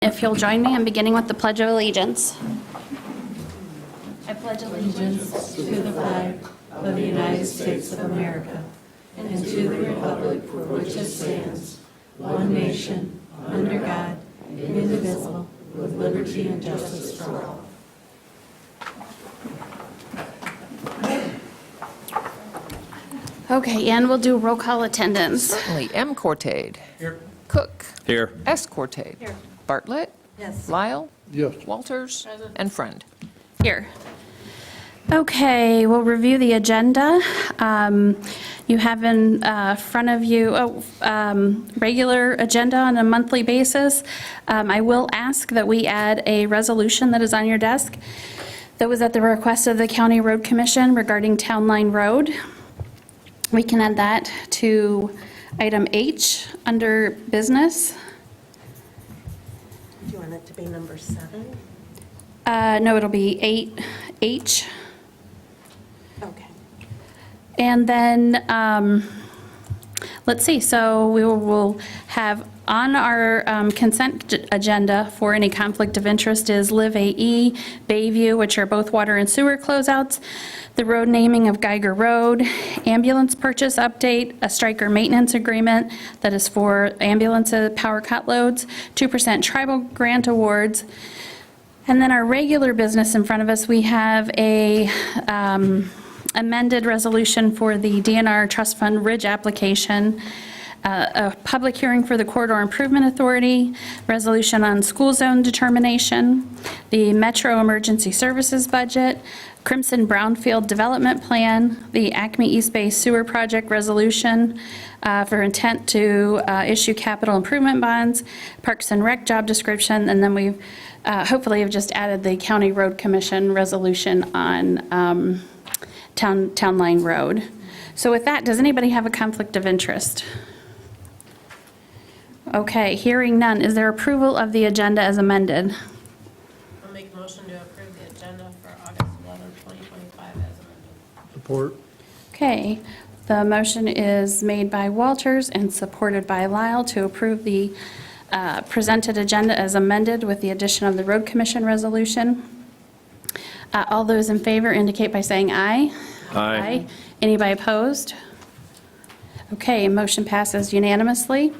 If you'll join me, I'm beginning with the Pledge of Allegiance. I pledge allegiance To the flag of the United States of America and to the republic for which it stands, one nation, under God, indivisible, with liberty and justice for all. Okay, and we'll do roll call attendance. Certainly. M. Cortade. Here. Cook. Here. S. Cortade. Here. Bartlett. Yes. Lyle. Yes. Walters. And Friend. Here. Okay, we'll review the agenda. You have in front of you a regular agenda on a monthly basis. I will ask that we add a resolution that is on your desk that was at the request of the County Road Commission regarding Town Line Road. We can add that to item H under business. Do you want it to be number 7? No, it'll be 8H. Okay. And then, let's see, so we will have on our consent agenda for any conflict of interest is Live AE, Bayview, which are both water and sewer closeouts, the road naming of Geiger Road, ambulance purchase update, a striker maintenance agreement that is for ambulances, power cut loads, 2% tribal grant awards. And then our regular business in front of us, we have a amended resolution for the DNR Trust Fund Ridge application, a public hearing for the Corridor Improvement Authority, resolution on school zone determination, the Metro Emergency Services budget, Crimson Brownfield Development Plan, the Acme East Bay Sewer Project resolution for intent to issue capital improvement bonds, Parks and Rec job description, and then we've hopefully have just added the County Road Commission resolution on Town Line Road. So with that, does anybody have a conflict of interest? Okay, hearing none. Is there approval of the agenda as amended? I'll make a motion to approve the agenda for August 11th, 2025 as amended. Support. Okay, the motion is made by Walters and supported by Lyle to approve the presented agenda as amended with the addition of the Road Commission resolution. All those in favor indicate by saying aye. Aye. Anybody opposed? Okay, motion passes unanimously.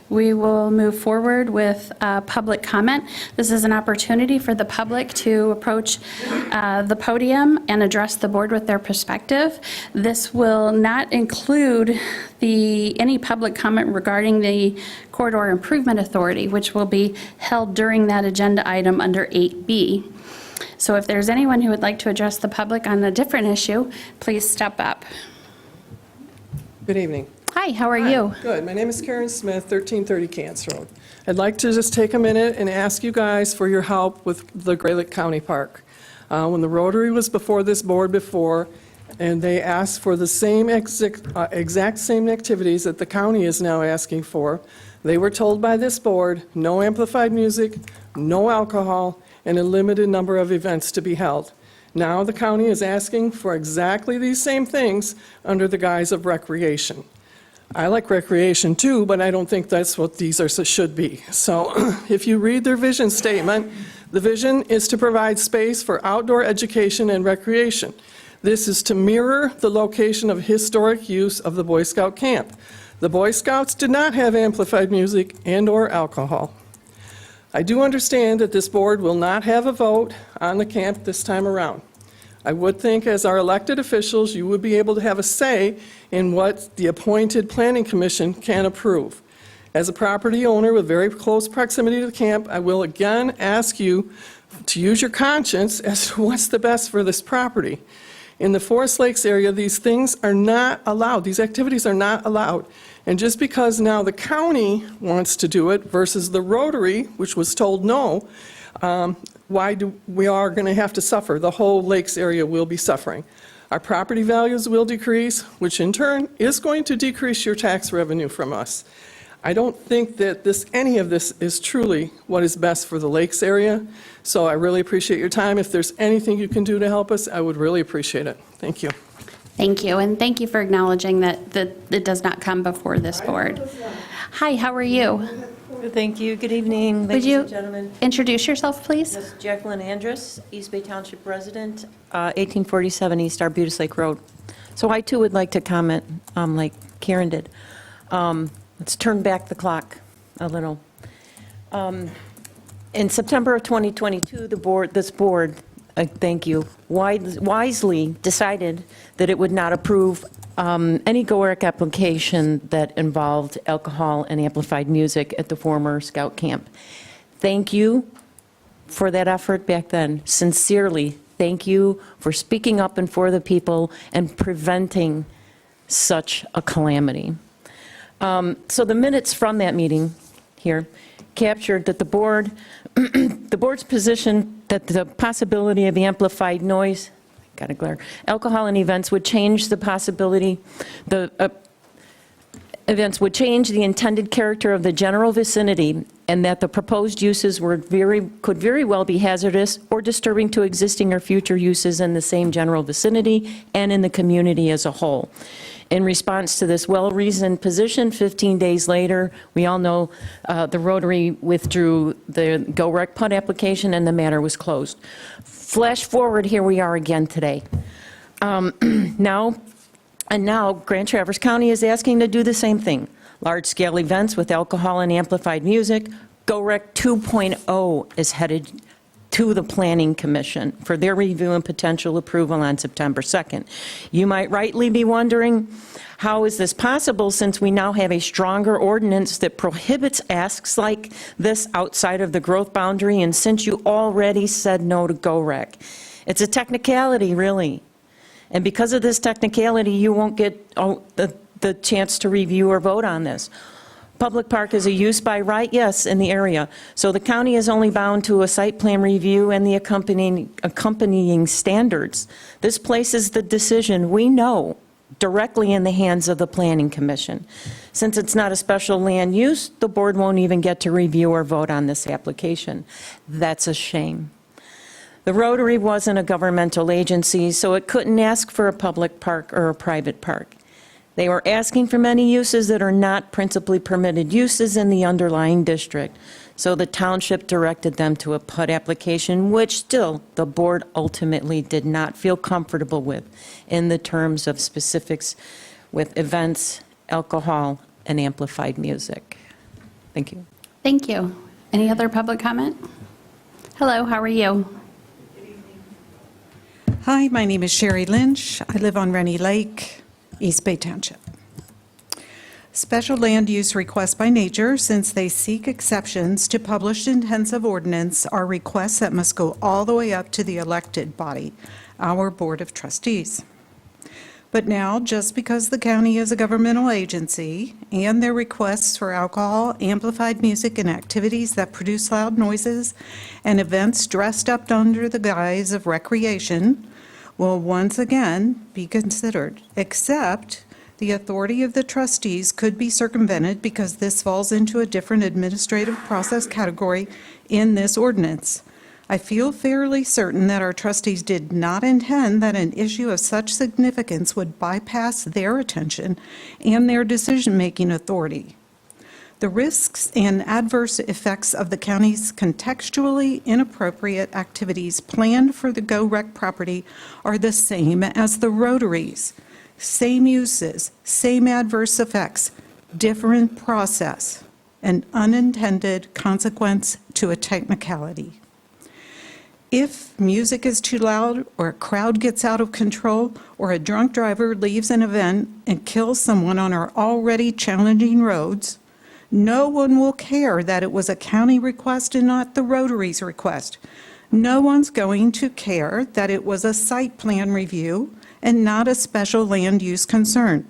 We will move forward with public comment. This is an opportunity for the public to approach the podium and address the board with their perspective. This will not include any public comment regarding the Corridor Improvement Authority, which will be held during that agenda item under 8B. So if there's anyone who would like to address the public on a different issue, please step up. Good evening. Hi, how are you? Good. My name is Karen Smith, 1330 Cants Road. I'd like to just take a minute and ask you guys for your help with the Gray Lake County Park. When the Rotary was before this board before, and they asked for the same exact same activities that the county is now asking for, they were told by this board, no amplified music, no alcohol, and a limited number of events to be held. Now the county is asking for exactly these same things under the guise of recreation. I like recreation too, but I don't think that's what these should be. So if you read their vision statement, the vision is to provide space for outdoor education and recreation. This is to mirror the location of historic use of the Boy Scout camp. The Boy Scouts did not have amplified music and/or alcohol. I do understand that this board will not have a vote on the camp this time around. I would think as our elected officials, you would be able to have a say in what the appointed planning commission can approve. As a property owner with very close proximity to the camp, I will again ask you to use your conscience as to what's the best for this property. In the Forest Lakes area, these things are not allowed. These activities are not allowed. And just because now the county wants to do it versus the Rotary, which was told no, we are going to have to suffer. The whole lakes area will be suffering. Our property values will decrease, which in turn is going to decrease your tax revenue from us. I don't think that any of this is truly what is best for the lakes area, so I really appreciate your time. If there's anything you can do to help us, I would really appreciate it. Thank you. Thank you, and thank you for acknowledging that it does not come before this board. Hi, how are you? Thank you. Good evening, Would ladies you and gentlemen. introduce yourself, please? Yes, Jacqueline Andrus, East Bay Township resident, 1847 East Arbutus Lake Road. So I too would like to comment, like Karen did. Let's turn back the clock a little. In September of 2022, this board, thank you, wisely decided that it would not approve any GOREC application that involved alcohol and amplified music at the former Scout camp. Thank you for that effort back then. Sincerely, thank you for speaking up and for the people and preventing such a calamity. So the minutes from that meeting here captured that the board's position that the possibility of amplified noise, got a glare, alcohol in events would change the possibility, events would change the intended character of the general vicinity, and that the proposed uses could very well be hazardous or disturbing to existing or future uses in the same general vicinity and in the community as a whole. In response to this well-reasoned position, 15 days later, we all know the Rotary withdrew the GOREC PUD application and the matter was closed. Flash forward, here we are again today. Now Grand Traverse County is asking to do the same thing. Large-scale events with alcohol and amplified music. GOREC 2.0 is headed to the Planning Commission for their review and potential approval on September 2nd. You might rightly be wondering, how is this possible since we now have a stronger ordinance that prohibits asks like this outside of the growth boundary, and since you already said no to GOREC? It's a technicality, really. And because of this technicality, you won't get the chance to review or vote on this. Public park is a use by right, yes, in the area. So the county is only bound to a site plan review and the accompanying standards. This places the decision, we know, directly in the hands of the Planning Commission. Since it's not a special land use, the board won't even get to review or vote on this application. That's a shame. The Rotary wasn't a governmental agency, so it couldn't ask for a public park or a private park. They were asking for many uses that are not principally permitted uses in the underlying district. So the township directed them to a PUD application, which still the board ultimately did not feel comfortable with in the terms of specifics with events, alcohol, and amplified music. Thank you. Thank you. Any other public comment? Hello, how are you? Hi, my name is Sherry Lynch. I live on Rennie Lake, East Bay Township. Special land use requests by nature, since they seek exceptions to published intensive ordinance, are requests that must go all the way up to the elected body, our Board of Trustees. But now, just because the county is a governmental agency and their requests for alcohol, amplified music, and activities that produce loud noises and events dressed up under the guise of recreation will once again be considered, except the authority of the trustees could be circumvented because this falls into a different administrative process category in this ordinance. I feel fairly certain that our trustees did not intend that an issue of such significance would bypass their attention and their decision-making authority. The risks and adverse effects of the county's contextually inappropriate activities planned for the GOREC property are the same as the Rotaries. Same uses, same adverse effects, different process, an unintended consequence to a technicality. If music is too loud, or a crowd gets out of control, or a drunk driver leaves an event and kills someone on our already challenging roads, no one will care that it was a county request and not the Rotary's request. No one's going to care that it was a site plan review and not a special land use concern.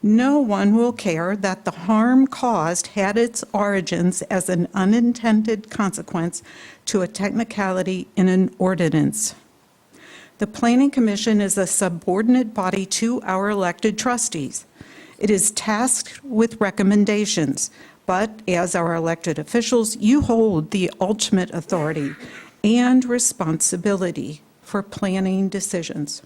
No one will care that the harm caused had its origins as an unintended consequence to a technicality in an ordinance. The Planning Commission is a subordinate body to our elected trustees. It is tasked with recommendations, but as our elected officials, you hold the ultimate authority and responsibility for planning decisions.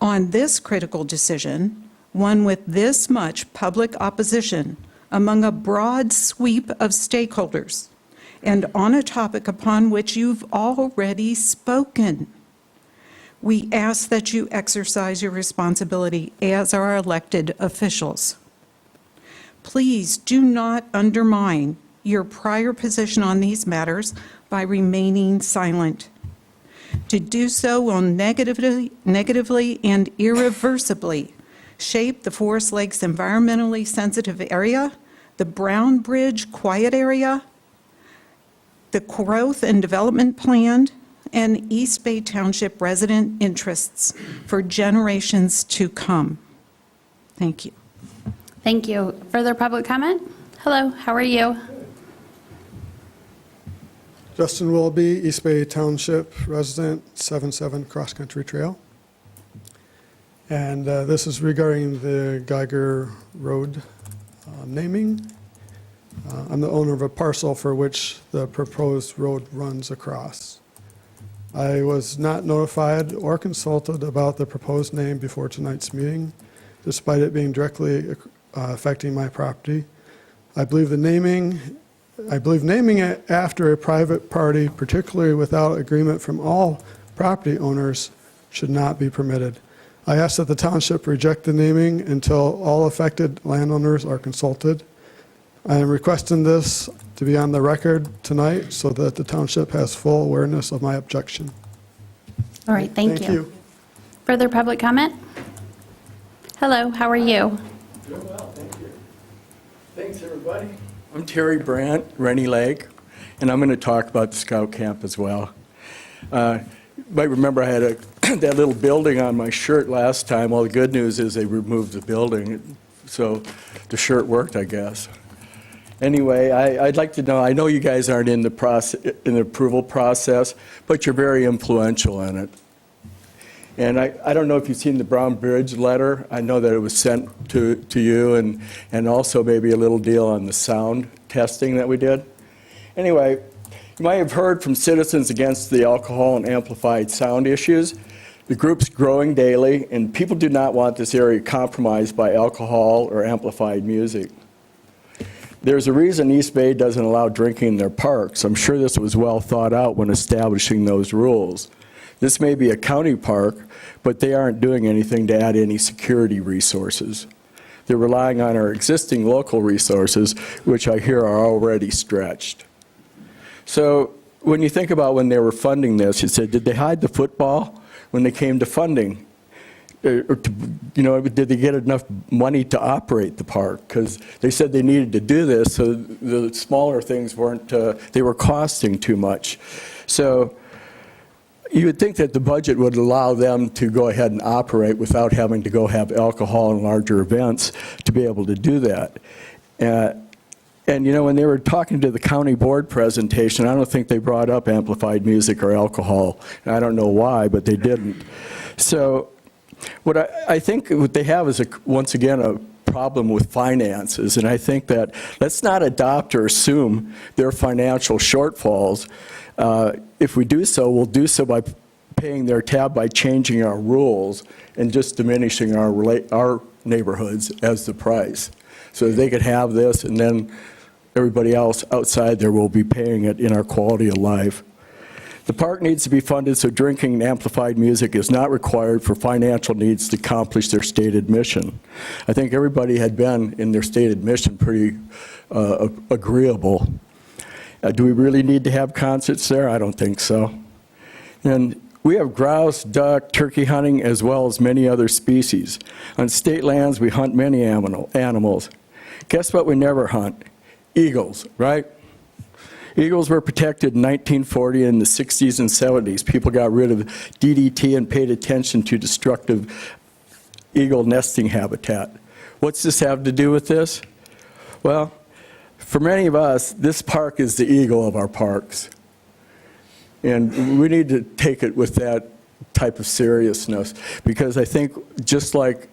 On this critical decision, one with this much public opposition, among a broad sweep of stakeholders and on a topic upon which you've already spoken. We ask that you exercise your responsibility as our elected officials. Please do not undermine your prior position on these matters by remaining silent. To do so will negatively and irreversibly shape the Forest Lakes environmentally sensitive area, the Brown Bridge quiet area, the growth and development plan, and East Bay Township resident interests for generations to come. Thank you. Thank you. Further public comment? Hello, how are you? Justin Willoughby, East Bay Township resident, 77 Cross Country Trail. And this is regarding the Geiger Road naming. I'm the owner of a parcel for which the proposed road runs across. I was not notified or consulted about the proposed name before tonight's meeting, despite it being directly affecting my property. I believe naming it after a private party, particularly without agreement from all property owners, should not be permitted. I ask that the township reject the naming until all affected landowners are consulted. I am requesting this to be on the record tonight so that the township has full awareness of my objection. All right, thank you. Further public comment? Hello, how are you? Doing well, thank you. Thanks, everybody. I'm Terry Brandt, Rennie Lake, and I'm going to talk about the Scout Camp as well. You might remember I had that little building on my shirt last time. Well, the good news is they removed the building, so the shirt worked, I guess. Anyway, I'd like to know, I know you guys aren't in the approval process, but you're very influential in it. And I don't know if you've seen the Brown Bridge letter. I know that it was sent to you, and also maybe a little deal on the sound testing that we did. Anyway, you might have heard from Citizens Against the Alcohol and Amplified Sound issues. The group's growing daily, and people do not want this area compromised by alcohol or amplified music. There's a reason East Bay doesn't allow drinking in their parks. I'm sure this was well thought out when establishing those rules. This may be a county park, but they aren't doing anything to add any security resources. They're relying on our existing local resources, which I hear are already stretched. So when you think about when they were funding this, you said, did they hide the football when they came to funding? Or did they get enough money to operate the park? Because they said they needed to do this, so the smaller things they were costing too much. So you would think that the budget would allow them to go ahead and operate without having to go have alcohol and larger events to be able to do that. And when they were talking to the county board presentation, I don't think they brought up amplified music or alcohol. I don't know why, but they didn't. So what I think what they have is, once again, a problem with finances. And I think that let's not adopt or assume their financial shortfalls. If we do so, we'll do so by paying their tab by changing our rules and just diminishing our neighborhoods as the price. So they could have this, and then everybody else outside there will be paying it in our quality of life. The park needs to be funded so drinking and amplified music is not required for financial needs to accomplish their stated mission. I think everybody had been in their stated mission pretty agreeable. Do we really need to have concerts there? I don't think so. And we have grouse, duck, turkey hunting, as well as many other species. On state lands, we hunt many animals. Guess what we never hunt? Eagles, right? Eagles were protected in 1940 in the 60s and 70s. People got rid of DDT and paid attention to destructive eagle nesting habitat. What's this have to do with this? Well, for many of us, this park is the eagle of our parks. And we need to take it with that type of seriousness, because I think just like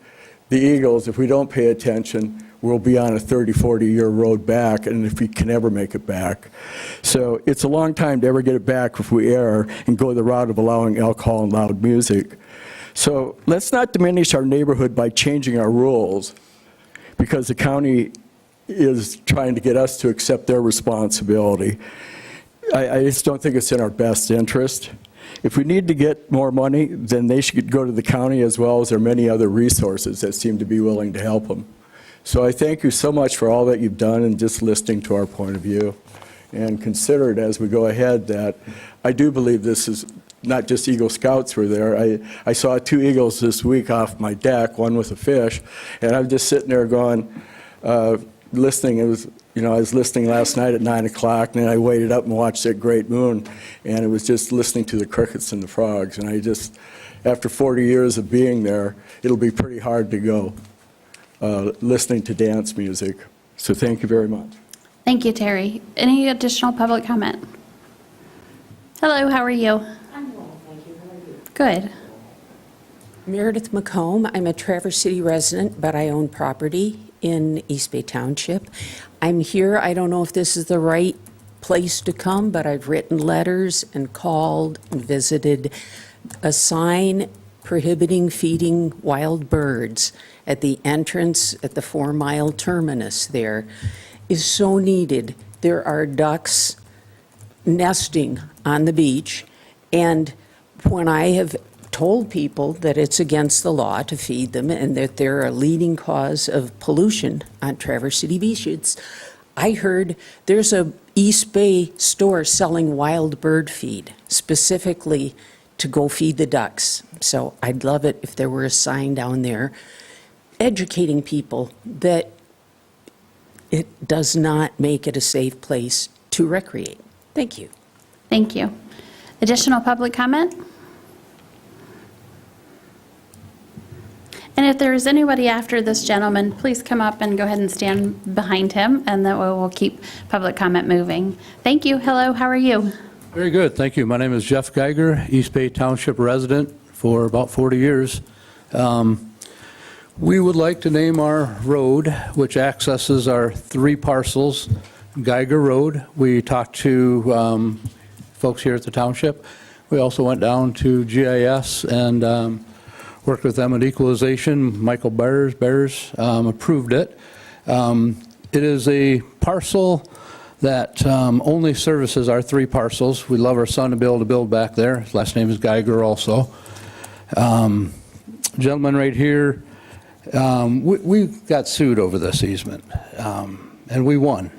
the eagles, if we don't pay attention, we'll be on a 30, 40-year road back, and if we can ever make it back. So it's a long time to ever get it back if we err and go the route of allowing alcohol and loud music. So let's not diminish our neighborhood by changing our rules because the county is trying to get us to accept their responsibility. I just don't think it's in our best interest. If we need to get more money, then they should go to the county, as well as there are many other resources that seem to be willing to help them. So I thank you so much for all that you've done and just listening to our point of view. And consider it as we go ahead that I do believe this is not just Eagle Scouts were there. I saw 2 eagles this week off my deck, one with a fish, and I'm just sitting there going, listening. It was, I was listening last night at 9 o'clock, and then I waited up and watched that great moon, and it was just listening to the crickets and the frogs. And I just, after 40 years of being there, it'll be pretty hard to go listening to dance music. So thank you very much. Thank you, Terry. Any additional public comment? Hello, how are you? I'm well, thank you. How are you? Good. Meredith McComb. I'm a Traverse City resident, but I own property in East Bay Township. I'm here, I don't know if this is the right place to come, but I've written letters and called and visited. A sign prohibiting feeding wild birds at the entrance at the 4-mile terminus there is so needed. There are ducks nesting on the beach, and when I have told people that it's against the law to feed them and that they're a leading cause of pollution on Traverse City beaches, I heard there's a East Bay store selling wild bird feed specifically to go feed the ducks. So I'd love it if there were a sign down there educating people that it does not make it a safe place to recreate. Thank you. Thank you. Additional public comment? And if there is anybody after this gentleman, please come up and go ahead and stand behind him, and that way we'll keep public comment moving. Thank you. Hello, how are you? Very good, thank you. My name is Jeff Geiger, East Bay Township resident for about 40 years. We would like to name our road, which accesses our 3 parcels, Geiger Road. We talked to folks here at the township. We also went down to GIS and worked with them at equalization. Michael Bears approved it. It is a parcel that only services our 3 parcels. We'd love our son to be able to build back there. His last name is Geiger also. Gentleman right here, we got sued over this easement, and we won.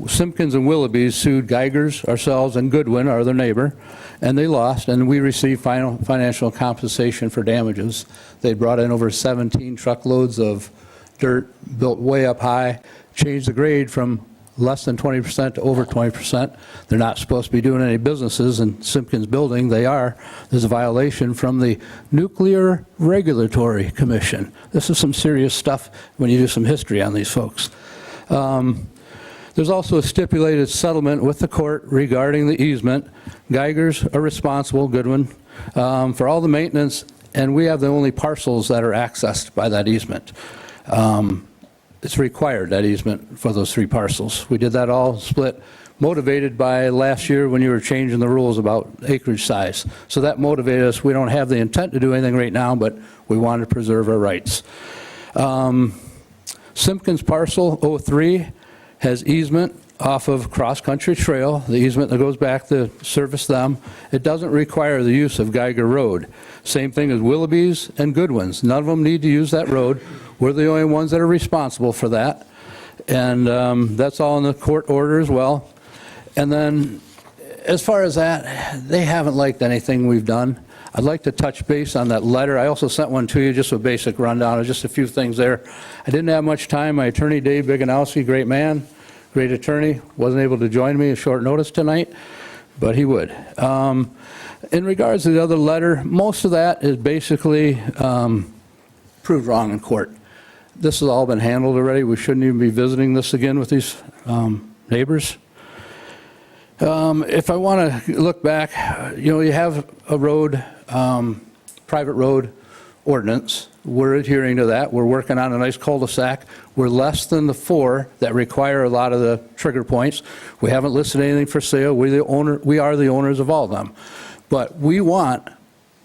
Simpkins and Willoughby's sued Geiger's, ourselves, and Goodwin, our other neighbor, and they lost, and we received financial compensation for damages. They brought in over 17 truckloads of dirt, built way up high, changed the grade from less than 20% to over 20%. They're not supposed to be doing any businesses in Simpkins building. They are. There's a violation from the Nuclear Regulatory Commission. This is some serious stuff when you do some history on these folks. There's also a stipulated settlement with the court regarding the easement. Geigers are responsible, Goodwin, for all the maintenance, and we have the only parcels that are accessed by that easement. It's required, that easement, for those 3 parcels. We did that all split, motivated by last year when you were changing the rules about acreage size. So that motivated us. We don't have the intent to do anything right now, but we want to preserve our rights. Simpkins parcel 03 has easement off of Cross Country Trail, the easement that goes back to service them. It doesn't require the use of Geiger Road. Same thing as Willoughby's and Goodwin's. None of them need to use that road. We're the only ones that are responsible for that. And that's all in the court order as well. And then as far as that, they haven't liked anything we've done. I'd like to touch base on that letter. I also sent one to you, just a basic rundown of just a few things there. I didn't have much time. My attorney, Dave Biganowski, great man, great attorney, wasn't able to join me at short notice tonight, but he would. In regards to the other letter, most of that is basically proved wrong in court. This has all been handled already. We shouldn't even be visiting this again with these neighbors. If I want to look back, you have a road, private road ordinance. We're adhering to that. We're working on a nice cul-de-sac. We're less than the 4 that require a lot of the trigger points. We haven't listed anything for sale. We are the owners of all of them. But we want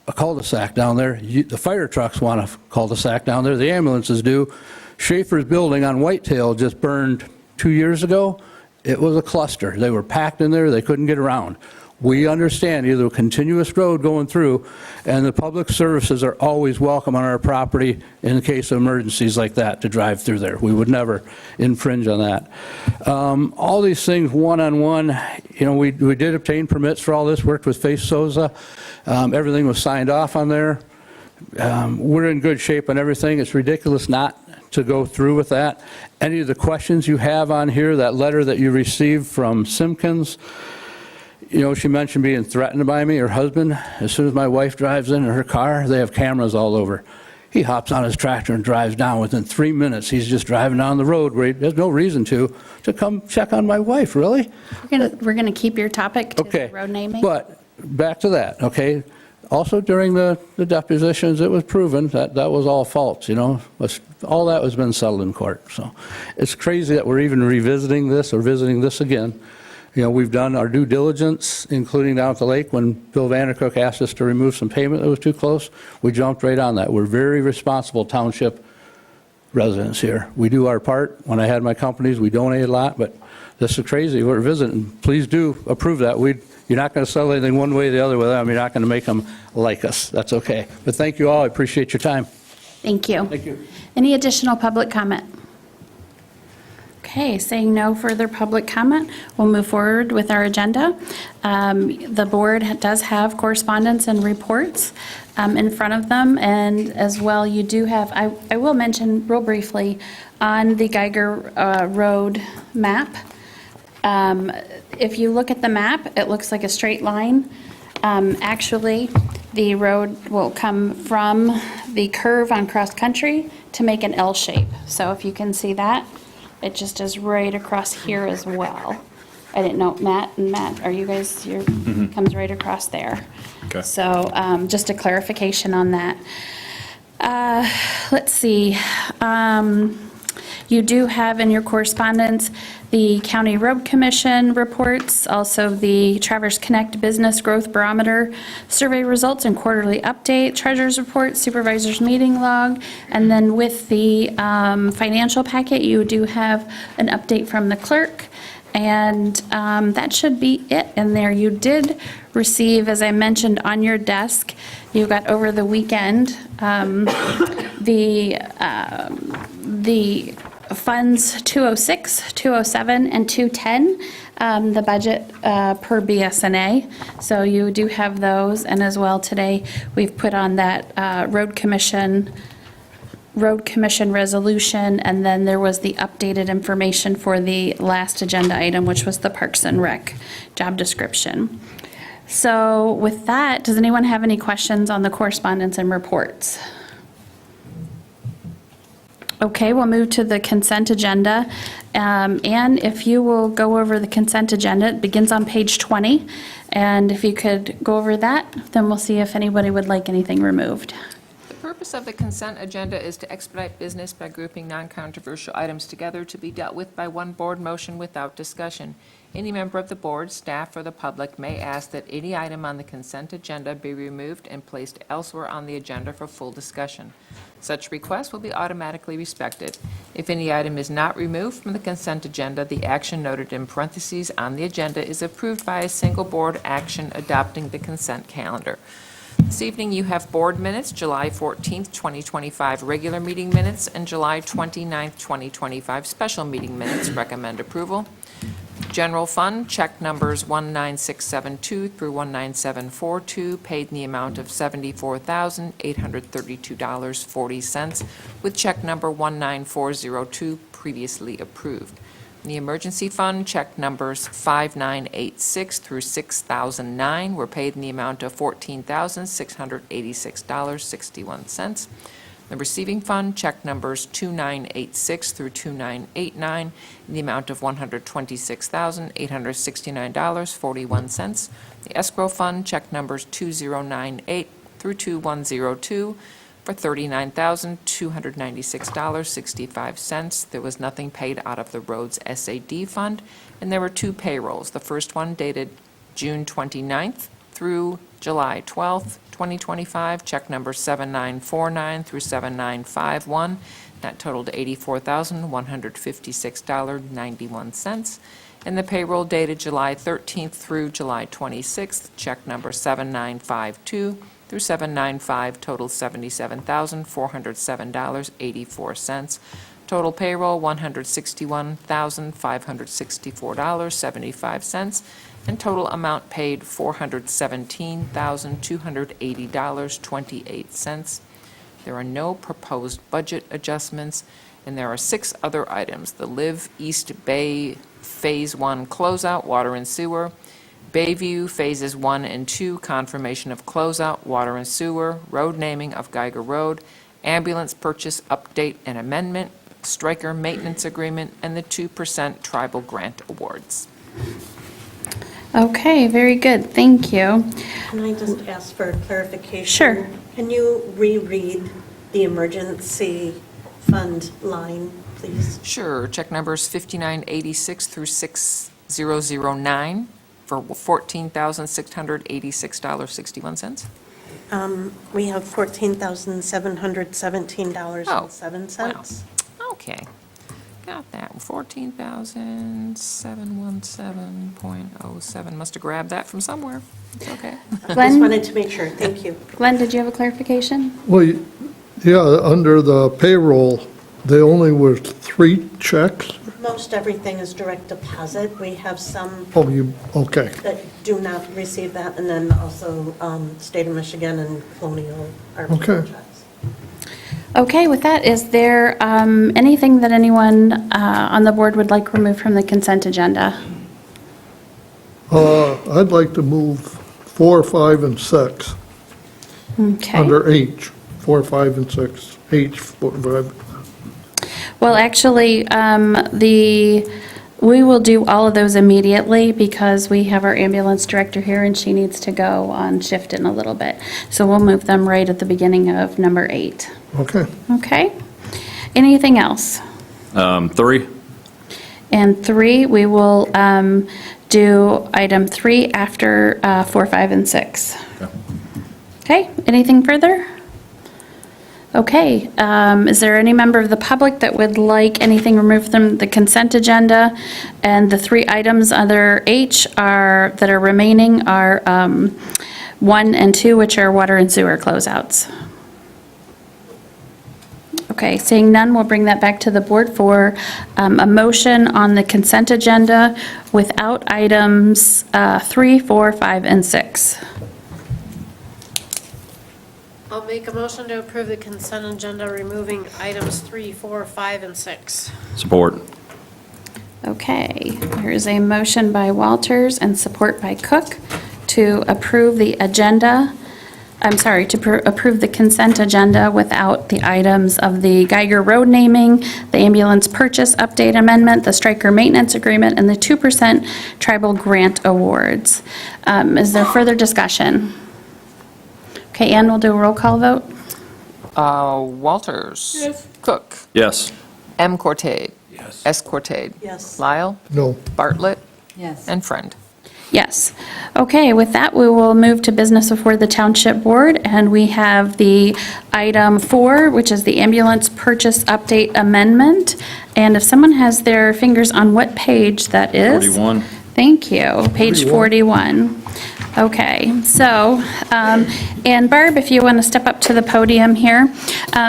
a cul-de-sac down there. The fire trucks want a cul-de-sac down there. The ambulances do. Schaefer's building on Whitetail just burned 2 years ago. It was a cluster. They were packed in there, they couldn't get around. We understand either a continuous road going through, and the public services are always welcome on our property in the case of emergencies like that to drive through there. We would never infringe on that. All these things one-on-one, we did obtain permits for all this, worked with Faith Souza. Everything was signed off on there. We're in good shape on everything. It's ridiculous not to go through with that. Any of the questions you have on here, that letter that you received from Simpkins, she mentioned being threatened by me, her husband. As soon as my wife drives in her car, they have cameras all over. He hops on his tractor and drives down. Within 3 minutes, he's just driving down the road where there's no reason to come check on my wife, really? We're gonna keep your topic to Okay. the road naming. But back to that, okay? Also, during the depositions, it was proven that that was all false, all that has been settled in court. So it's crazy that we're even revisiting this or visiting this again. We've done our due diligence, including down at the lake when Bill Vandercook asked us to remove some pavement that was too close. We jumped right on that. We're very responsible township residents here. We do our part. When I had my companies, we donate a lot, but this is crazy. We're visiting. Please do approve that. You're not going to sell anything one way or the other with them. You're not going to make them like us. That's okay. But thank you all. I appreciate your time. Thank you. Thank you. Any additional public comment? Okay, saying no further public comment, we'll move forward with our agenda. The board does have correspondence and reports in front of them, and as well, you do have, I will mention real briefly, on the Geiger Road map, if you look at the map, it looks like a straight line. Actually, the road will come from the curve on cross country to make an L shape. So if you can see that, it just is right across here as well. I didn't know, Matt, are you guys, comes right across there. Okay. So just a clarification on that. Let's see. You do have in your correspondence the County Road Commission reports, also the Traverse Connect Business Growth Barometer survey results and quarterly update, treasurer's report, supervisor's meeting log, and then with the financial packet, you do have an update from the clerk, and that should be it in there. You did receive, as I mentioned, on your desk, you got over the weekend, the funds 206, 207, and 210, the budget per BSNA. So you do have those, and as well today, we've put on that road commission resolution, and then there was the updated information for the last agenda item, which was the Parks and Rec job description. So with that, does anyone have any questions on the correspondence and reports? Okay, we'll move to the consent agenda. And if you will go over the consent agenda, it begins on page 20. And if you could go over that, then we'll see if anybody would like anything removed. The purpose of the consent agenda is to expedite business by grouping non-controversial items together to be dealt with by one board motion without discussion. Any member of the board, staff, or the public may ask that any item on the consent agenda be removed and placed elsewhere on the agenda for full discussion. Such requests will be automatically respected. If any item is not removed from the consent agenda, the action noted in parentheses on the agenda is approved by a single board action adopting the consent calendar. This evening, you have board minutes, July 14th, 2025 regular meeting minutes, and July 29th, 2025 special meeting minutes. Recommend approval. General Fund, check numbers 19672 through 19742, paid in the amount of $74,832.40, with check number 19402 previously approved. In the Emergency Fund, check numbers 5986 through 6009 were paid in the amount of $14,686.61. The Receiving Fund, check numbers 2986 through 2989 in the amount of $126,869.41. The Escrow Fund, check numbers 2098 through 2102 for $39,296.65. There was nothing paid out of the Roads SAD Fund, and there were two payrolls. The first one dated June 29th through July 12th, 2025, check number 7949 through 7951. That totaled $84,156.91. And the payroll dated July 13th through July 26th, check number 7952 through 795, totaled $77,407.84. Total payroll, $161,564.75, and total amount paid, $417,280.28. There are no proposed budget adjustments, and there are 6 other items. The Live East Bay Phase 1 closeout, water and sewer. Bayview Phases 1 and 2, confirmation of closeout, water and sewer. Road naming of Geiger Road. Ambulance purchase update and amendment. Striker maintenance agreement, and the 2% tribal grant awards. Okay, very good, thank you. Can I just ask for clarification? Sure. Can you reread the emergency fund line, please? Sure, check numbers 5986 through 6009 for $14,686.61. We have $14,717.07. Okay, got that, 14,717.07. Must have grabbed that from somewhere. It's okay. Just Glenn, wanted to make sure, thank you. Glenn, did you have a clarification? Well, yeah, under the payroll, they only were 3 checks? Most everything is direct deposit. We have some Oh, okay. that do not receive that, and then also State of Michigan and Colonial are Okay. checks. Okay, with that, is there anything that anyone on the board would like removed from the consent agenda? I'd like to move 4, 5, and 6 Okay. under H, 4, 5, and 6, H, 4, 5. Well, actually, we will do all of those immediately because we have our ambulance director here and she needs to go on shift in a little bit. So we'll move them right at the beginning of number 8. Okay. Okay? Anything else? 3. And 3, we will do item 3 after 4, 5, and 6. Okay, anything further? Okay, is there any member of the public that would like anything removed from the consent agenda? And the 3 items under H that are remaining are 1 and 2, which are water and sewer closeouts. Okay, seeing none, we'll bring that back to the board for a motion on the consent agenda without items 3, 4, 5, and 6. I'll make a motion to approve the consent agenda, removing items 3, 4, 5, and 6. Support. Okay, there is a motion by Walters and support by Cook to approve the agenda, approve the consent agenda without the items of the Geiger Road naming, the ambulance purchase update amendment, the striker maintenance agreement, and the 2% tribal grant awards. Is there further discussion? Okay, Ann, we'll do a roll call vote. Walters. Yes. Cook. Yes. M. Cortade. Yes. S. Cortade. Yes. Lyle. No. Bartlett. Yes. And Friend. Yes. Okay, with that, we will move to business before the Township Board, and we have the item 4, which is the ambulance purchase update amendment. And if someone has their fingers on what page that is. 41. Thank you, page 41. Okay, so, and Barb, if you want to step up to the podium here.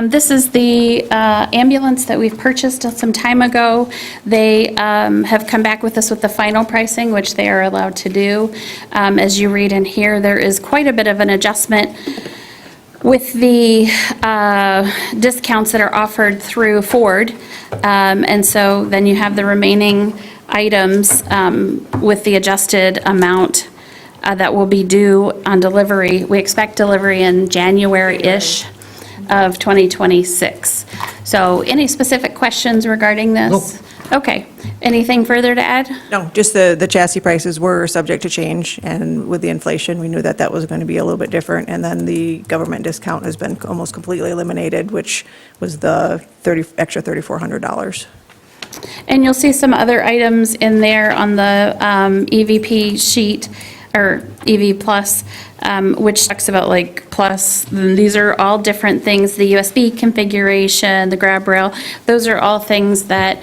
This is the ambulance that we've purchased some time ago. They have come back with us with the final pricing, which they are allowed to do. As you read in here, there is quite a bit of an adjustment with the discounts that are offered through Ford. And so then you have the remaining items with the adjusted amount that will be due on delivery. We expect delivery in January-ish of 2026. So any specific questions regarding this? Okay. Anything further to add? No, just the chassis prices were subject to change, and with the inflation, we knew that that was going to be a little bit different, and then the government discount has been almost completely eliminated, which was the extra $3,400. And you'll see some other items in there on the EVP sheet, or EV Plus, which talks about like plus, these are all different things, the USB configuration, the grab rail, those are all things that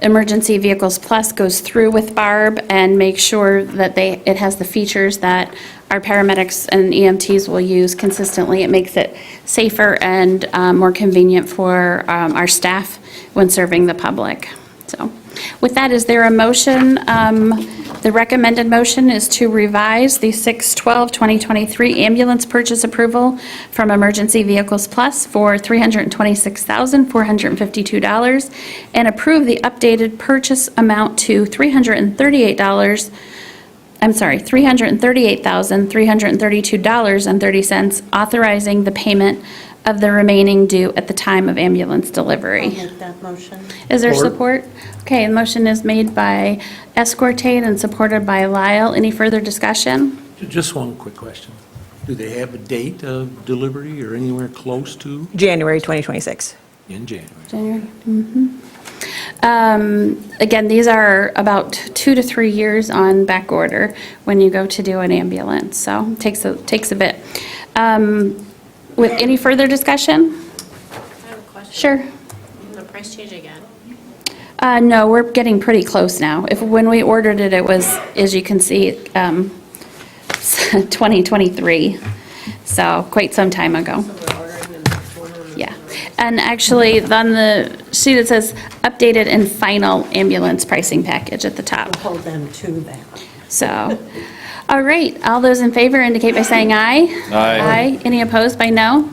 Emergency Vehicles Plus goes through with Barb and make sure that it has the features that our paramedics and EMTs will use consistently. It makes it safer and more convenient for our staff when serving the public. So with that, is there a motion? The recommended motion is to revise the 6/12/2023 ambulance purchase approval from Emergency Vehicles Plus for $326,452 and approve the updated purchase amount to $338,332.30, authorizing the payment of the remaining due at the time of ambulance delivery. I'll make that motion. Is there Support. support? Okay, the motion is made by Escortate and supported by Lyle. Any further discussion? Just one quick question. Do they have a date of delivery or anywhere close to January 2026. in January? January. Again, these are about 2 to 3 years on back order when you go to do an ambulance, so it takes a bit. With any further discussion? I have a question. Sure. Can the price change again? No, we're getting pretty close now. When we ordered it, it was, as you can see, 2023, so quite some time ago. Yeah, and actually, on the sheet, it says updated and final ambulance pricing package at the top. Hold them to that. So, all right, all those in favor indicate by saying aye. Aye. Any opposed by no?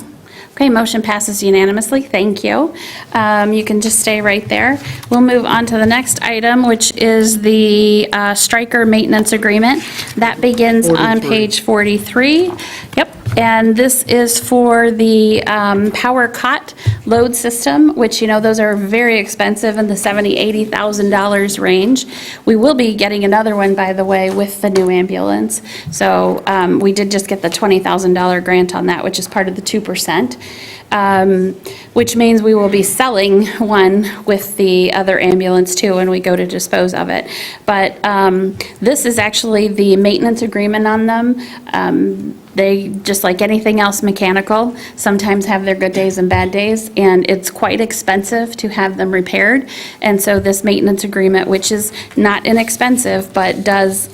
Okay, motion passes unanimously, thank you. You can just stay right there. We'll move on to the next item, which is the striker maintenance agreement. That begins on 43. page 43. Yep, and this is for the power cot load system, which, you know, those are very expensive in the $70,000, $80,000 range. We will be getting another one, by the way, with the new ambulance. So we did just get the $20,000 grant on that, which is part of the 2%. Which means we will be selling one with the other ambulance too when we go to dispose of it. But this is actually the maintenance agreement on them. They, just like anything else mechanical, sometimes have their good days and bad days, and it's quite expensive to have them repaired. And so this maintenance agreement, which is not inexpensive, but does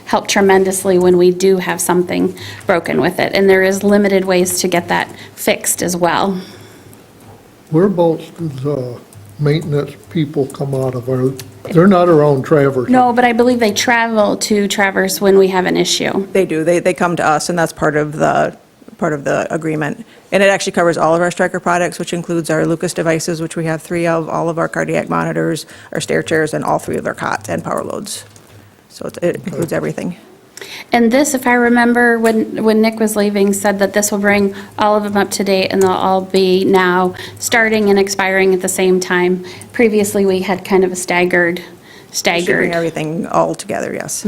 help tremendously when we do have something broken with it. And there is limited ways to get that fixed as well. Whereabouts does maintenance people come out of? They're not around Traverse? No, but I believe they travel to Traverse when we have an issue. They do. They come to us, and that's part of the agreement. And it actually covers all of our striker products, which includes our Lucas devices, which we have 3 of, all of our cardiac monitors, our stair chairs, and all 3 of our cots and power loads. So it includes everything. And this, if I remember, when Nick was leaving, said that this will bring all of them up to date, and they'll all be now starting and expiring at the same time. Previously, we had kind of a staggered. Should bring everything all together, yes.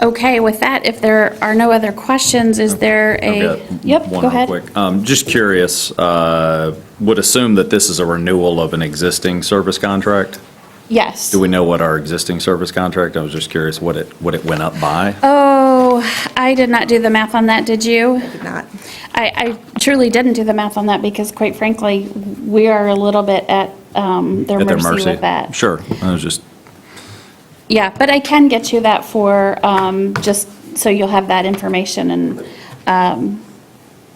Okay, with that, if there are no other questions, is there a? Yep, go ahead. One real quick. Just curious, would assume that this is a renewal of an existing service contract? Yes. Do we know what our existing service contract? I was just curious what it went up by. Oh, I did not do the math on that, did you? Did not. I truly didn't do the math on that because quite frankly, we are a little bit at their At their mercy with that. Sure. I was just, Yeah, but I can get you that for, just so you'll have that information and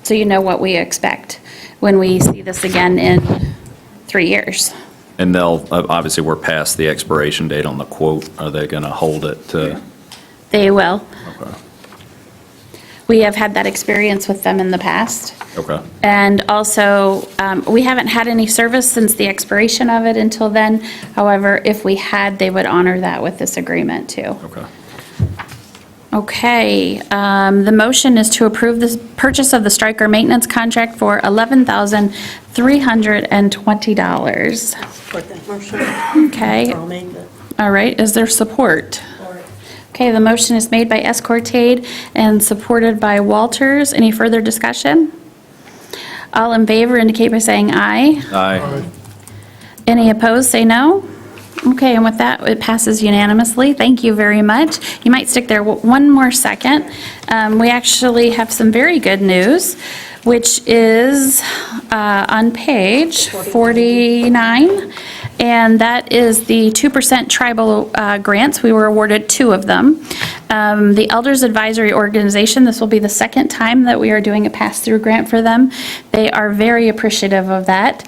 so you know what we expect when we see this again in 3 years. and they'll, obviously, we're past the expiration date on the quote. Are they going to hold it to? They will. Okay. We have had that experience with them in the past. Okay. And also, we haven't had any service since the expiration of it until then. However, if we had, they would honor that with this agreement too. Okay. Okay, the motion is to approve the purchase of the striker maintenance contract for $11,320. Support that motion. Okay, I'll make it. all right, is there support? Okay, the motion is made by Escortate and supported by Walters. Any further discussion? All in favor indicate by saying aye. Aye. Any opposed, say no. Okay, and with that, it passes unanimously. Thank you very much. You might stick there one more second. We actually have some very good news, which is on page 49, and that is the 2% tribal grants. We were awarded 2 of them. The Elders Advisory Organization, this will be the second time that we are doing a pass-through grant for them. They are very appreciative of that.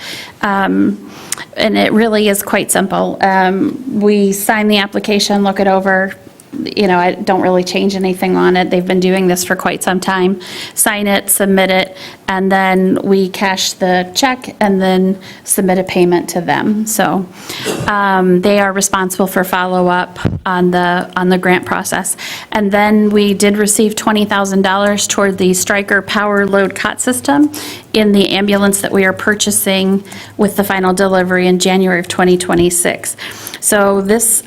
And it really is quite simple. We sign the application, look it over. I don't really change anything on it. They've been doing this for quite some time. Sign it, submit it, and then we cash the check and then submit a payment to them. So they are responsible for follow-up on the grant process. And then we did receive $20,000 toward the Stryker Power Load Cot System in the ambulance that we are purchasing with the final delivery in January of 2026. So this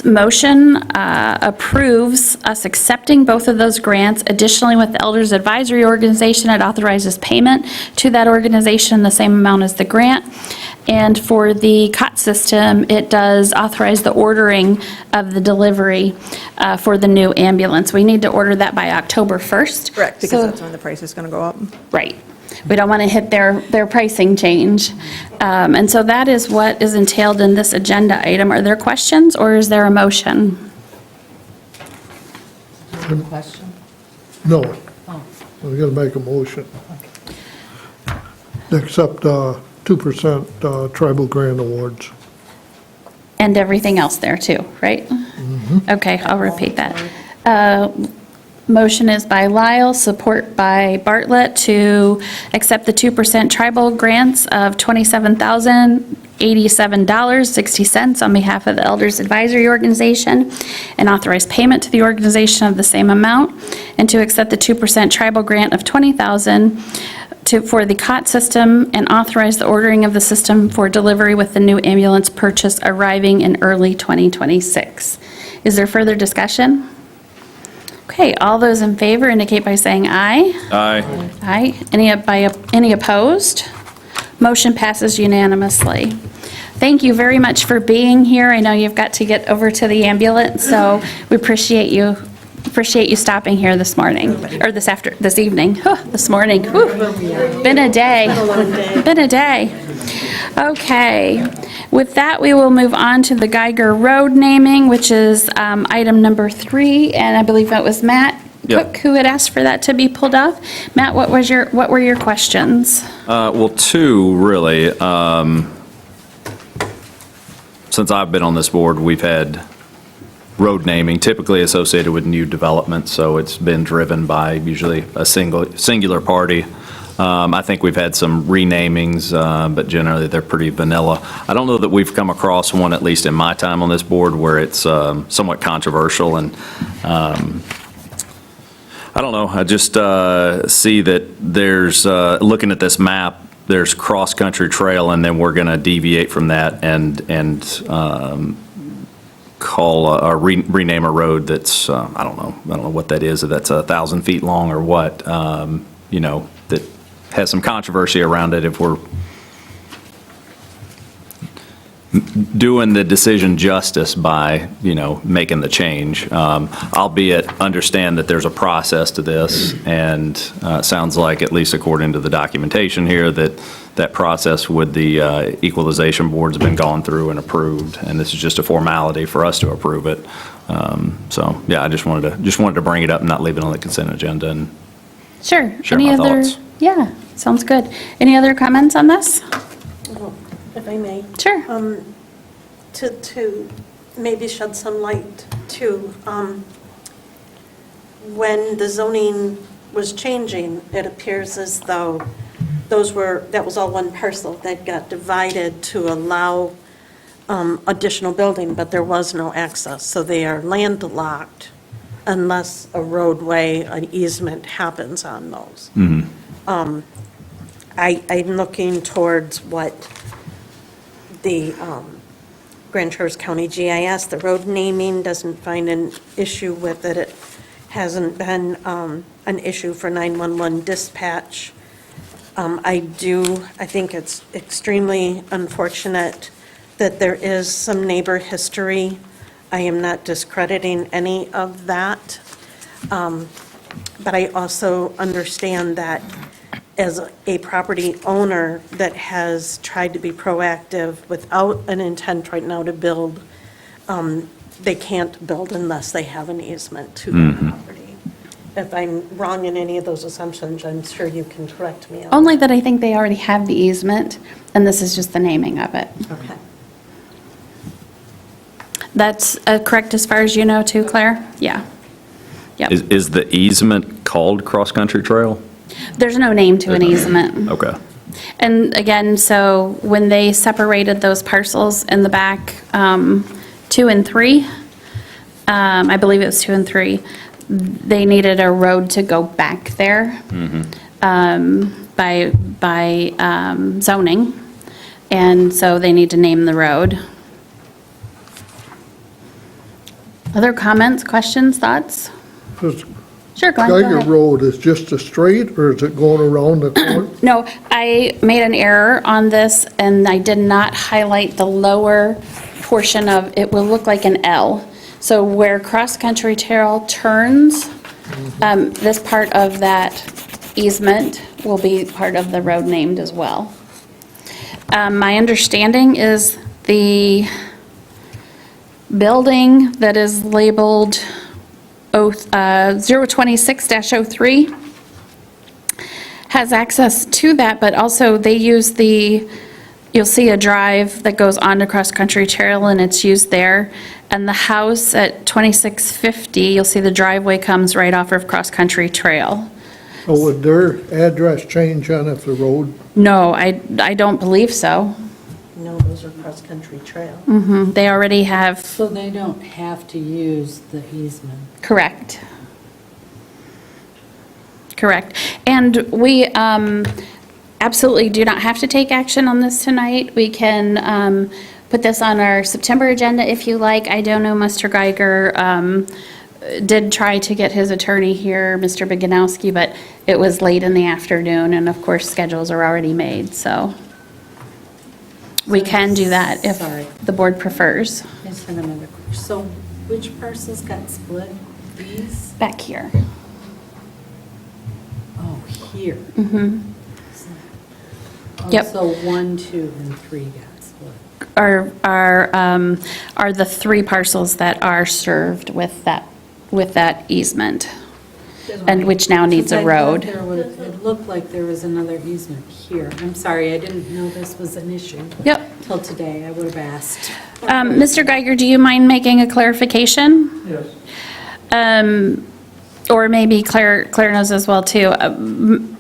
motion approves us accepting both of those grants. Additionally, with the Elders Advisory Organization, it authorizes payment to that organization the same amount as the grant. And for the COT system, it does authorize the ordering of the delivery for the new ambulance. We need to order that by October 1st. Correct, because that's when the price is going to go up. Right. We don't want to hit their pricing change. And so that is what is entailed in this agenda item. Are there questions, or is there a motion? Question? No. We got to make a motion. Accept 2% tribal grant awards. And everything else there too, right? Okay, I'll repeat that. Motion is by Lyle, support by Bartlett to accept the 2% tribal grants of $27,087.60 on behalf of the Elders Advisory Organization and authorize payment to the organization of the same amount, and to accept the 2% tribal grant of $20,000 for the COT system and authorize the ordering of the system for delivery with the new ambulance purchase arriving in early 2026. Is there further discussion? Okay, all those in favor indicate by saying aye. Aye. Aye. Any opposed? Motion passes unanimously. Thank you very much for being here. I know you've got to get over to the ambulance, so we appreciate you stopping here this morning, or this evening. This morning. Been a day. Been a day. Okay. With that, we will move on to the Geiger Road naming, which is item number 3, and I believe that was Matt Cook who had asked for that to be pulled off. Matt, what were your questions? Well, 2, really. Since I've been on this board, we've had road naming typically associated with new development, so it's been driven by usually a singular party. I think we've had some renamings, but generally they're pretty vanilla. I don't know that we've come across one, at least in my time on this board, where it's somewhat controversial. And I don't know, I just see that there's, looking at this map, there's cross-country trail, and then we're going to deviate from that and rename a road that's, I don't know what that is, if that's 1,000 feet long or what, that has some controversy around it if we're doing the decision justice by, making the change. Albeit understand that there's a process to this, and sounds like, at least according to the documentation here, that process with the equalization board's been gone through and approved, and this is just a formality for us to approve it. So, yeah, I just wanted to bring it up and not leave it on the consent agenda and Sure. share my thoughts. Yeah, sounds good. Any other comments on this? If I may. Sure. To maybe shed some light to, when the zoning was changing, it appears as though that was all one parcel that got divided to allow additional building, but there was no access. So they are landlocked unless a roadway, an easement happens on those. I'm looking towards what the Grand Traverse County GIS, the road naming doesn't find an issue with it. It hasn't been an issue for 911 dispatch. I think it's extremely unfortunate that there is some neighbor history. I am not discrediting any of that. But I also understand that as a property owner that has tried to be proactive without an intent right now to build, they can't build unless they have an easement to the property. If I'm wrong in any of those assumptions, I'm sure you can correct me on. Only that I think they already have the easement, and this is just the naming of it. Okay. That's correct as far as you know too, Claire? Yeah. Yep. Is the easement called cross-country trail? There's no name to an easement. Okay. And again, so when they separated those parcels in the back, 2 and 3, I believe it was 2 and 3, they needed a road to go back there by zoning. And so they need to name the road. Other comments, questions, thoughts? This Sure, Glenn, go Geiger ahead. Road is just a straight, or is it going around the corner? No, I made an error on this, and I did not highlight the lower portion of, it will look like an L. So where Cross Country Trail turns, this part of that easement will be part of the road named as well. My understanding is the building that is labeled 026-03 has access to that, but also they use you'll see a drive that goes on to Cross Country Trail, and it's used there. And the house at 2650, you'll see the driveway comes right off of Cross Country Trail. So would their address change on if the road? No, I don't believe so. No, those are cross-country trail. They already have, So they don't have to use the easement? correct. Correct. And we absolutely do not have to take action on this tonight. We can put this on our September agenda if you like. I don't know, Mr. Geiger did try to get his attorney here, Mr. Biganowski, but it was late in the afternoon, and of course, schedules are already made, so we can do that if Sorry. the board prefers. I just had another question. So which parcels got split? These? Back here. Oh, here. Mm-hmm. Yep. So 1, 2, and 3 got split. Are the 3 parcels that are served with that easement, and which now needs a road. It looked like there was another easement here. I'm sorry, I didn't know this was an issue. Yep. Till today, I would have asked. Mr. Geiger, do you mind making a clarification? Yes. Or maybe Claire knows as well, too.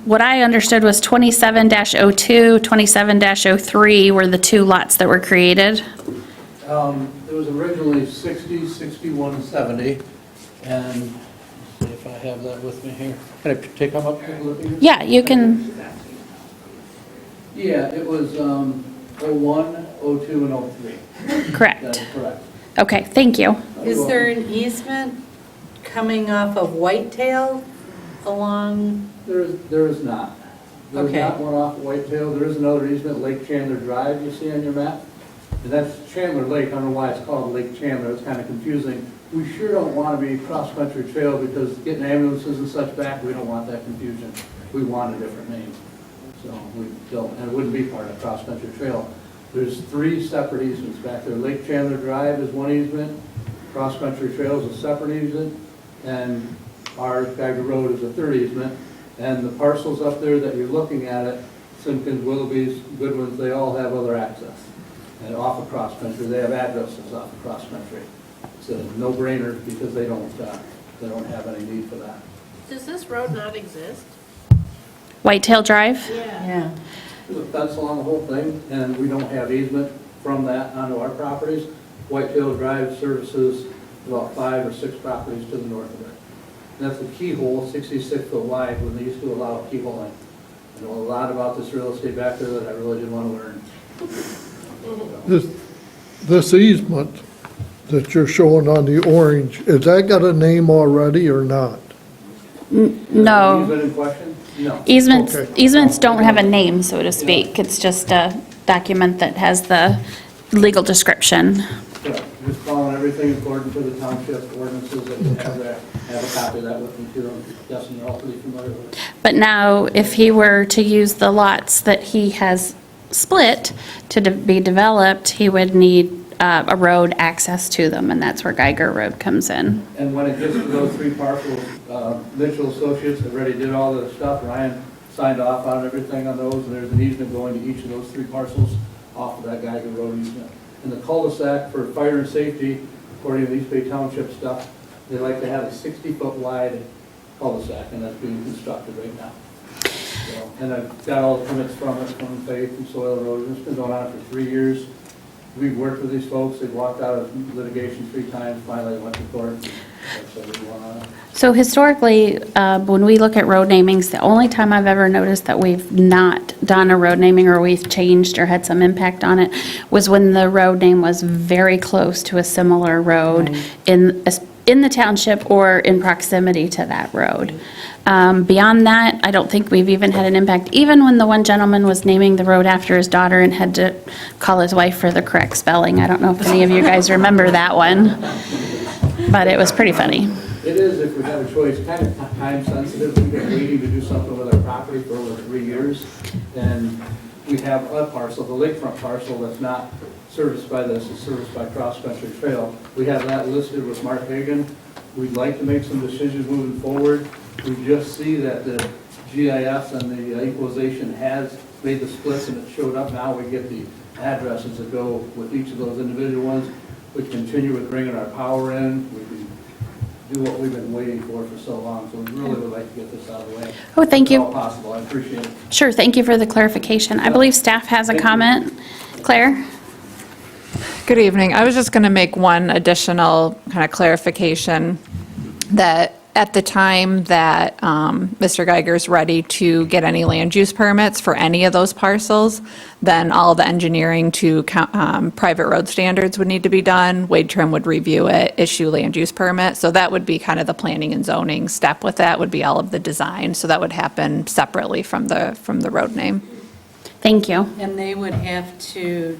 What I understood was 27-02, 27-03 were the 2 lots that were created. It was originally 60, 61, and 70, and let's see if I have that with me here. Can I take them up? Yeah, you can, Yeah, it was 01, 02, and 03. correct. That is correct. Okay, thank you. Is there an easement coming off of Whitetail along? There is not. There's Okay. not one off of Whitetail. There is another easement, Lake Chandler Drive, you see on your map. And that's Chandler Lake. I don't know why it's called Lake Chandler. It's kind of confusing. We sure don't want to be cross-country trail because getting ambulances and such back, we don't want that confusion. We want a different name. So we don't, and it wouldn't be part of cross-country trail. There's 3 separate easements back there. Lake Chandler Drive is one easement, cross-country trail is a separate easement, and our Geiger Road is a 3rd easement. And the parcels up there that you're looking at it, Simpkins, Willoughby's, Goodwins, they all have other access. And off of cross-country, they have addresses off of cross-country. It's a no-brainer because they don't have any need for that. Does this road not exist? Whitetail Drive? Yeah. There's a fence along the whole thing, and we don't have easement from that onto our properties. Whitetail Drive services about 5 or 6 properties to the north of it. And that's a keyhole, 66 foot wide, when they used to allow keyholing. I know a lot about this real estate back there that I really didn't want to learn. This easement that you're showing on the orange, has that got a name already or not? No. Easement in question? No. Okay. Easements don't have a name, so to speak. It's just a document that has the legal description. Yeah, just following everything according to the township ordinances that you have there. I have a copy of that with me too. I'm guessing you're all pretty familiar with it. But now, if he were to use the lots that he has split to be developed, he would need a road access to them, and that's where Geiger Road comes in. And when it gets to those 3 parcels, Mitchell Associates have already did all the stuff. Ryan signed off on everything on those, and there's an easement going to each of those 3 parcels off of that Geiger Road easement. And the cul-de-sac for fire and safety, according to the East Bay Township stuff, they like to have a 60-foot wide cul-de-sac, and that's being constructed right now. So, and I've got all the permits from it, from faith and soil erosion. It's been going on for 3 years. We've worked with these folks. They've walked out of litigation 3 times. Finally, they went to court. So historically, when we look at road namings, the only time I've ever noticed that we've not done a road naming or we've changed or had some impact on it was when the road name was very close to a similar road in the township or in proximity to that road. Beyond that, I don't think we've even had an impact. Even when the one gentleman was naming the road after his daughter and had to call his wife for the correct spelling. I don't know if any of you guys remember that one, but it was pretty funny. It is, if we have a choice, kind of time sensitive. We've been waiting to do something with our property for over 3 years. And we have a parcel, the lakefront parcel, that's not serviced by this, it's serviced by Cross Country Trail. We have that listed with Mark Hagan. We'd like to make some decisions moving forward. We just see that the GIS and the equalization has made the splits and it showed up. Now we get the addresses that go with each of those individual ones. We continue with bringing our power in. We can do what we've been waiting for so long. So we really would like to get this out of the way. Oh, thank you. If at all possible. I appreciate it. Sure, thank you for the clarification. I believe staff has a comment. Claire? Good evening. I was just going to make one additional kind of clarification that at the time that Mr. Geiger's ready to get any land use permits for any of those parcels, then all the engineering to private road standards would need to be done. Wade Trim would review it, issue land use permit. So that would be kind of the planning and zoning step with that would be all of the design. So that would happen separately from the road name. Thank you. And they would have to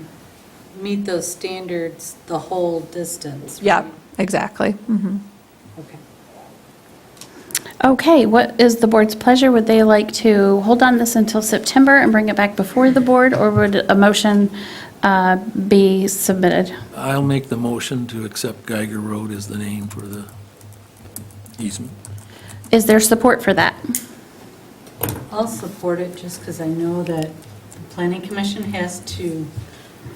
meet those standards the whole distance, right? Yep, exactly. Mhm. Okay. Okay, what is the board's pleasure? Would they like to hold on this until September and bring it back before the board, or would a motion be submitted? I'll make the motion to accept Geiger Road as the name for the easement. Is there support for that? I'll support it just because I know that the planning commission has to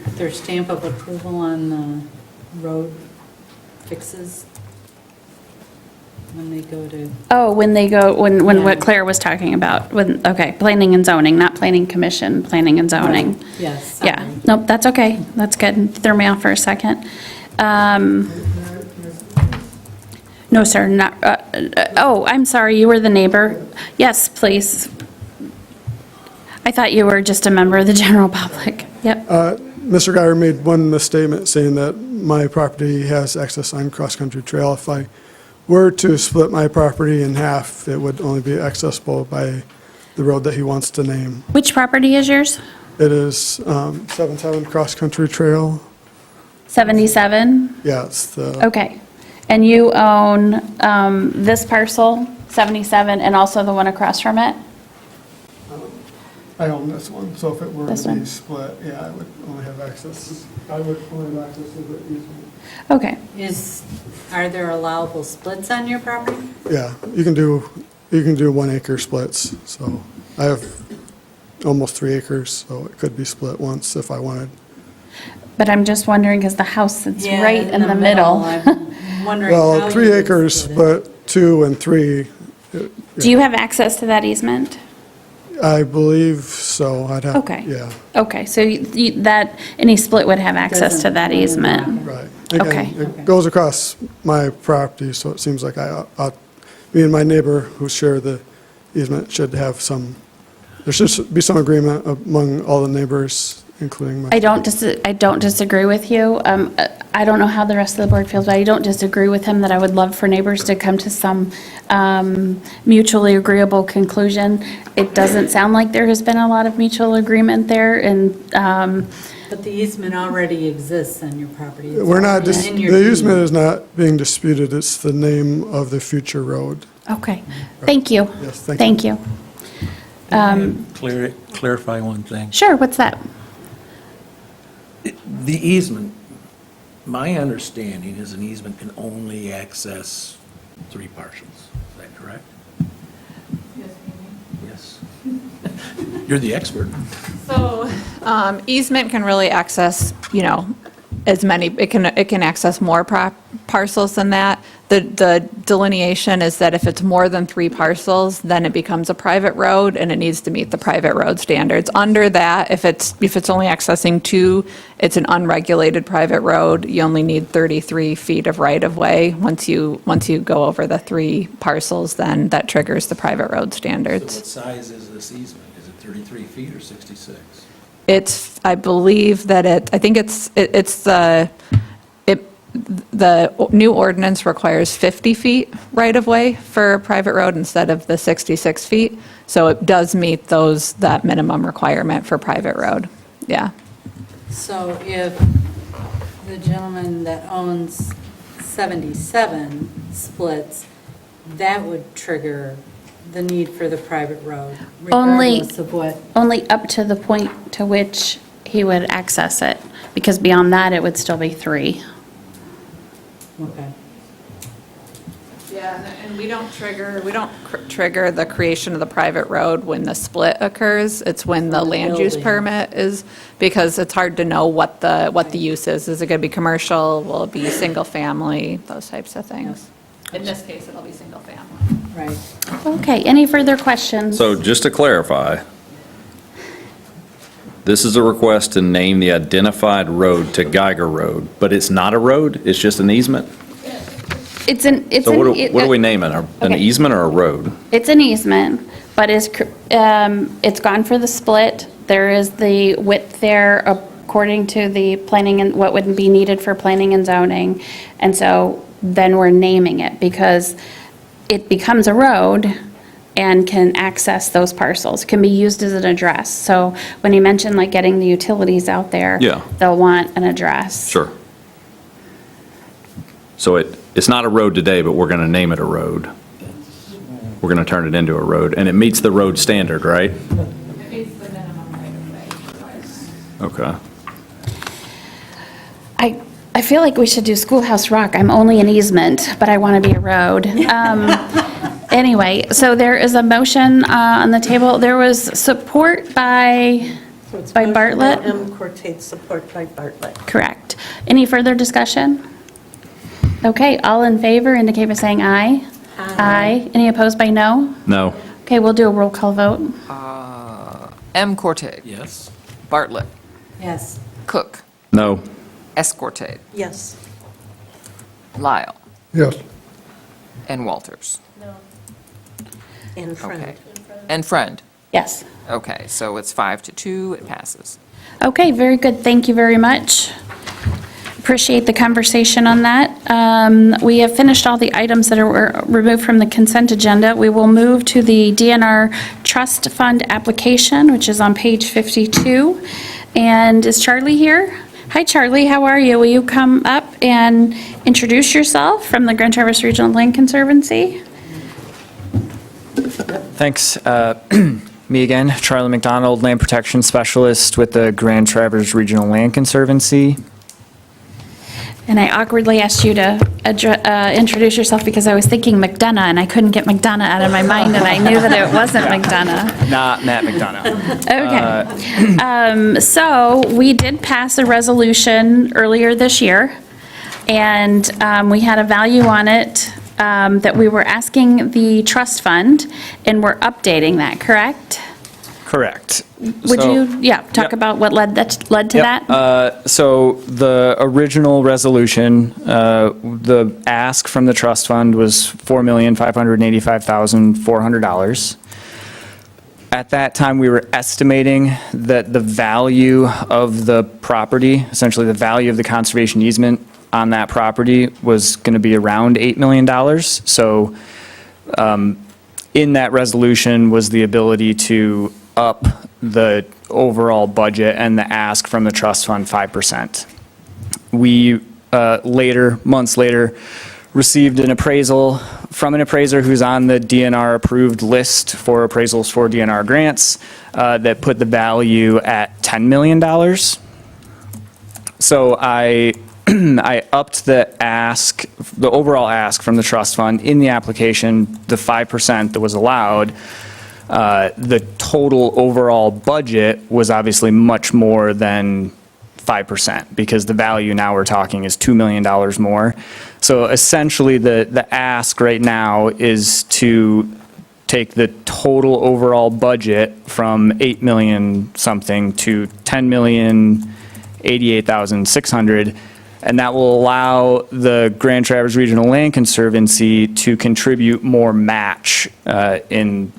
put their stamp of approval on the road fixes when they go to, Oh, when they go, when Yeah. what Claire was talking about, okay, planning and zoning, not planning commission, planning and zoning. yes. Yeah, sorry. nope, that's okay, that's good, threw me off for a second. No, sir, not, oh, I'm sorry, you were the neighbor. Yes, please. I thought you were just a member of the general public. Yep. Mr. Geiger made one misstatement saying that my property has access on Cross Country Trail. If I were to split my property in half, it would only be accessible by the road that he wants to name. Which property is yours? It is 77 Cross Country Trail. 77? Yeah, it's the, Okay. And you own this parcel, 77, and also the one across from it? I own this one, so if it were This to be one. split, yeah, I would only have access, I would only have access to the easement. Okay. Are there allowable splits on your property? Yeah, you can do 1 acre splits, so I have almost 3 acres, so it could be split once if I wanted. But I'm just wondering, because the house sits Yeah, right in the middle. I'm wondering how Well, 3 you would acres, split it. but 2 and 3, Do you have access to that easement? I believe so, I'd have, Okay. yeah, Okay, so any split would have access to that easement? right. Okay. Again, it goes across my property, so it seems like me and my neighbor who share the easement should have there should be some agreement among all the neighbors, including my. I don't disagree with you. I don't know how the rest of the board feels, but I don't disagree with him that I would love for neighbors to come to some mutually agreeable conclusion. It doesn't sound like there has been a lot of mutual agreement there, and But the easement already exists on your property. It's We're not, already in your the deed. easement is not being disputed, it's the name of the future road. Okay, thank you. Yes, thank you. Thank you. Clarify one thing. Sure, what's that? The easement, my understanding is an easement can only access 3 parcels. Is that correct? Yes. You're the expert. So easement can really access, as many, it can access more parcels than that. The delineation is that if it's more than 3 parcels, then it becomes a private road and it needs to meet the private road standards. Under that, if it's only accessing 2, it's an unregulated private road. You only need 33 feet of right-of-way. Once you go over the 3 parcels, then that triggers the private road So standards. what size is this easement? Is it 33 feet or 66? I believe that the new ordinance requires 50 feet right-of-way for a private road instead of the 66 feet. So it does meet that minimum requirement for private road. Yeah. So if the gentleman that owns 77 splits, that would trigger the need for the private road, regardless of what. Only up to the point to which he would access it, because beyond that, it would still be 3. Okay. Yeah, and we don't trigger the creation of the private road when the split occurs. It's when the land use building. permit is, because it's hard to know what the use is. Is it going to be commercial? Will it be single family? Those types of things. In this case, it'll be single family. Right. Okay, any further questions? So just to clarify, this is a request to name the identified road to Geiger Road, but it's not a road, it's just an easement? So what are we naming, an Okay. easement or a road? It's an easement, but it's gone for the split. There is the width there according to the planning and what would be needed for planning and zoning. And so then we're naming it because it becomes a road and can access those parcels, can be used as an address. So when you mentioned like getting the utilities out there, Yeah. they'll want an address. Sure. So it's not a road today, but we're going to name it a road. We're going to turn it into a road, and it meets the road standard, right? It meets the minimum right-of-way. Okay. I feel like we should do Schoolhouse Rock. I'm only an easement, but I want to be a road. Anyway, so there is a motion on the table. There was support by Bartlett? M. Cortate, support by Bartlett. Correct. Any further discussion? Okay, all in favor indicate by saying aye. Aye. Any opposed by no? No. Okay, we'll do a roll call vote. M. Corte. Yes. Bartlett. Yes. Cook. No. S. Corte. Yes. Lyle. Yes. And Walters. And friend. Okay. And Friend. Yes. Okay, so it's 5-2, it passes. Okay, very good. Thank you very much. Appreciate the conversation on that. We have finished all the items that were removed from the consent agenda. We will move to the DNR Trust Fund application, which is on page 52. And is Charlie here? Hi, Charlie, how are you? Will you come up and introduce yourself from the Grand Traverse Regional Land Conservancy? Thanks. Me again, Charlie McDonald, Land Protection Specialist with the Grand Traverse Regional Land Conservancy. And I awkwardly asked you to introduce yourself because I was thinking McDonough, and I couldn't get McDonough out of my mind, and I knew that it wasn't McDonough. Not Matt McDonough. Okay. So we did pass a resolution earlier this year, and we had a value on it that we were asking the trust fund, and we're updating that, correct? Correct. Would you, talk about what led to that? So the original resolution, the ask from the trust fund was $4,585,400. At that time, we were estimating that the value of the property, essentially the value of the conservation easement on that property, was going to be around $8 million. So in that resolution was the ability to up the overall budget and the ask from the trust fund 5%. We months later, received an appraisal from an appraiser who's on the DNR approved list for appraisals for DNR grants that put the value at $10 million. So I upped the ask, the overall ask from the trust fund in the application, the 5% that was allowed. The total overall budget was obviously much more than 5%, because the value now we're talking is $2 million more. So essentially, the ask right now is to take the total overall budget from 8 million something to 10,088,600, and that will allow the Grand Traverse Regional Land Conservancy to contribute more match in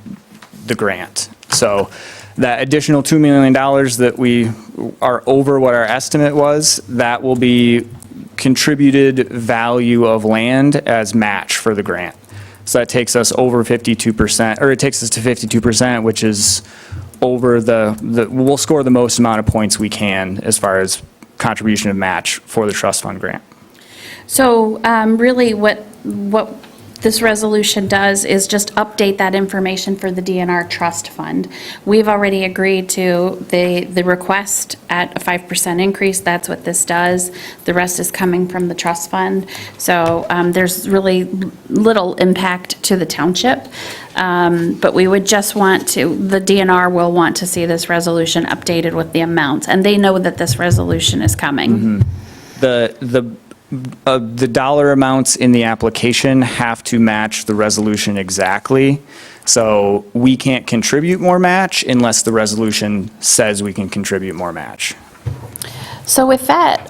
the grant. So that additional $2 million that we are over what our estimate was, that will be contributed value of land as match for the grant. So that takes us over 52%, or it takes us to 52%, which is over we'll score the most amount of points we can as far as contribution of match for the trust fund grant. So really what this resolution does is just update that information for the DNR trust fund. We've already agreed to the request at a 5% increase. That's what this does. The rest is coming from the trust fund. So there's really little impact to the township. But we would just want to, the DNR will want to see this resolution updated with the amounts, and they know that this resolution is coming. Mm-hmm. The dollar amounts in the application have to match the resolution exactly. So we can't contribute more match unless the resolution says we can contribute more match. So with that,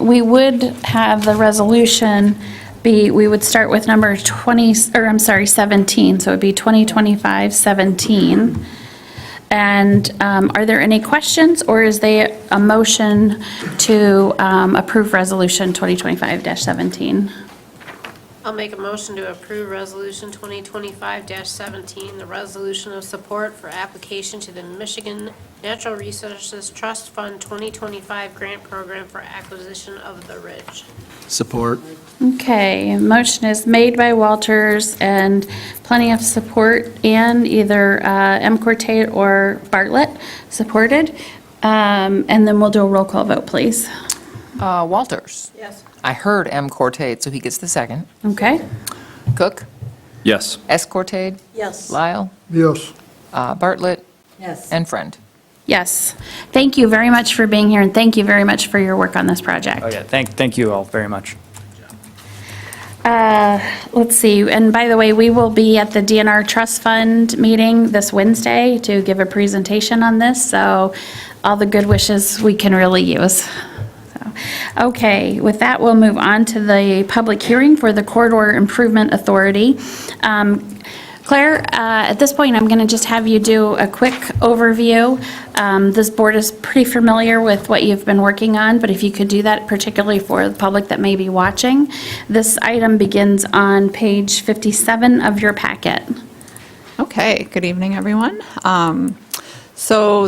we would have the resolution be, we would start with number 17, so it'd be 2025-17. And are there any questions, or is there a motion to approve Resolution 2025-17? I'll make a motion to approve Resolution 2025-17, the resolution of support for application to the Michigan Natural Resources Trust Fund 2025 grant program for acquisition of the Ridge. Support. Okay, motion is made by Walters and plenty of support, and either M. Cortate or Bartlett supported. And then we'll do a roll call vote, please. Walters. Yes. I heard M. Cortate, so he gets the second. Okay. Cook. Yes. S. Cortate. Yes. Lyle. Yes. Bartlett. Yes. And Friend. Yes. Thank you very much for being here, and thank you very much for your work on this project. Oh yeah, thank you all very much. Let's see, and by the way, we will be at the DNR Trust Fund meeting this Wednesday to give a presentation on this, so all the good wishes we can really use. Okay, with that, we'll move on to the public hearing for the Corridor Improvement Authority. Claire, at this point, I'm going to just have you do a quick overview. This board is pretty familiar with what you've been working on, but if you could do that, particularly for the public that may be watching. This item begins on page 57 of your packet. Okay, good evening, everyone. So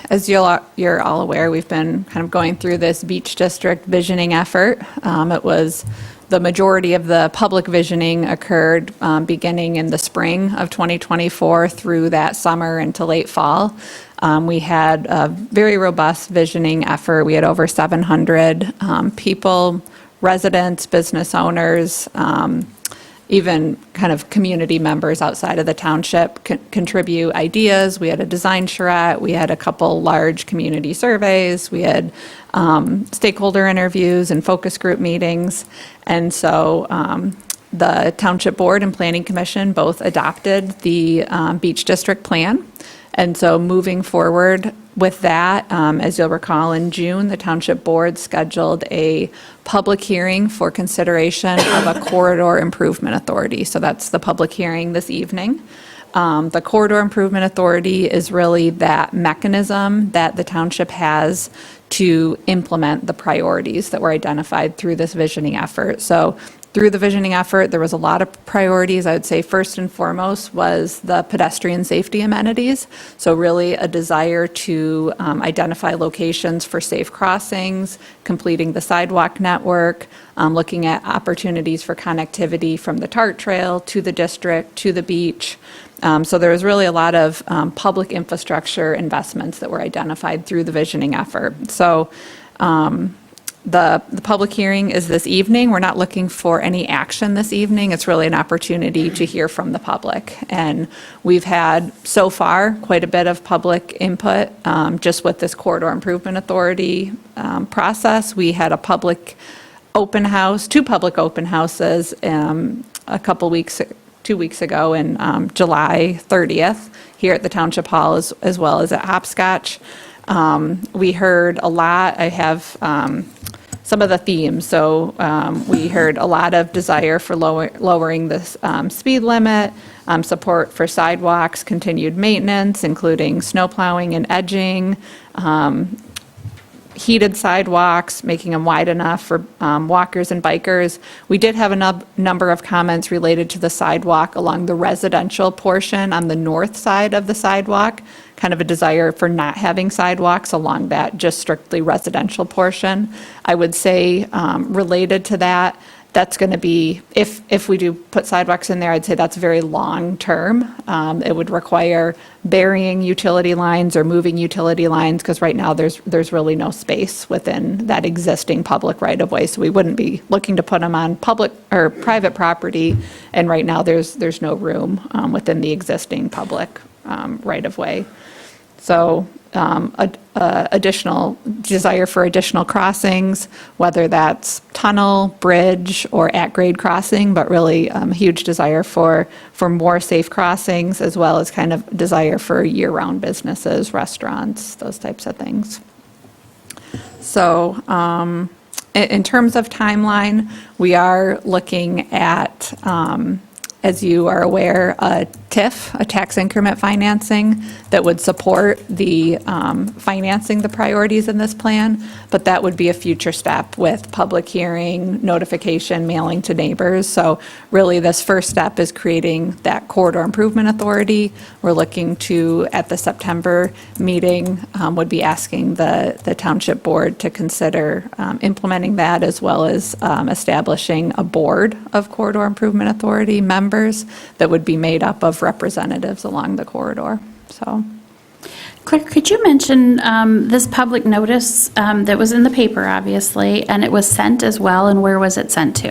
as you're all aware, we've been kind of going through this beach district visioning effort. It was the majority of the public visioning occurred beginning in the spring of 2024 through that summer into late fall. We had a very robust visioning effort. We had over 700 people, residents, business owners, even kind of community members outside of the township contribute ideas. We had a design charrette. We had a couple large community surveys. We had stakeholder interviews and focus group meetings. And so the Township Board and Planning Commission both adopted the Beach District Plan. And so moving forward with that, as you'll recall, in June, the Township Board scheduled a public hearing for consideration of a Corridor Improvement Authority. So that's the public hearing this evening. The Corridor Improvement Authority is really that mechanism that the township has to implement the priorities that were identified through this visioning effort. So Through the visioning effort, there was a lot of priorities. I would say first and foremost was the pedestrian safety amenities. So really a desire to identify locations for safe crossings, completing the sidewalk network, looking at opportunities for connectivity from the TART trail to the district, to the beach. So there was really a lot of public infrastructure investments that were identified through the visioning effort. So the public hearing is this evening. We're not looking for any action this evening. It's really an opportunity to hear from the public. And we've had, so far, quite a bit of public input just with this Corridor Improvement Authority process. We had a public open house, 2 public open houses a couple weeks 2 weeks ago in July 30th here at the Township Hall as well as at Hopscotch. We heard a lot. I have some of the themes. So we heard a lot of desire for lowering the speed limit, support for sidewalks, continued maintenance, including snow plowing and edging, heated sidewalks, making them wide enough for walkers and bikers. We did have a number of comments related to the sidewalk along the residential portion on the north side of the sidewalk, kind of a desire for not having sidewalks along that just strictly residential portion. I would say related to that, that's going to be, if we do put sidewalks in there, I'd say that's very long-term. It would require burying utility lines or moving utility lines, because right now there's really no space within that existing public right-of-way. So we wouldn't be looking to put them on public or private property, and right now there's no room within the existing public right-of-way. So additional desire for additional crossings, whether that's tunnel, bridge, or at-grade crossing, but really a huge desire for more safe crossings, as well as kind of desire for year-round businesses, restaurants, those types of things. So in terms of timeline, we are looking at, as you are aware, a TIF, a tax increment financing, that would support the financing the priorities in this plan, but that would be a future step with public hearing, notification, mailing to neighbors. So really this first step is creating that Corridor Improvement Authority. We're looking to, at the September meeting, would be asking the Township Board to consider implementing that, as well as establishing a board of Corridor Improvement Authority members that would be made up of representatives along the corridor. So, Claire, could you mention this public notice that was in the paper, obviously, and it was sent as well, and where was it sent to?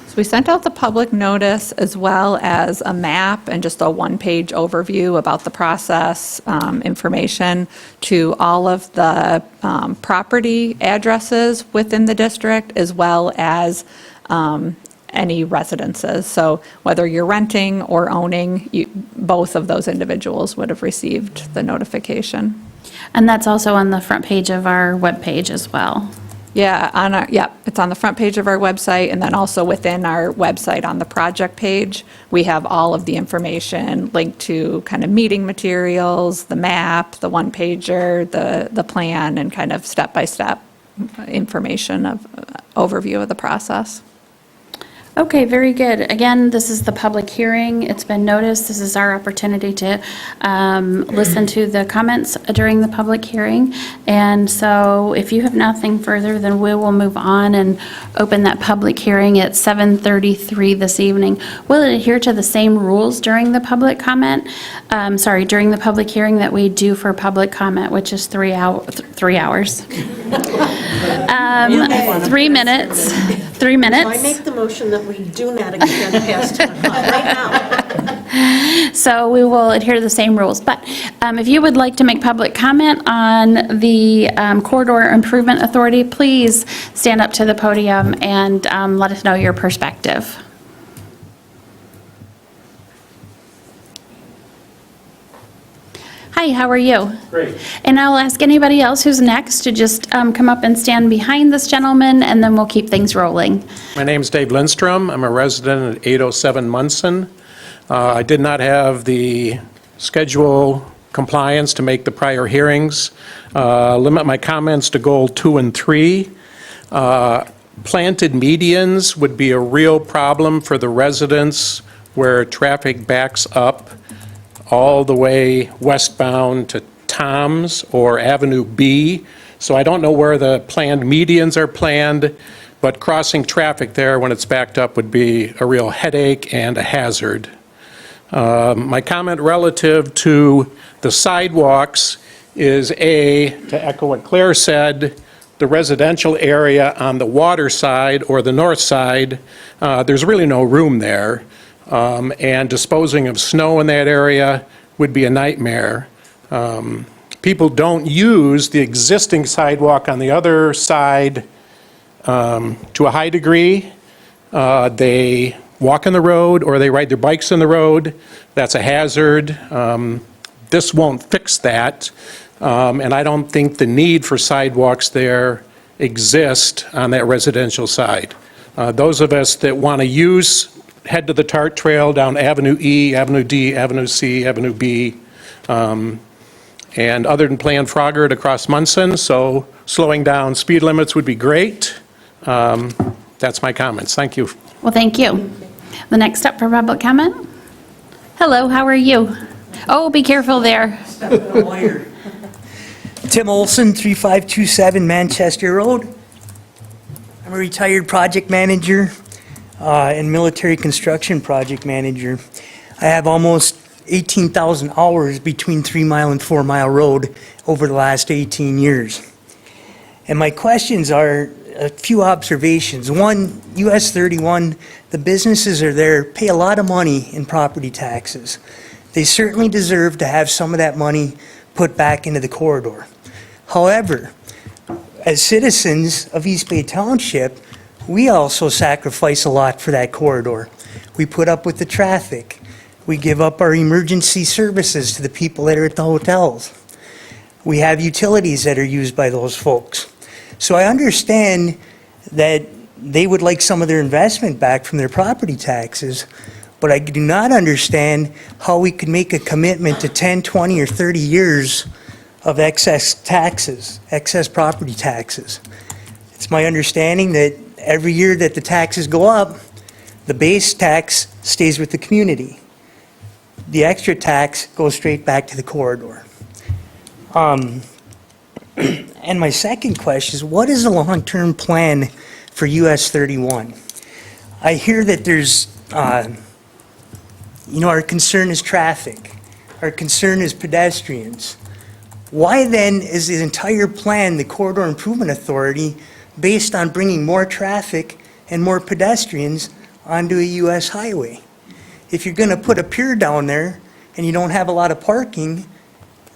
So we sent out the public notice as well as a map and just a one-page overview about the process, information to all of the property addresses within the district, as well as any residences. So whether you're renting or owning, both of those individuals would have received the notification. And that's also on the front page of our webpage as well. Yeah, it's on the front page of our website, and then also within our website on the project page, we have all of the information linked to kind of meeting materials, the map, the one-pager, the plan, and kind of step-by-step information of overview of the process. Okay, very good. Again, this is the public hearing. It's been noticed. This is our opportunity to listen to the comments during the public hearing. And so if you have nothing further, then we will move on and open that public hearing at 7:33 this evening. We'll adhere to the same rules during the public comment, during the public hearing that we do for public comment, which is 3 hours. 3 minutes. 3 minutes. So I make the motion that we do not extend past 10 o'clock right now. So we will adhere to the same rules. But if you would like to make public comment on the Corridor Improvement Authority, please stand up to the podium and let us know your perspective. Hi, how are you? Great. And I'll ask anybody else who's next to just come up and stand behind this gentleman, and then we'll keep things rolling. My name's Dave Lindstrom. I'm a resident at 807 Munson. I did not have the schedule compliance to make the prior hearings. Limit my comments to goal 2 and 3. planted medians would be a real problem for the residents where traffic backs up all the way westbound to Tom's or Avenue B. So I don't know where the planned medians are planned, but crossing traffic there when it's backed up would be a real headache and a hazard. My comment relative to the sidewalks is to echo what Claire said, the residential area on the water side or the north side, there's really no room there. And disposing of snow in that area would be a nightmare. People don't use the existing sidewalk on the other side to a high degree. They walk on the road or they ride their bikes on the road. That's a hazard. This won't fix that. And I don't think the need for sidewalks there exist on that residential side. Those of us that want to head to the TART trail down Avenue E, Avenue D, Avenue C, Avenue B, and other than playing Frogger across Munson, so slowing down speed limits would be great. That's my comments. Thank you. Well, thank you. The next up for public comment. Hello, how are you? Oh, be careful there. Tim Olson, 3527 Manchester Road. I'm a retired project manager and military construction project manager. I have almost 18,000 hours between 3 Mile and 4 Mile Road over the last 18 years. And my questions are a few observations. One, US 31, the businesses are there, pay a lot of money in property taxes. They certainly deserve to have some of that money put back into the corridor. However, as citizens of East Bay Township, we also sacrifice a lot for that corridor. We put up with the traffic. We give up our emergency services to the people that are at the hotels. We have utilities that are used by those folks. So I understand that they would like some of their investment back from their property taxes, but I do not understand how we could make a commitment to 10, 20, or 30 years of excess taxes, excess property taxes. It's my understanding that every year that the taxes go up, the base tax stays with the community. The extra tax goes straight back to the corridor. And my second question is, what is the long-term plan for US 31? I hear that there's, our concern is traffic. Our concern is pedestrians. Why then is the entire plan, the Corridor Improvement Authority, based on bringing more traffic and more pedestrians onto a US highway? If you're going to put a pier down there and you don't have a lot of parking,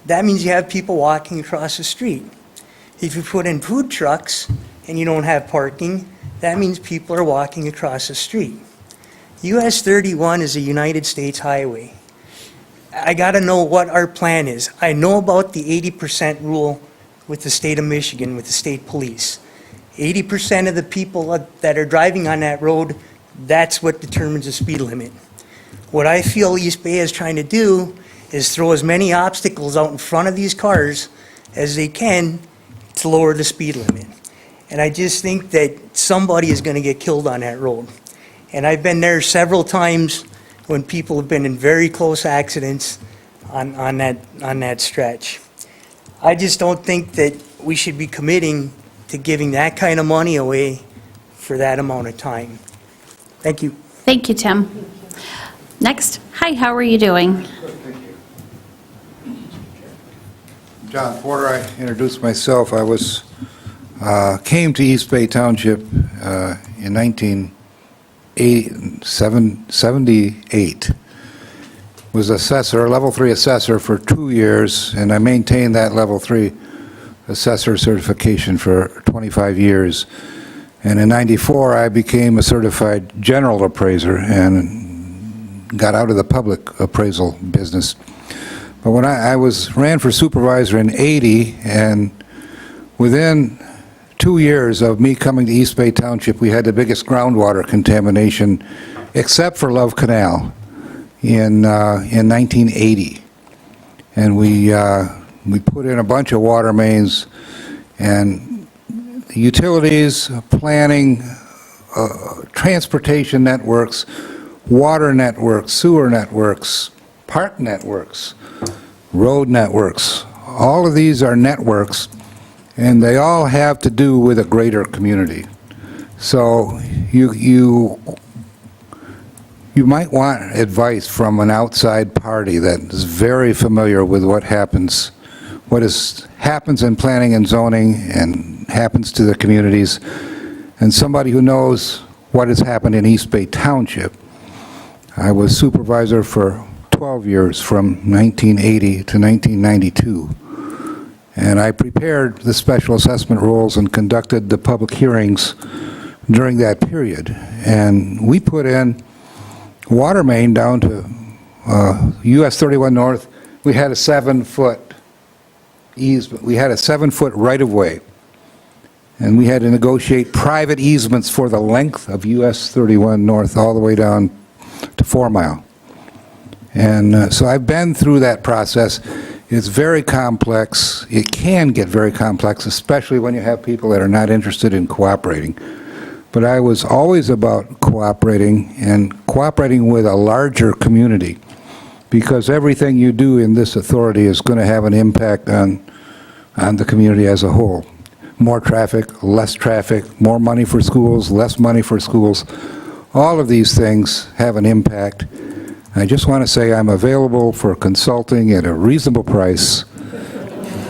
that means you have people walking across the street. If you put in food trucks and you don't have parking, that means people are walking across the street. US 31 is a United States highway. I got to know what our plan is. I know about the 80% rule with the state of Michigan, with the state police. 80% of the people that are driving on that road, that's what determines the speed limit. What I feel East Bay is trying to do is throw as many obstacles out in front of these cars as they can to lower the speed limit. And I just think that somebody is going to get killed on that road. And I've been there several times when people have been in very close accidents on that stretch. I just don't think that we should be committing to giving that kind of money away for that amount of time. Thank you. Thank you, Tim. Next. Hi, how are you doing? John Porter, I introduced myself. I came to East Bay Township in 1978. Was assessor, level 3 assessor for 2 years, and I maintained that level 3 assessor certification for 25 years. And in '94, I became a certified general appraiser and got out of the public appraisal business. But when I ran for supervisor in '80, and within 2 years of me coming to East Bay Township, we had the biggest groundwater contamination, except for Love Canal, in 1980. And we put in a bunch of water mains, and utilities, planning, transportation networks, water networks, sewer networks, park networks, road networks. All of these are networks, and they all have to do with a greater community. So you might want advice from an outside party that is very familiar with what happens in planning and zoning and happens to the communities, and somebody who knows what has happened in East Bay Township. I was supervisor for 12 years, from 1980 to 1992, and I prepared the special assessment rules and conducted the public hearings during that period. And we put in water main down to US 31 North. We had a 7-foot easement. We had a 7-foot right-of-way, and we had to negotiate private easements for the length of US 31 North all the way down to 4 Mile. And so I've been through that process. It's very complex. It can get very complex, especially when you have people that are not interested in cooperating. But I was always about cooperating, and cooperating with a larger community, because everything you do in this authority is going to have an impact on the community as a whole. More traffic, less traffic, more money for schools, less money for schools. All of these things have an impact. I just want to say I'm available for consulting at a reasonable price.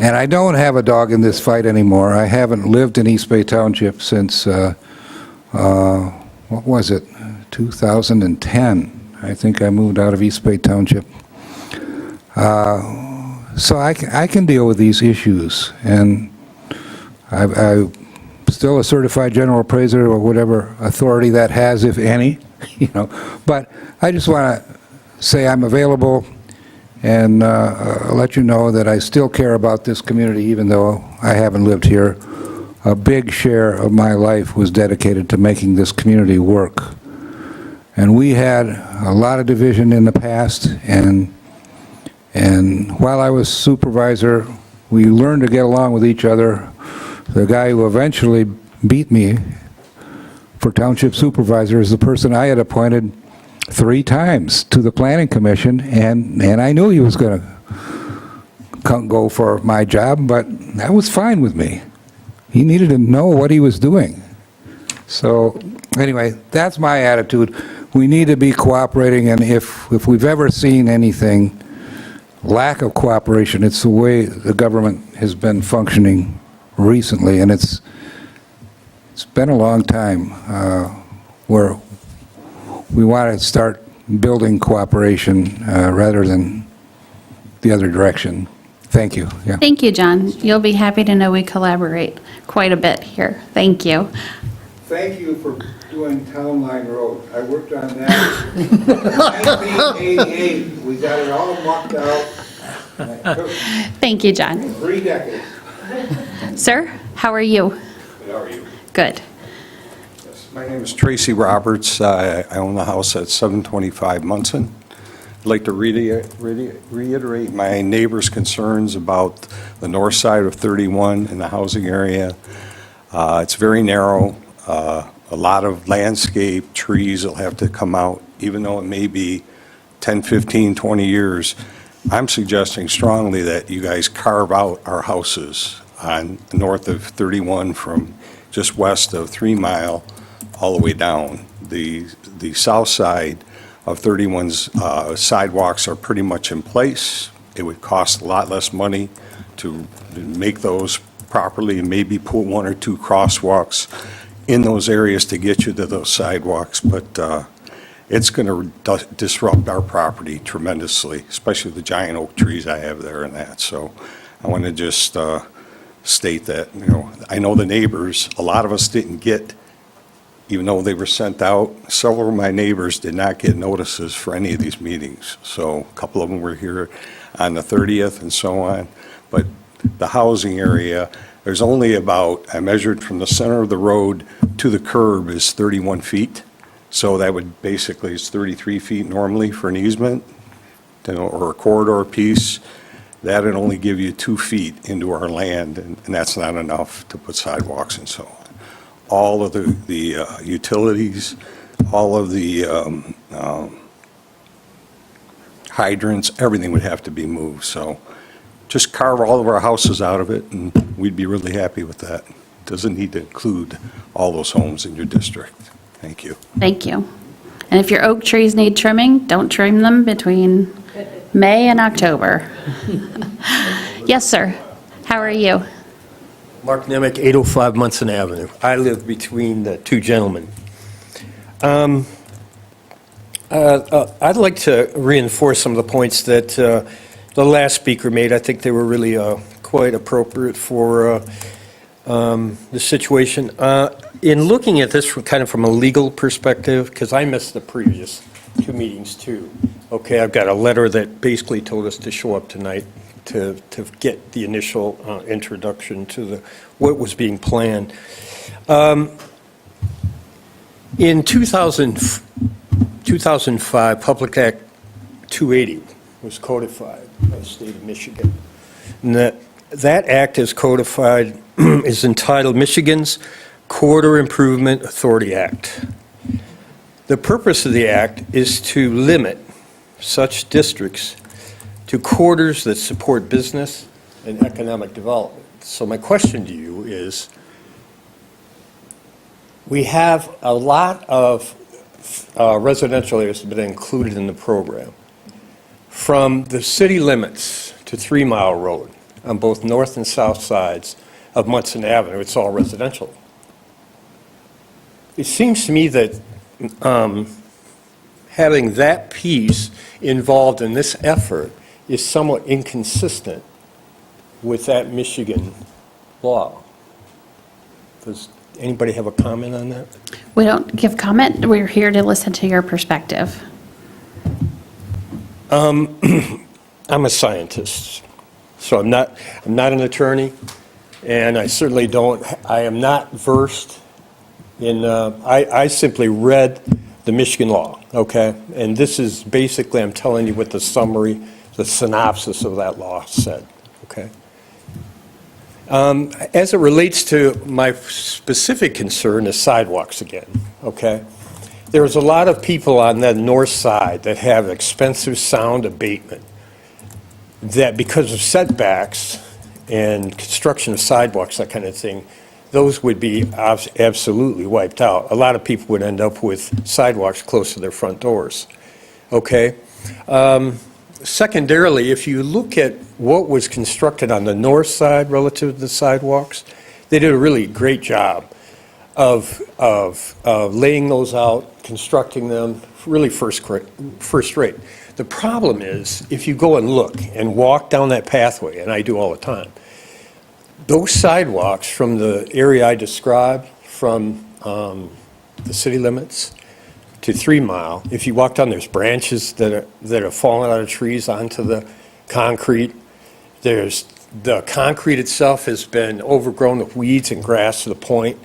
And I don't have a dog in this fight anymore. I haven't lived in East Bay Township since, what was it, 2010. I think I moved out of East Bay Township. So I can deal with these issues. And I'm still a certified general appraiser, or whatever authority that has, if any, But I just want to say I'm available and let you know that I still care about this community, even though I haven't lived here. A big share of my life was dedicated to making this community work. And we had a lot of division in the past, and while I was supervisor, we learned to get along with each other. The guy who eventually beat me for township supervisor is the person I had appointed 3 times to the planning commission, and I knew he was going to go for my job, but that was fine with me. He needed to know what he was doing. So anyway, that's my attitude. We need to be cooperating, and if we've ever seen anything, lack of cooperation, it's the way the government has been functioning recently, and it's been a long time where we want to start building cooperation rather than the other direction. Thank you. Yeah. Thank you, John. You'll be happy to know we collaborate quite a bit here. Thank you. Thank you for doing Town Line Road. I worked on that in 1988. We got it all mucked out. Thank you, John. 3 decades. Sir, how are you? How are you? Good. My name is Tracy Roberts. I own the house at 725 Munson. I'd like to reiterate my neighbor's concerns about the north side of 31 in the housing area. It's very narrow. A lot of landscape trees will have to come out, even though it may be 10, 15, 20 years. I'm suggesting strongly that you guys carve out our houses on north of 31 from just west of 3 Mile all the way down. The south side of 31's sidewalks are pretty much in place. It would cost a lot less money to make those properly, and maybe put 1 or 2 crosswalks in those areas to get you to those sidewalks, but it's going to disrupt our property tremendously, especially the giant oak trees I have there and that. So I want to just state that, I know the neighbors, a lot of us didn't get, even though they were sent out, several of my neighbors did not get notices for any of these meetings. So a couple of them were here on the 30th and so on. But the housing area, there's only about, I measured from the center of the road to the curb is 31 feet. So that would basically, it's 33 feet normally for an easement, or a corridor piece. That'd only give you 2 feet into our land, and that's not enough to put sidewalks and so on. All of the utilities, all of the hydrants, everything would have to be moved. So just carve all of our houses out of it, and we'd be really happy with that. Doesn't need to include all those homes in your district. Thank you. Thank you. And if your oak trees need trimming, don't trim them between May and October. Yes, sir. How are you? Mark Nemec, 805 Munson Avenue. I live between the two gentlemen. I'd like to reinforce some of the points that the last speaker made. I think they were really quite appropriate for the situation. In looking at this from a legal perspective, because I missed the previous 2 meetings too. Okay, I've got a letter that basically told us to show up tonight to get the initial introduction to what was being planned. In 2005, Public Act 280 was codified by the state of Michigan. And that act is codified, is entitled Michigan's Corridor Improvement Authority Act. The purpose of the act is to limit such districts to corridors that support business and economic development. So my question to you is, we have a lot of residential areas that have been included in the program. From the city limits to 3 Mile Road on both north and south sides of Munson Avenue, it's all residential. It seems to me that having that piece involved in this effort is somewhat inconsistent with that Michigan law. Does anybody have a comment on that? We don't give comment. We're here to listen to your perspective. I'm a scientist, so I'm not an attorney, and I certainly I am not versed in, I simply read the Michigan law, okay? And this is basically, I'm telling you what the summary, the synopsis of that law said, okay? As it relates to my specific concern is sidewalks again, okay? There's a lot of people on the north side that have expensive sound abatement that because of setbacks and construction of sidewalks, that kind of thing, those would be absolutely wiped out. A lot of people would end up with sidewalks close to their front doors, okay? Secondarily, if you look at what was constructed on the north side relative to the sidewalks, they did a really great job of laying those out, constructing them, really first rate. The problem is, if you go and look and walk down that pathway, and I do all the time, those sidewalks from the area I described, from the city limits to 3 Mile, if you walk down, there's branches that are falling out of trees onto the concrete. The concrete itself has been overgrown with weeds and grass to the point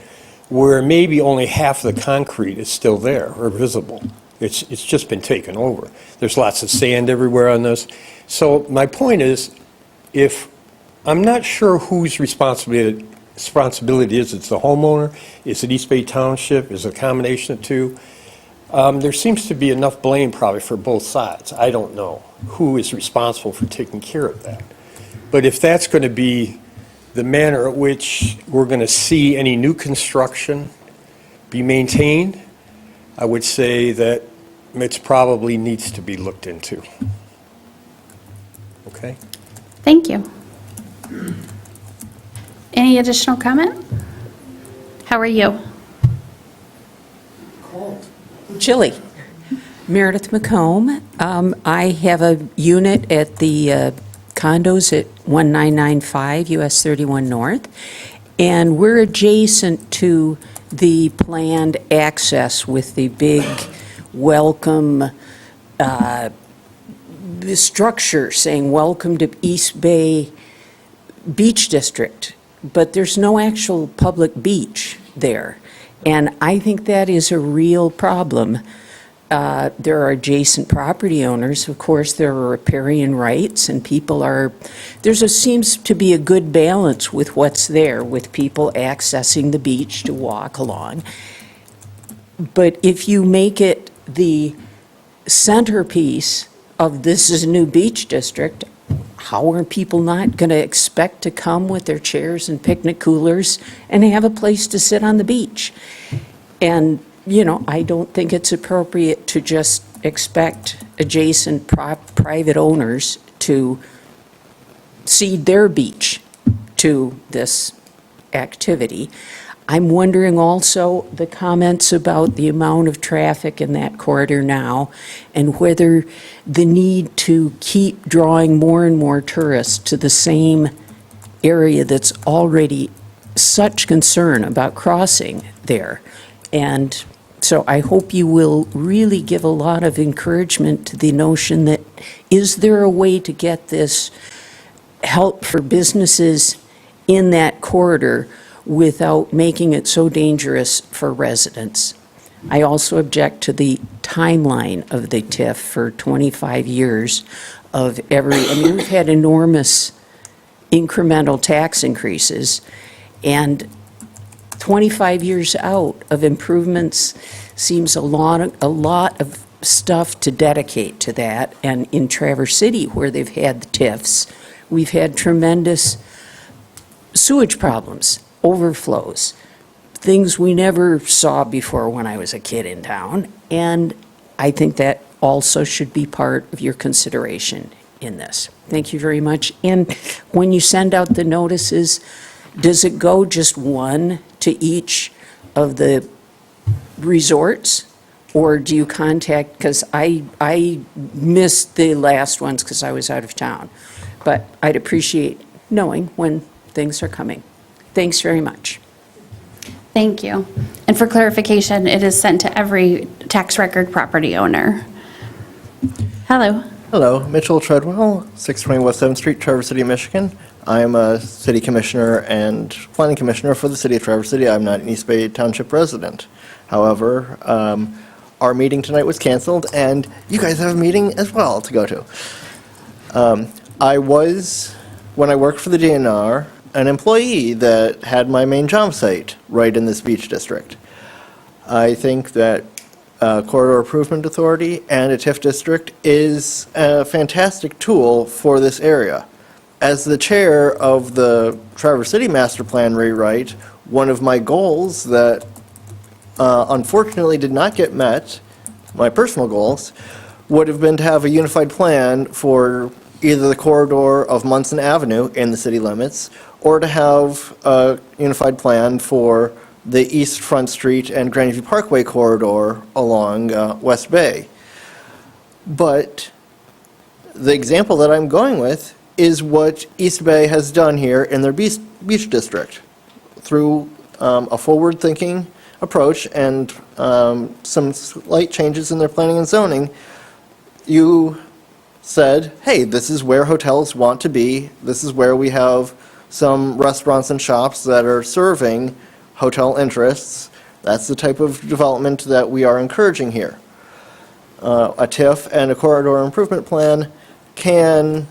where maybe only half of the concrete is still there or visible. It's just been taken over. There's lots of sand everywhere on this. So my point is, if I'm not sure whose responsibility is. It's the homeowner? Is it East Bay Township? Is it a combination of two? There seems to be enough blame probably for both sides. I don't know who is responsible for taking care of that. But if that's going to be the manner at which we're going to see any new construction be maintained, I would say that it probably needs to be looked into. Okay? Thank you. Any additional comment? How are you? Chilly. Meredith McComb. I have a unit at the condos at 1995 US 31 North, and we're adjacent to the planned access with the big welcome structure saying welcome to East Bay Beach District, but there's no actual public beach there. And I think that is a real problem there are adjacent property owners. Of course, there are riparian rights, and seems to be a good balance with what's there, with people accessing the beach to walk along. But if you make it the centerpiece of this is a new beach district, how are people not going to expect to come with their chairs and picnic coolers and have a place to sit on the beach? And, I don't think it's appropriate to just expect adjacent private owners to cede their beach to this activity. I'm wondering also the comments about the amount of traffic in that corridor now, and whether the need to keep drawing more and more tourists to the same area that's already such concern about crossing there. And so I hope you will really give a lot of encouragement to the notion that, is there a way to get this help for businesses in that corridor without making it so dangerous for residents? I also object to the timeline of the TIF for 25 years of we've had enormous incremental tax increases, and 25 years out of improvements seems a lot of stuff to dedicate to that. And in Traverse City, where they've had the TIFs, we've had tremendous sewage problems, overflows, things we never saw before when I was a kid in town. And I think that also should be part of your consideration in this. Thank you very much. And when you send out the notices, does it go just one to each of the resorts? Or do you contact, because I missed the last ones because I was out of town. But I'd appreciate knowing when things are coming. Thanks very much. Thank you. And for clarification, it is sent to every tax record property owner. Hello. Hello, Mitchell Treadwell, 620 West 7th Street, Traverse City, Michigan. I'm a city commissioner and planning commissioner for the city of Traverse City. I'm not an East Bay Township resident. However, our meeting tonight was canceled, and you guys have a meeting as well to go to. When I worked for the DNR, an employee that had my main job site right in this beach district. I think that Corridor Improvement Authority and a TIF district is a fantastic tool for this area. As the chair of the Traverse City Master Plan rewrite, one of my goals that unfortunately did not get met, my personal goals, would have been to have a unified plan for either the corridor of Munson Avenue in the city limits, or to have a unified plan for the East Front Street and Grandview Parkway corridor along West Bay. But the example that I'm going with is what East Bay has done here in their beach district through a forward-thinking approach and some slight changes in their planning and zoning. You said, hey, this is where hotels want to be. This is where we have some restaurants and shops that are serving hotel interests. That's the type of development that we are encouraging here. A TIF and a corridor improvement plan can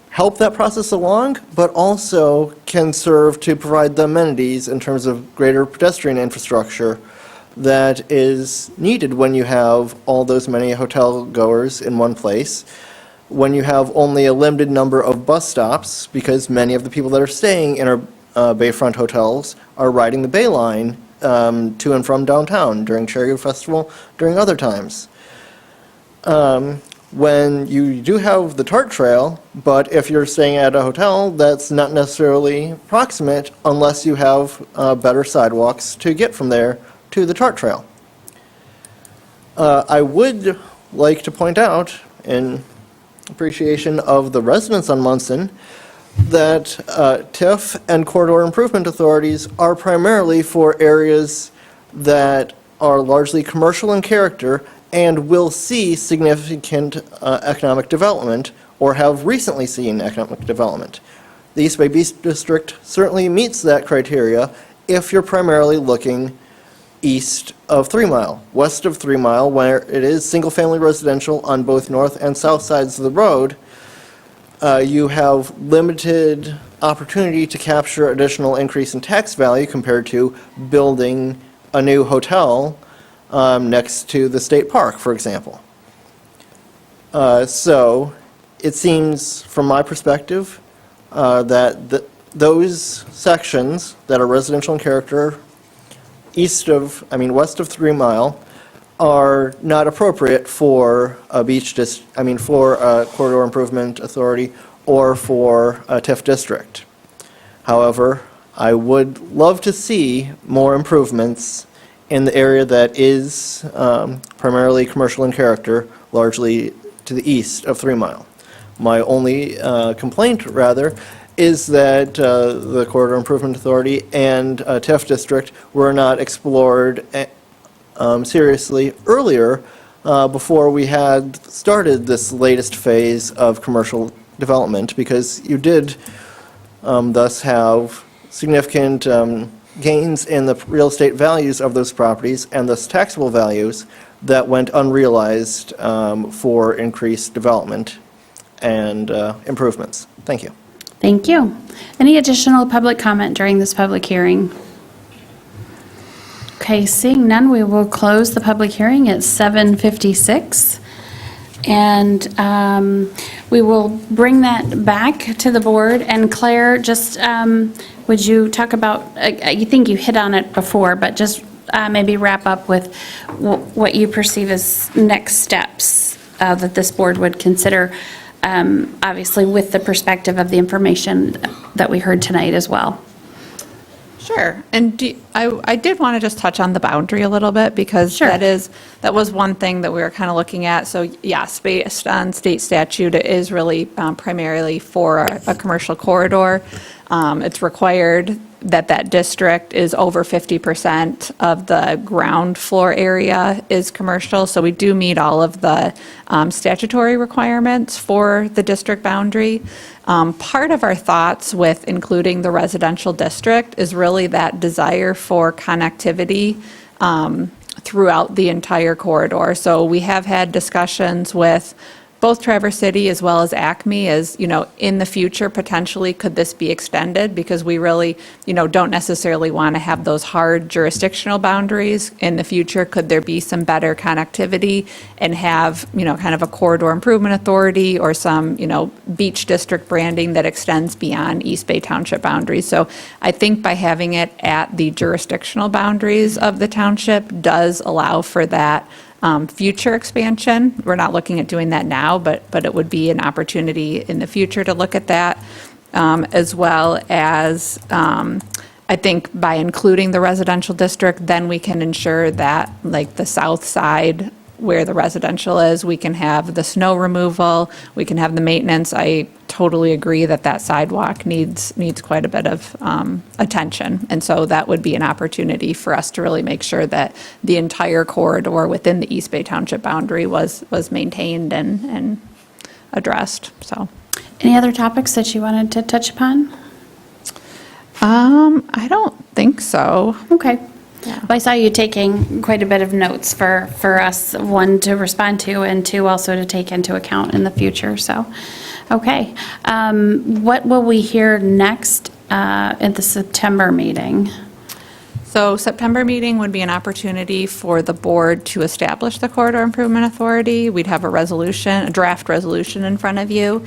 help that process along, but also can serve to provide the amenities in terms of greater pedestrian infrastructure that is needed when you have all those many hotel goers in one place, when you have only a limited number of bus stops, because many of the people that are staying in our Bayfront hotels are riding the Bay Line to and from downtown during Cherry Festival, during other times. When you do have the TART trail, but if you're staying at a hotel, that's not necessarily proximate unless you have better sidewalks to get from there to the TART trail. I would like to point out, in appreciation of the residents on Munson, that TIF and corridor improvement authorities are primarily for areas that are largely commercial in character and will see significant economic development, or have recently seen economic development. The East Bay Beach District certainly meets that criteria if you're primarily looking east of 3 Mile. West of 3 Mile, where it is single-family residential on both north and south sides of the road, you have limited opportunity to capture additional increase in tax value compared to building a new hotel next to the state park, for example. So it seems, from my perspective, that those sections that are residential in character west of 3 Mile are not appropriate for a for a corridor improvement authority or for a TIF district. However, I would love to see more improvements in the area that is primarily commercial in character, largely to the east of 3 Mile. My only complaint, rather, is that the Corridor Improvement Authority and TIF district were not explored seriously earlier before we had started this latest phase of commercial development, because you did thus have significant gains in the real estate values of those properties and thus taxable values that went unrealized for increased development and improvements. Thank you. Thank you. Any additional public comment during this public hearing? Okay, seeing none, we will close the public hearing at 7:56. And we will bring that back to the board. And Claire, just would you talk about, I think you hit on it before, but just maybe wrap up with what you perceive as next steps that this board would consider, obviously with the perspective of the information that we heard tonight as well. Sure. And I did want to just touch on the boundary a little bit, because that was one thing that we were kind of looking at. So yes, based on state statute, it is really primarily for a commercial corridor. It's required that district is over 50% of the ground floor area is commercial. So we do meet all of the statutory requirements for the district boundary. Part of our thoughts with including the residential district is really that desire for connectivity throughout the entire corridor. So we have had discussions with both Traverse City as well as Acme, as, in the future, potentially, could this be extended? Because we really, don't necessarily want to have those hard jurisdictional boundaries. In the future, could there be some better connectivity and have, kind of a corridor improvement authority or some, beach district branding that extends beyond East Bay Township boundaries? So I think by having it at the jurisdictional boundaries of the township does allow for that future expansion. We're not looking at doing that now, but it would be an opportunity in the future to look at that, as well as I think by including the residential district, then we can ensure that, like, the south side where the residential is, we can have the snow removal, we can have the maintenance. I totally agree that sidewalk needs quite a bit of attention. And so that would be an opportunity for us to really make sure that the entire corridor within the East Bay Township boundary was maintained and addressed, so. Any other topics that you wanted to touch upon? I don't think so. Okay. Well, I saw you taking quite a bit of notes for us, one, to respond to, and two, also to take into account in the future, so, okay. What will we hear next at the September meeting? So September meeting would be an opportunity for the board to establish the Corridor Improvement Authority. We'd have a draft resolution in front of you.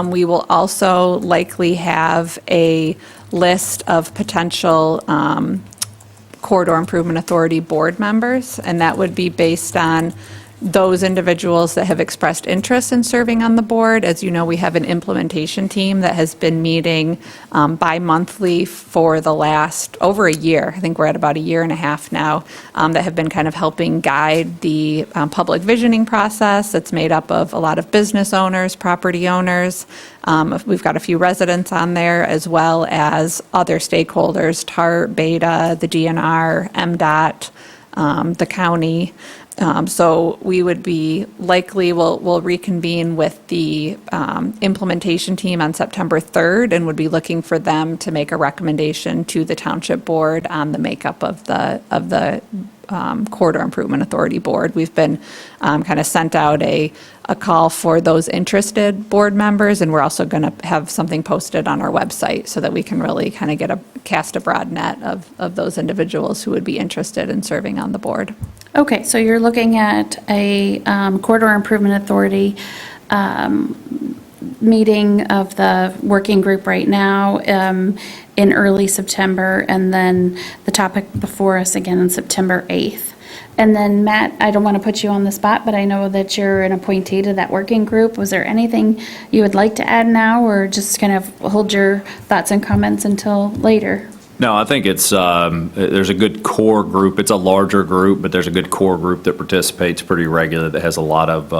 We will also likely have a list of potential Corridor Improvement Authority board members, and that would be based on those individuals that have expressed interest in serving on the board. As you know, we have an implementation team that has been meeting bi-monthly for the last over a year. I think we're at about a year and a half now, that have been kind of helping guide the public visioning process. It's made up of a lot of business owners, property owners. We've got a few residents on there, as well as other stakeholders, TART, Beta, the DNR, MDOT, the county. So we would be we'll reconvene with the implementation team on September 3rd, and would be looking for them to make a recommendation to the township board on the makeup of the Corridor Improvement Authority Board. We've been kind of sent out a call for those interested board members, and we're also going to have something posted on our website so that we can really kind of cast a broad net of those individuals who would be interested in serving on the board. Okay, so you're looking at a Corridor Improvement Authority meeting of the working group right now in early September, and then the topic before us again on September 8th. And then, Matt, I don't want to put you on the spot, but I know that you're an appointee to that working group. Was there anything you would like to add now, or just kind of hold your thoughts and comments until later? No, I think it's, there's a good core group. It's a larger group, but there's a good core group that participates pretty regularly, that has a lot of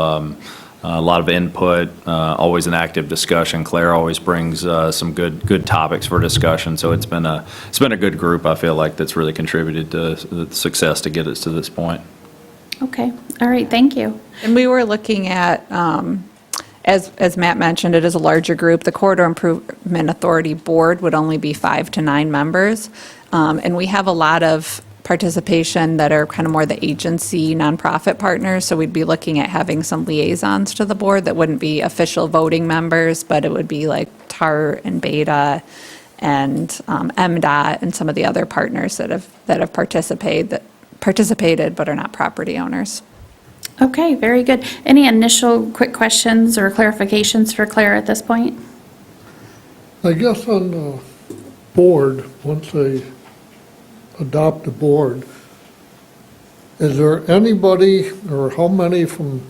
input, always an active discussion. Claire always brings some good topics for discussion. So it's been a good group, I feel like, that's really contributed to the success to get us to this point. Okay, all right, thank you. And we were looking at, as Matt mentioned, it is a larger group. The Corridor Improvement Authority Board would only be 5 to 9 members. And we have a lot of participation that are kind of more the agency nonprofit partners. So we'd be looking at having some liaisons to the board that wouldn't be official voting members, but it would be like TART and BETA and MDOT and some of the other partners that have participated but are not property owners. Okay, very good. Any initial quick questions or clarifications for Claire at this point? I guess on the board, once they adopt a board, is there anybody or how many from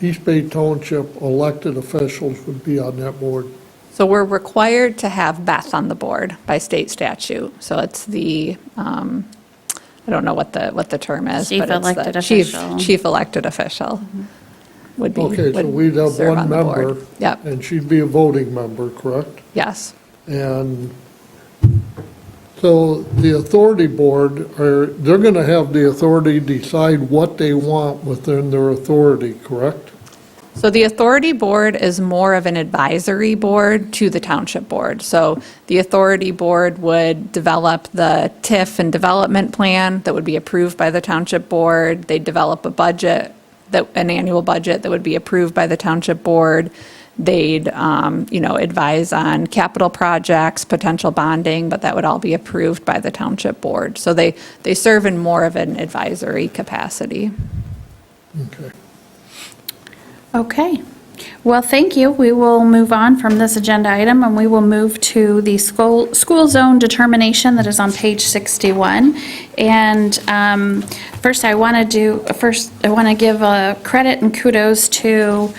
East Bay Township elected officials would be on that board? So we're required to have Beth on the board by state statute. So it's the, I don't know what the term is, Chief but it's elected the official. chief elected official would be. Okay, so would we'd have serve one on the board. member. Yep, And she'd be a voting member, correct? yes. And so the authority board, they're going to have the authority decide what they want within their authority, correct? So the authority board is more of an advisory board to the township board. So the authority board would develop the TIF and development plan that would be approved by the township board. They'd develop a budget, an annual budget that would be approved by the township board. They'd, advise on capital projects, potential bonding, but that would all be approved by the township board. So they serve in more of an advisory capacity. Okay. Okay. Well, thank you. We will move on from this agenda item, and we will move to the school zone determination that is on page 61. And first, I want to give credit and kudos to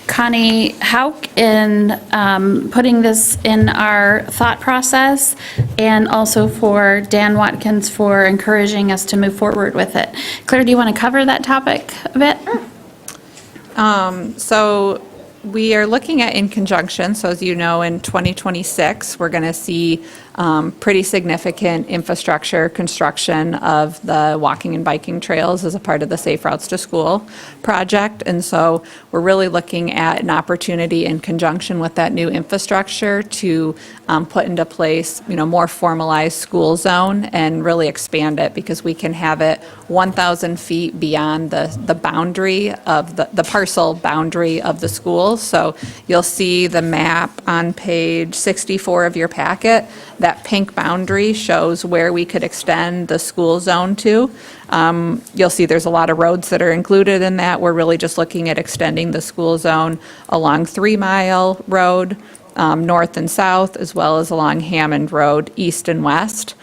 Connie Hauk in putting this in our thought process, and also for Dan Watkins for encouraging us to move forward with it. Claire, do you want to cover that topic a bit? So we are looking at in conjunction, so as you know, in 2026, we're going to see pretty significant infrastructure construction of the walking and biking trails as a part of the Safe Routes to School project. And so we're really looking at an opportunity in conjunction with that new infrastructure to put into place, more formalized school zone and really expand it, because we can have it 1,000 feet beyond the boundary of the parcel boundary of the schools. So you'll see the map on page 64 of your packet. That pink boundary shows where we could extend the school zone to. You'll see there's a lot of roads that are included in that. We're really just looking at extending the school zone along 3 Mile Road, north and south, as well as along Hammond Road, east and west.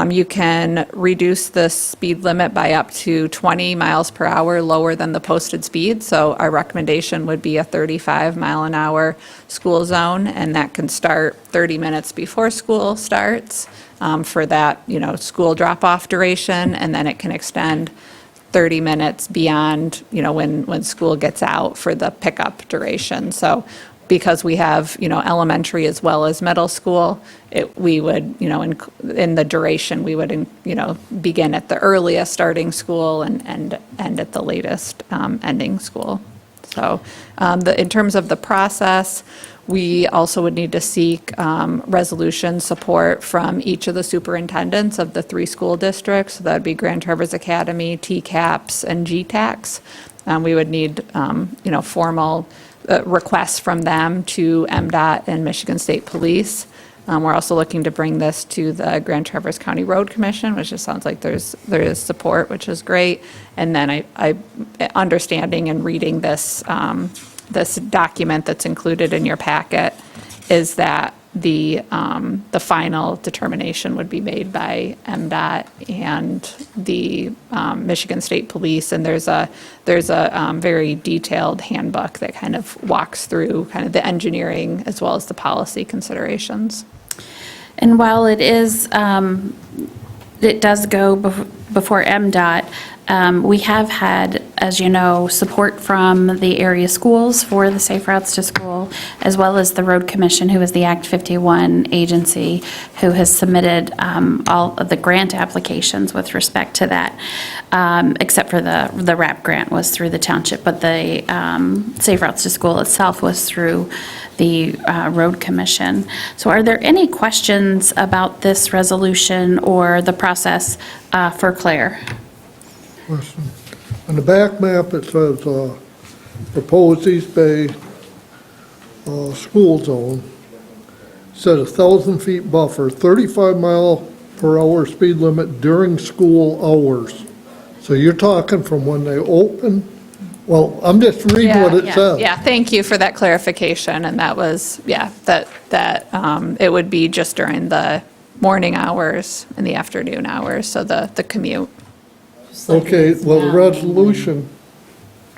You can reduce the speed limit by up to 20 miles per hour lower than the posted speed. So our recommendation would be a 35 mile an hour school zone, and that can start 30 minutes before school starts for that, school drop-off duration, and then it can extend 30 minutes beyond, when school gets out for the pickup duration. So because we have, elementary as well as middle school, we would, in the duration, we would, begin at the earliest starting school and end at the latest ending school. So in terms of the process, we also would need to seek resolution support from each of the superintendents of the 3 school districts. So that would be Grand Traverse Academy, TCAPS, and GTACs. We would need, formal requests from them to MDOT and Michigan State Police. We're also looking to bring this to the Grand Traverse County Road Commission, which just sounds like there is support, which is great. And then I understanding and reading this, this document that's included in your packet is that the final determination would be made by MDOT and the Michigan State Police. And there's a very detailed handbook that kind of walks through kind of the engineering as well as the policy considerations. And while it does go before MDOT, we have had, as you know, support from the area schools for the Safe Routes to School, as well as the Road Commission, who is the Act 51 agency, who has submitted all of the grant applications with respect to that, except for the RAP grant was through the township, but the Safe Routes to School itself was through the Road Commission. So are there any questions about this resolution or the process for Claire? Question. On the back map, it says, proposed East Bay school zone. Said 1,000 feet buffer, 35 mile per hour speed limit during school hours. So you're talking from when they open? Well, I'm just reading what it says. Yeah, thank you for that clarification. And that was, that it would be just during the morning hours and the afternoon hours, so the commute. Okay, well, the resolution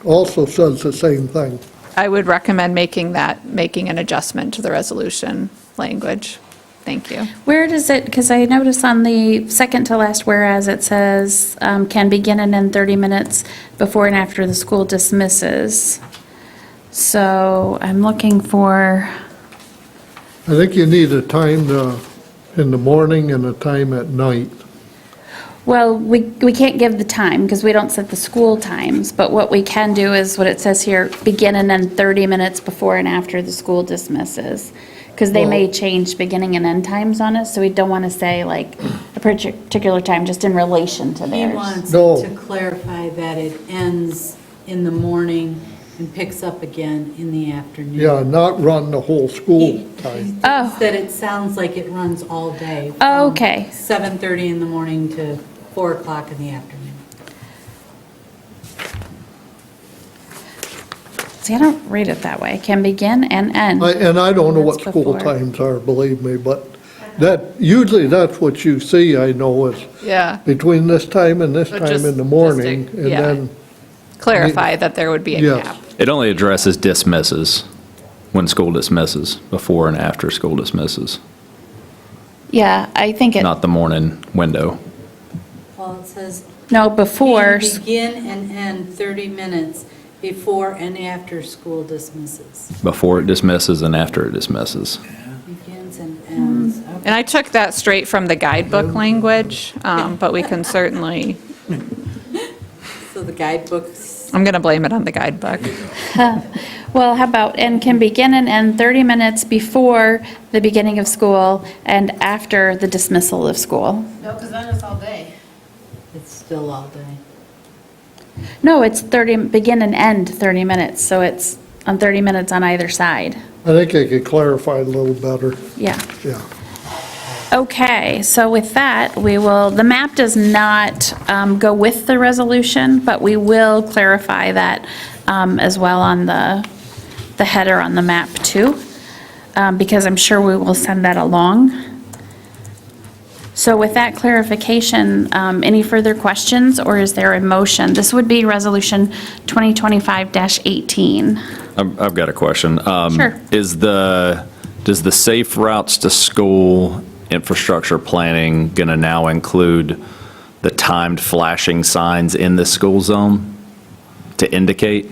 also says the same thing. I would recommend making an adjustment to the resolution language. Thank you. Where does it, because I notice on the second to last whereas it says, can begin and end 30 minutes before and after the school dismisses. So I'm looking for, I think you need a time in the morning and a time at night. well, we can't give the time because we don't set the school times, but what we can do is what it says here, begin and end 30 minutes before and after the school dismisses. Because they may change beginning and end times on us, so we don't want to say like a particular time just in relation to He theirs. wants No. to clarify that it ends in the morning and picks up again in the afternoon. Yeah, not run the whole school time. Oh. That it sounds like it runs all day. Oh, from okay. 7:30 in the morning to 4 o'clock in the afternoon. See, I don't read it that way. Can begin and end. And I don't know what That's school before. times are, believe me, but usually that's what you see, I know, is Yeah. between this time and this So time just- in the morning, just a- and yeah. then, Clarify that there would be a Yes. gap. It only addresses dismisses, when school dismisses, before and after school dismisses, Yeah, I think it, not the morning window. Well, it says. no, before, Can begin and end 30 minutes before and after school dismisses. Before it dismisses and after it dismisses. Begins and ends. Okay. And I took that straight from the guidebook language, but we can certainly, So the guidebooks. I'm going to blame it on the guidebook. well, how about, and can begin and end 30 minutes before the beginning of school and after the dismissal of school. No, because then it's all day. It's still all day. No, it's 30, begin and end 30 minutes, so it's on 30 minutes on either side. I think I could clarify a little better, Yeah. yeah. Okay, so with that, the map does not go with the resolution, but we will clarify that as well on the header on the map too, because I'm sure we will send that along. So with that clarification, any further questions, or is there a motion? This would be Resolution 2025-18. I've got a question. Sure. Does the Safe Routes to School infrastructure planning going to now include the timed flashing signs in the school zone to indicate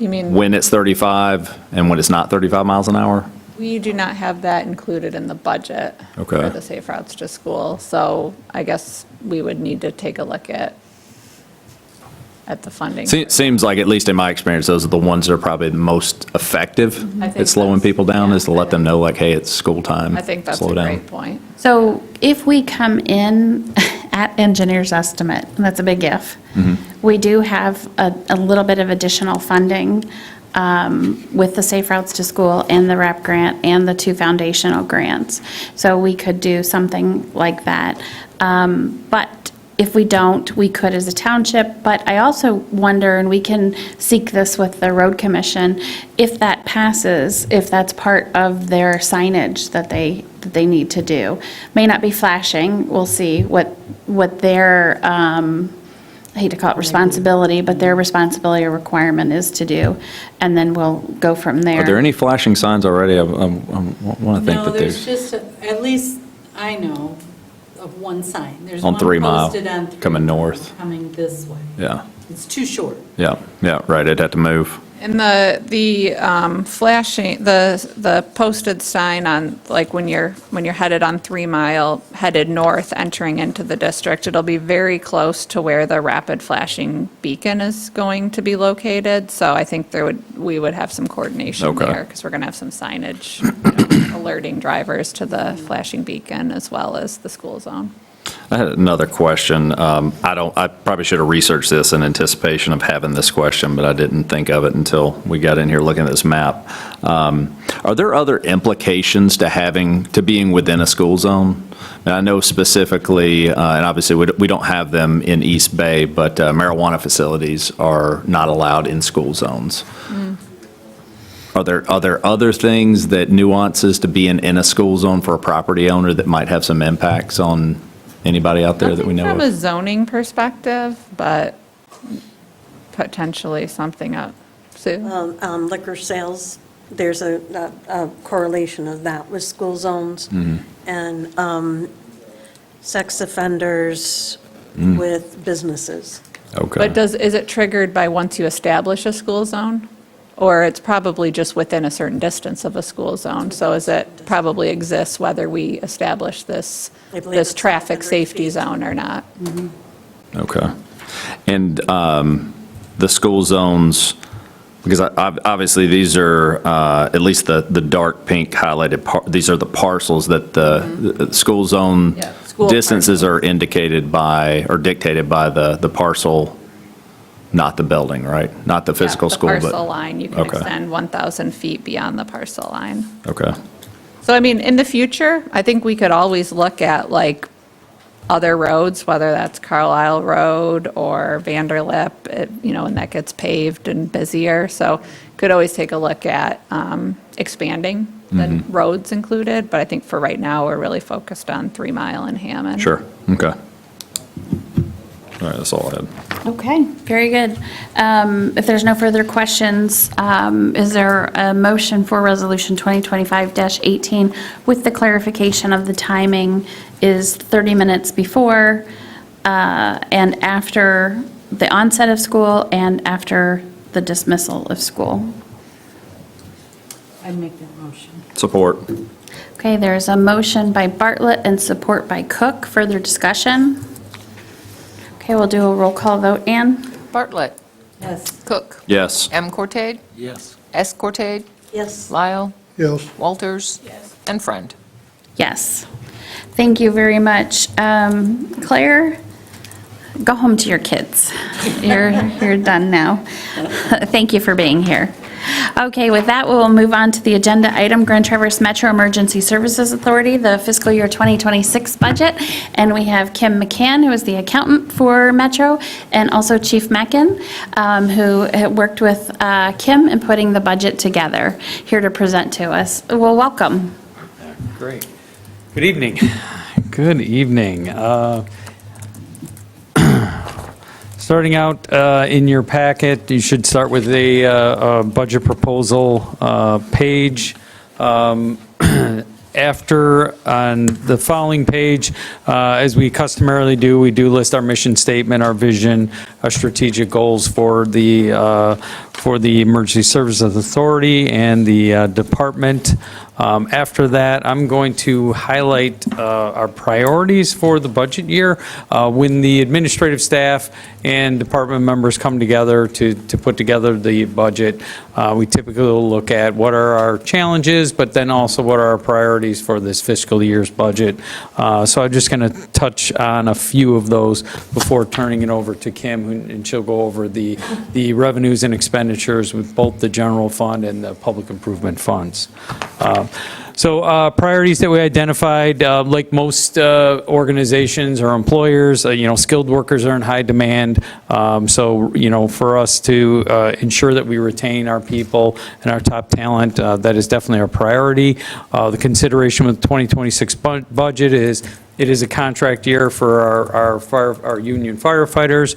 You mean, when it's 35 and when it's not 35 miles an hour? we do not have that included in the budget Okay. for the Safe Routes to School, so I guess we would need to take a look at at the funding. Seems like, at least in my experience, those are the ones that are probably the most effective I think at slowing that's- people down, yeah, is to let them know, like, hey, it's school time. I think that's slow a down. great point. So if we come in at engineer's estimate, and that's a big if, we do have a little bit of additional funding with the Safe Routes to School and the RAP grant and the 2 foundational grants. So we could do something like that. But if we don't, we could as a township. But I also wonder, and we can seek this with the road commission, if that passes, if that's part of their signage that they need to do. May not be flashing, we'll see what their, I hate to call it responsibility, but their responsibility or requirement is to do, and then we'll go from there. Are there any flashing signs already? I want to think No, that there's there's, just, at least I know of one sign. There's On one 3 Mile, posted on 3 coming Mile, north. Coming this way. yeah, It's too short. yeah, right, it'd have to move. And the flashing, the posted sign on, like, when you're headed on 3 Mile, headed north, entering into the district, it'll be very close to where the rapid flashing beacon is going to be located. So I think we would have some coordination Okay. there, because we're going to have some signage, alerting drivers to the flashing beacon as well as the school zone. I had another question. I probably should have researched this in anticipation of having this question, but I didn't think of it until we got in here looking at this map. Are there other implications to being within a school zone? And I know specifically, and obviously we don't have them in East Bay, but marijuana facilities are not allowed in school zones. Are there other things, nuances to being in a school zone for a property owner that might have some impacts on anybody out there that we know From a of? zoning perspective, but potentially something up. Sue? Liquor sales, there's a correlation of that with school zones. And sex offenders with businesses. Okay. But is it triggered by once you establish a school zone? Or it's probably just within a certain distance of a school zone? So it probably exists whether we establish this traffic safety zone or not? Okay. And the school zones, because obviously these are, at least the dark pink highlighted, these are the parcels that the school zone school distances are indicated by, or dictated by the parcel, not the building, right? Not the physical school, but. The parcel line, you can Okay. extend 1,000 feet beyond the parcel line. Okay. So, I mean, in the future, I think we could always look at, like, other roads, whether that's Carlisle Road or Vanderlip, when that gets paved and busier. So could always take a look at expanding the roads included. But I think for right now, we're really focused on 3 Mile and Hammond. Sure. Okay. All right, that's all I had. Okay, very good. If there's no further questions, is there a motion for Resolution 2025-18 with the clarification of the timing is 30 minutes before and after the onset of school and after the dismissal of school? I'd make that motion. Support. Okay, there's a motion by Bartlett and support by Cook. Further discussion? Okay, we'll do a roll call vote. Ann? Bartlett. Yes. Cook. Yes. M. Cortade. Yes. S. Cortade. Yes. Lyle. Yes. Walters. And Friend. Yes. Thank you very much. Claire, go home to your kids. You're done now. Thank you for being here. Okay, with that, we'll move on to the agenda item, Grand Traverse Metro Emergency Services Authority, the fiscal year 2026 budget. And we have Kim McCann, who is the accountant for Metro, and also Chief Meckin, who worked with Kim in putting the budget together, here to present to us. Well, welcome. Great. Good evening. Good evening. Starting out in your packet, you should start with a budget proposal page. After, on the following page, as we customarily do, we do list our mission statement, our vision, our strategic goals for the for the Emergency Services Authority and the department. After that, I'm going to highlight our priorities for the budget year. When the administrative staff and department members come together to put together the budget, we typically will look at what are our challenges, but then also what are our priorities for this fiscal year's budget. So I'm just going to touch on a few of those before turning it over to Kim, and she'll go over the revenues and expenditures with both the general fund and the public improvement funds. So priorities that we identified, like most organizations or employers, skilled workers are in high demand. So, for us to ensure that we retain our people and our top talent, that is definitely our priority. The consideration with the 2026 budget is it is a contract year for our union firefighters.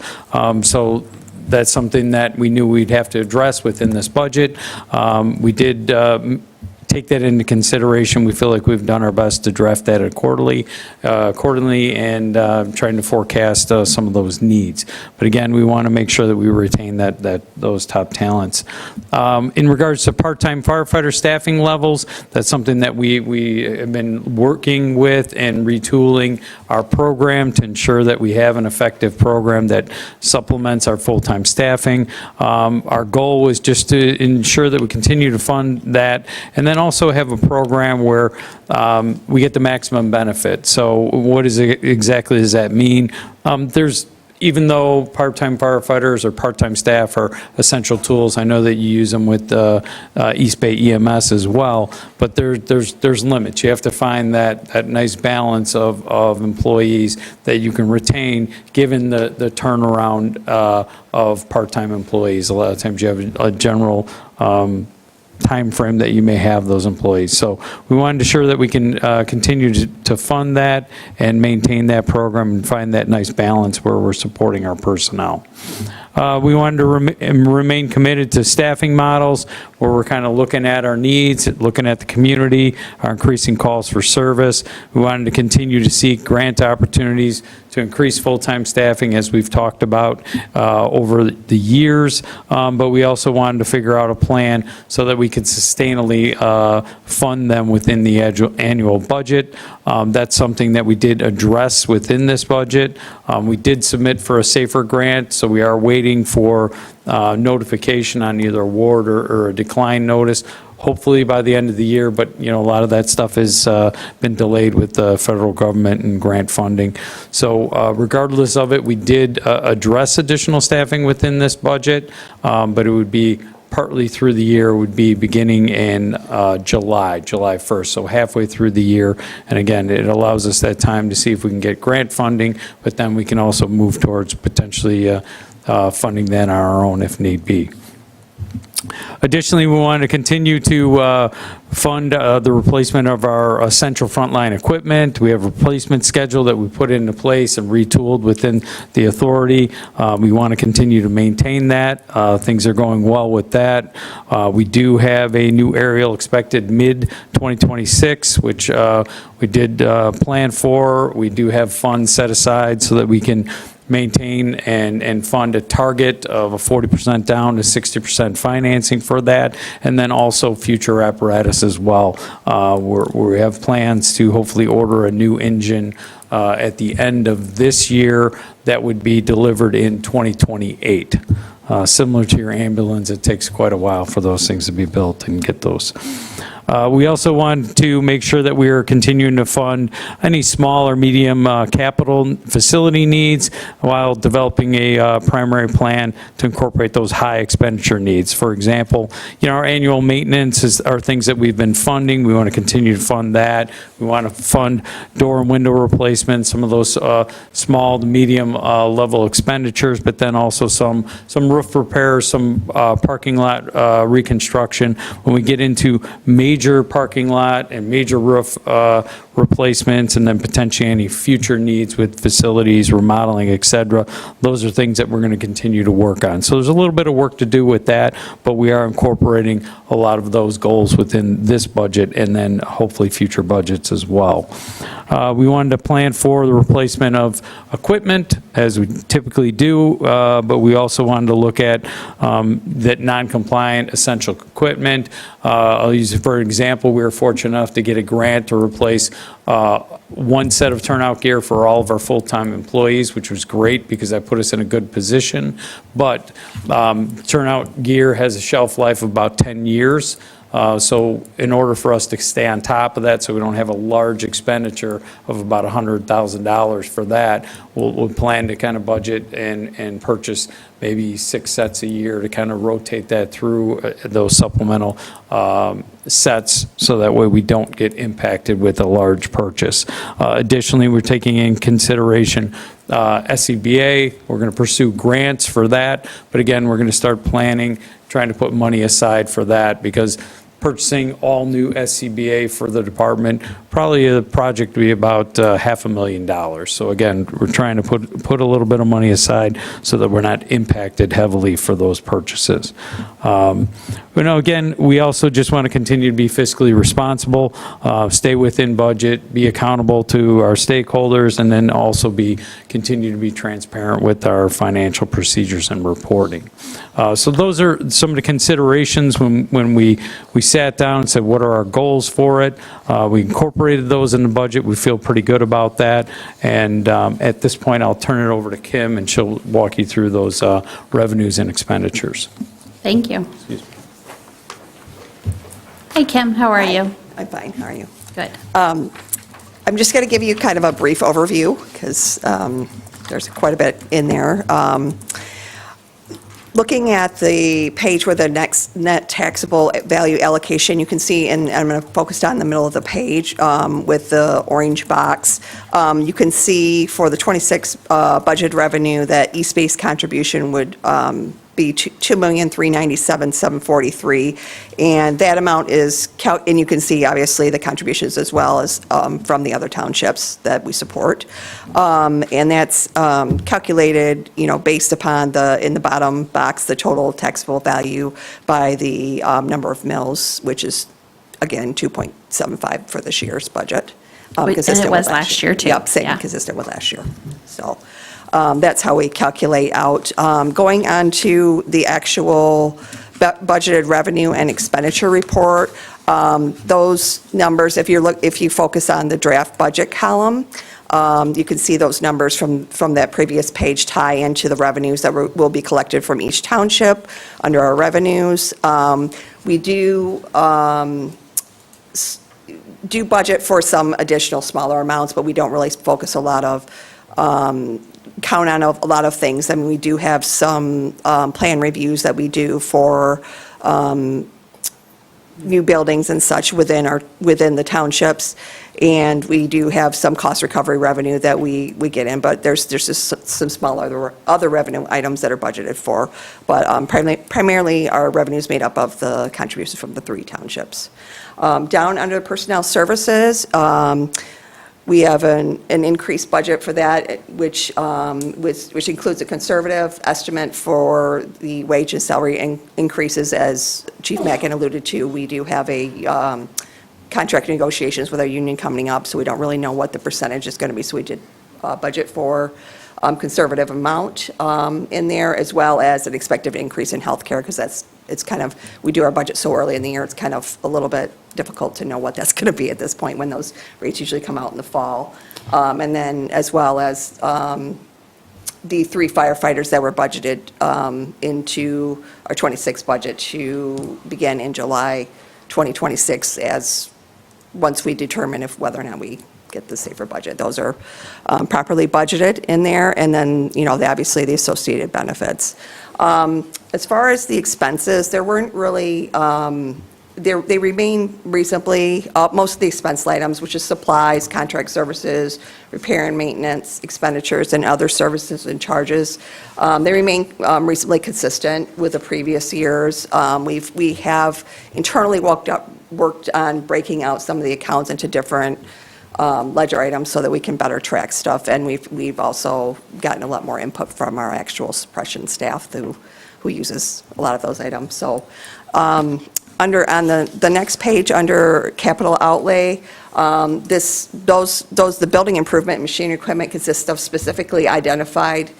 So that's something that we knew we'd have to address within this budget. We did take that into consideration. We feel like we've done our best to draft that accordingly and trying to forecast some of those needs. But again, we want to make sure that we retain those top talents. In regards to part-time firefighter staffing levels, that's something that we have been working with and retooling our program to ensure that we have an effective program that supplements our full-time staffing. Our goal was just to ensure that we continue to fund that, and then also have a program where we get the maximum benefit. So what exactly does that mean? Even though part-time firefighters or part-time staff are essential tools, I know that you use them with East Bay EMS as well, but there's limits. You have to find that nice balance of employees that you can retain given the turnaround of part-time employees. A lot of times you have a general time frame that you may have those employees. So we wanted to ensure that we can continue to fund that and maintain that program and find that nice balance where we're supporting our personnel. We wanted to remain committed to staffing models where we're kind of looking at our needs, looking at the community, our increasing calls for service. We wanted to continue to seek grant opportunities to increase full-time staffing, as we've talked about over the years, but we also wanted to figure out a plan so that we could sustainably fund them within the annual budget. That's something that we did address within this budget. We did submit for a SAFER grant, so we are waiting for notification on either award or a decline notice, hopefully by the end of the year, but a lot of that stuff has been delayed with the federal government and grant funding. So regardless of it, we did address additional staffing within this budget, but it would be partly through the year, would be beginning in July 1st, so halfway through the year. And again, it allows us that time to see if we can get grant funding, but then we can also move towards potentially funding that on our own if need be. Additionally, we want to continue to fund the replacement of our essential frontline equipment. We have a replacement schedule that we put into place and retooled within the authority. We want to continue to maintain that. Things are going well with that. We do have a new aerial expected mid-2026, which we did plan for. We do have funds set aside so that we can maintain and fund a target of a 40% down to 60% financing for that, and then also future apparatus as well. We have plans to hopefully order a new engine at the end of this year that would be delivered in 2028. Similar to your ambulance, it takes quite a while for those things to be built and get those. We also want to make sure that we are continuing to fund any small or medium capital facility needs while developing a primary plan to incorporate those high expenditure needs. For example, our annual maintenance are things that we've been funding. We want to continue to fund that. We want to fund door and window replacements, some of those small to medium level expenditures, but then also some roof repairs, some parking lot reconstruction. When we get into major parking lot and major roof replacements, and then potentially any future needs with facilities, remodeling, et cetera. Those are things that we're going to continue to work on. So there's a little bit of work to do with that, but we are incorporating a lot of those goals within this budget and then hopefully future budgets as well. We wanted to plan for the replacement of equipment, as we typically do, but we also wanted to look at that non-compliant essential equipment. I'll use it for an example. We were fortunate enough to get a grant to replace one set of turnout gear for all of our full-time employees, which was great because that put us in a good position. But turnout gear has a shelf life of about 10 years. So in order for us to stay on top of that, so we don't have a large expenditure of about $100,000 for that, we'll plan to kind of budget and purchase maybe 6 sets a year to kind of rotate that through those supplemental sets, so that way we don't get impacted with a large purchase. Additionally, we're taking in consideration SCBA. We're going to pursue grants for that, but again, we're going to start planning, trying to put money aside for that, because purchasing all new SCBA for the department, probably the project would be about $500,000. So again, we're trying to put a little bit of money aside so that we're not impacted heavily for those purchases. Again, we also just want to continue to be fiscally responsible, stay within budget, be accountable to our stakeholders, and then also continue to be transparent with our financial procedures and reporting. So those are some of the considerations when we sat down and said, what are our goals for it? We incorporated those in the budget. We feel pretty good about that. And at this point, I'll turn it over to Kim, and she'll walk you through those revenues and expenditures. Thank you. Hey, Kim, how are you? I'm fine, how are you? Good. I'm just going to give you kind of a brief overview, because there's quite a bit in there. Looking at the page where the next net taxable value allocation, you can see, and I'm going to focus on the middle of the page with the orange box. You can see for the 26 budget revenue that East Bay's contribution would be $2,397,743, and that amount is, and you can see obviously the contributions as well as from the other townships that we support, and that's calculated, based upon in the bottom box, the total taxable value by the number of mills, which is again 2.75 for this year's budget. And it was last year too. Yep, same, consistent with last year. So. That's how we calculate out. Going on to the actual budgeted revenue and expenditure report, those numbers, if you focus on the draft budget column, you can see those numbers from that previous page tie into the revenues that will be collected from each township under our revenues. We do budget for some additional smaller amounts, but we don't really focus count on a lot of things. I mean, we do have some plan reviews that we do for new buildings and such within the townships, and we do have some cost recovery revenue that we get in, but there's just some smaller other revenue items that are budgeted for. But primarily our revenue is made up of the contributions from the 3 townships. Down under personnel services, we have an increased budget for that, which includes a conservative estimate for the wage and salary increases. As Chief Mackin alluded to, we do have a contract negotiations with our union coming up, so we don't really know what the percentage is going to be. So we did budget for conservative amount in there, as well as an expected increase in healthcare, because we do our budget so early in the year, it's kind of a little bit difficult to know what that's going to be at this point when those rates usually come out in the fall. And then as well as the 3 firefighters that were budgeted into our 26 budget to begin in July 2026, once we determine whether or not we get the safer budget. Those are properly budgeted in there, and then, obviously the associated benefits. As far as the expenses, there weren't really, they remain reasonably, most of the expense items, which is supplies, contract services, repair and maintenance expenditures, and other services and charges, they remain reasonably consistent with the previous years. We have internally worked on breaking out some of the accounts into different ledger items so that we can better track stuff. And we've also gotten a lot more input from our actual suppression staff who uses a lot of those items. So on the next page, under capital outlay, the building improvement and machinery equipment consists of specifically identified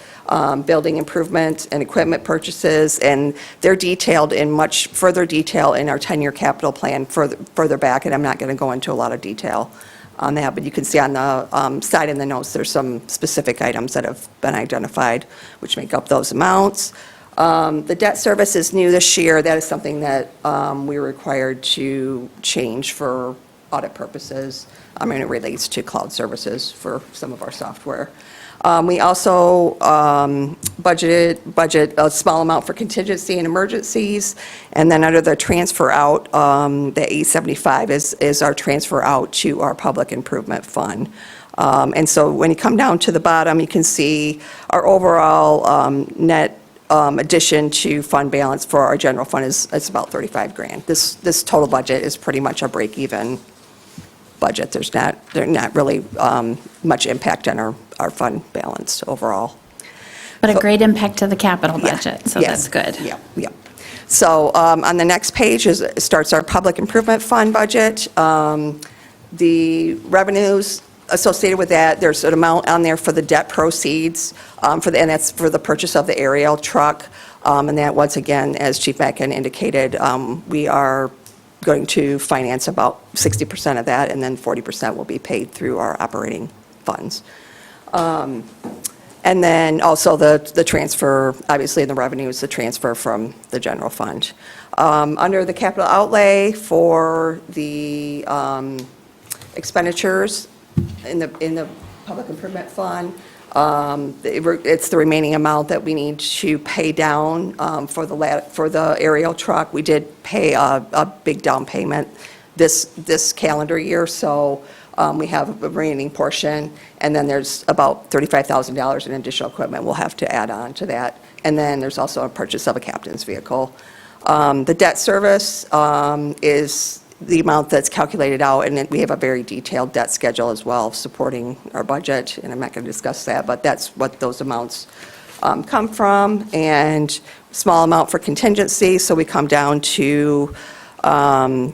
building improvement and equipment purchases, and they're detailed in much further detail in our 10-year capital plan further back, and I'm not going to go into a lot of detail on that, but you can see on the side in the notes, there's some specific items that have been identified, which make up those amounts. The debt service is new this year. That is something that we're required to change for audit purposes. I mean, it relates to cloud services for some of our software. We also budget a small amount for contingency and emergencies, and then under the transfer out, the 875 is our transfer out to our public improvement fund. And so when you come down to the bottom, you can see our overall net addition to fund balance for our general fund is about 35 grand. This total budget is pretty much a break-even budget. There's not really much impact on our fund balance overall. But a great impact to the capital budget, so that's good. Yeah. So on the next page starts our public improvement fund budget. The revenues associated with that, there's an amount on there for the debt proceeds, and that's for the purchase of the aerial truck. And that, once again, as Chief Mackin indicated, we are going to finance about 60% of that, and then 40% will be paid through our operating funds. And then also the transfer, obviously in the revenues, the transfer from the general fund. Under the capital outlay for the expenditures in the public improvement fund, it's the remaining amount that we need to pay down for the aerial truck. We did pay a big down payment this calendar year, so we have a remaining portion, and then there's about $35,000 in additional equipment we'll have to add on to that. And then there's also a purchase of a captain's vehicle. The debt service is the amount that's calculated out, and then we have a very detailed debt schedule as well supporting our budget, and I'm not going to discuss that, but that's what those amounts come from. And small amount for contingency, so we come down to a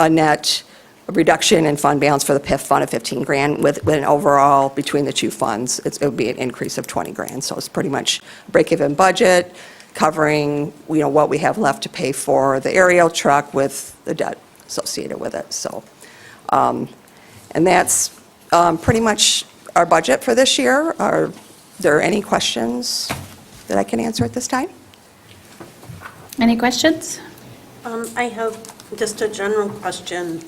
net reduction in fund balance for the PIF fund of 15 grand, with an overall between the two funds, it would be an increase of 20 grand. So it's pretty much break-even budget, covering what we have left to pay for the aerial truck with the debt associated with it. So, and that's pretty much our budget for this year. Are there any questions that I can answer at this time? Any questions? I have just a general question.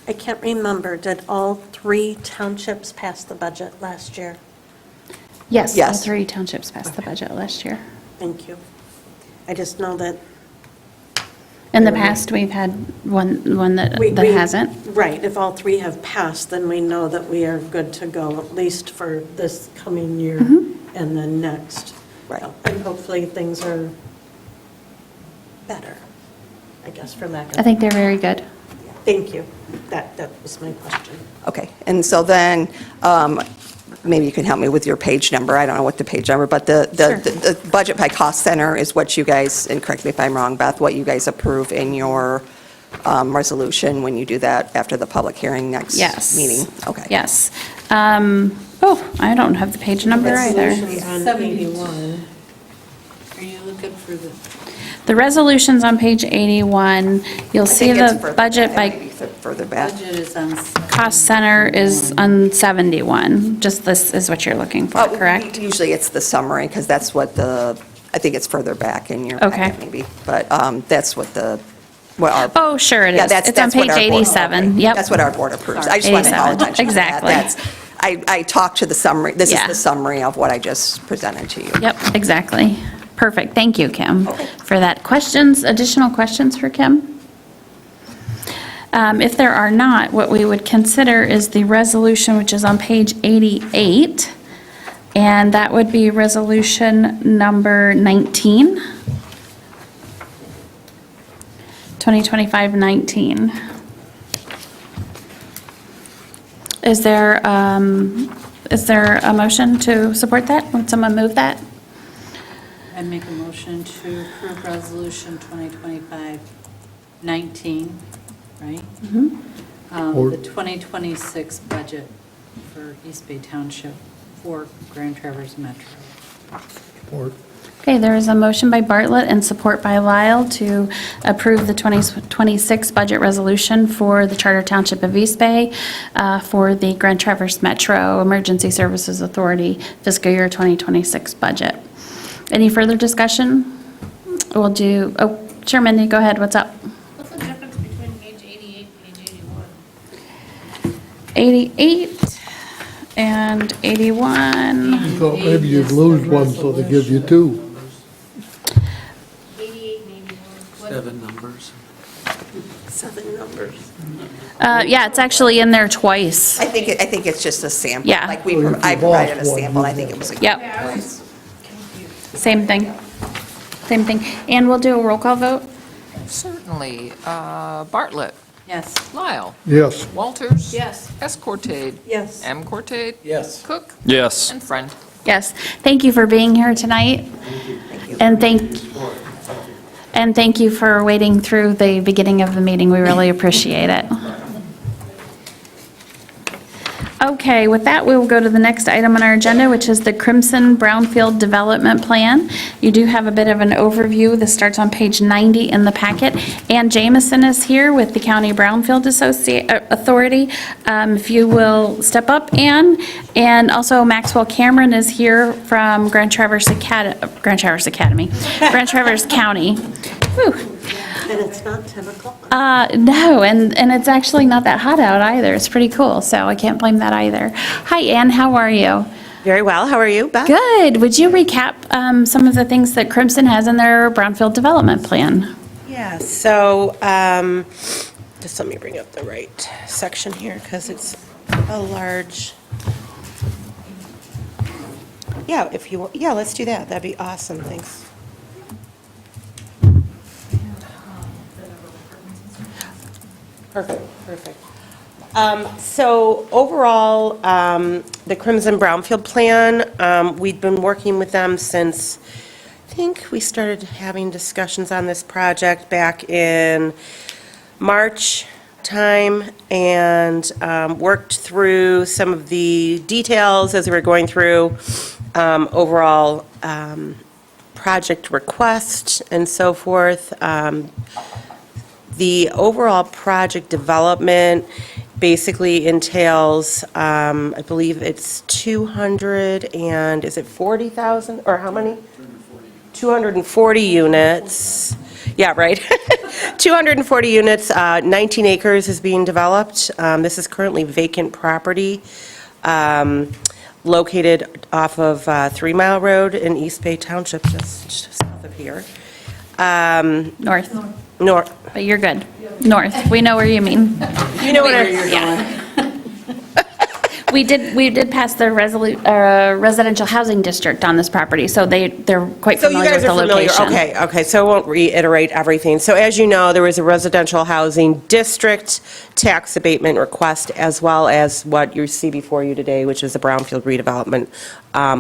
I can't remember, did all 3 townships pass the budget last year? Yes, all 3 townships passed the budget last year. Thank you. I just know that. In the past, we've had one that hasn't. Right, if all 3 have passed, then we know that we are good to go, at least for this coming year and then next. Right. And hopefully things are better, I guess, for lack of. I think they're very good. Thank you. That was my question. Okay, and so then, maybe you can help me with your page number. I don't know what the page number, but the budget by cost center is what you guys, and correct me if I'm wrong, Beth, what you guys approve in your resolution when you do that after the public hearing next meeting? Okay. Yes. I don't have the page number either. Resolution's on 81. Are you looking for The resolution's on page 81. You'll see the budget by further back. Budget is on. cost center is on 71. Just this is what you're looking for, correct? Usually it's the summary, because that's what I think it's further back in your packet maybe, but that's what our. Oh, sure it is. Yeah, It's on that's what page our board- 87. Yep. That's what our board approves. Sorry. I just want to call 87. attention to that. Exactly. I talked to the summary. This is the summary of what I just presented to you. Yep, exactly. Perfect. Thank you, Kim, for that. Additional questions for Kim? If there are not, what we would consider is the resolution, which is on page 88, and that would be resolution number 19, 2025-19. Is there a motion to support that? Would someone move that? I'd make a motion to approve Resolution 2025-19, right? Or- The 2026 budget for East Bay Township for Grand Traverse Metro. Or Okay, there is a motion by Bartlett and support by Lyle to approve the 2026 budget resolution for the Charter Township of East Bay for the Grand Traverse Metro Emergency Services Authority fiscal year 2026 budget. Any further discussion? We'll do, oh, sure, Mindy, go ahead, what's up? What's the difference between page 88 and page 81? 88 and 81. you thought maybe you'd lose one, so they give you two. 88 and 81. What- 7 numbers. 7 numbers. Yeah, it's actually in there twice. I think it's just a sample. Yeah. Like lost I provided a one, sample, I you think know. it was a. Yep. Same thing. Same thing. And we'll do a roll call vote. Certainly. Bartlett. Yes. Lyle. Yes. Walters. Yes. S. Cortade. Yes. M. Cortade. Yes. Cook. Yes. And Friend. Yes. Thank you for being here tonight. And thank you for waiting through the beginning of the meeting. We really appreciate it. Okay, with that, we will go to the next item on our agenda, which is the Crimson Brownfield Development Plan. You do have a bit of an overview. This starts on page 90 in the packet. Ann Jamison is here with the County Brownfield Authority. If you will step up, Ann. And also Maxwell Cameron is here from Grand Traverse County. Whew. And it's not 10 o'clock. No, and it's actually not that hot out either. It's pretty cool, so I can't blame that either. Hi, Ann, how are you? Very well. How are you, Beth? Good. Would you recap some of the things that Crimson has in their Brownfield Development Plan? Yeah, so just let me bring up the right section here because it's a large. Yeah, let's do that. That'd be awesome. Thanks. Perfect. So overall, the Crimson Brownfield Plan, we've been working with them since, I think we started having discussions on this project back in March time and worked through some of the details as we were going through overall project request and so forth. The overall project development basically entails, I believe it's 200 and, is it 40,000, or how many? 240 units. Yeah, right. 240 units, 19 acres is being developed. This is currently vacant property located off of 3 Mile Road in East Bay Township, just south of here. North. North. But you're good. North. We know where you mean. You know what Yeah. We did pass the residential housing district on this property, so they're quite So you familiar with guys the are familiar, location. okay, so I won't reiterate everything. So as you know, there was a residential housing district tax abatement request, as well as what you see before you today, which is the Brownfield redevelopment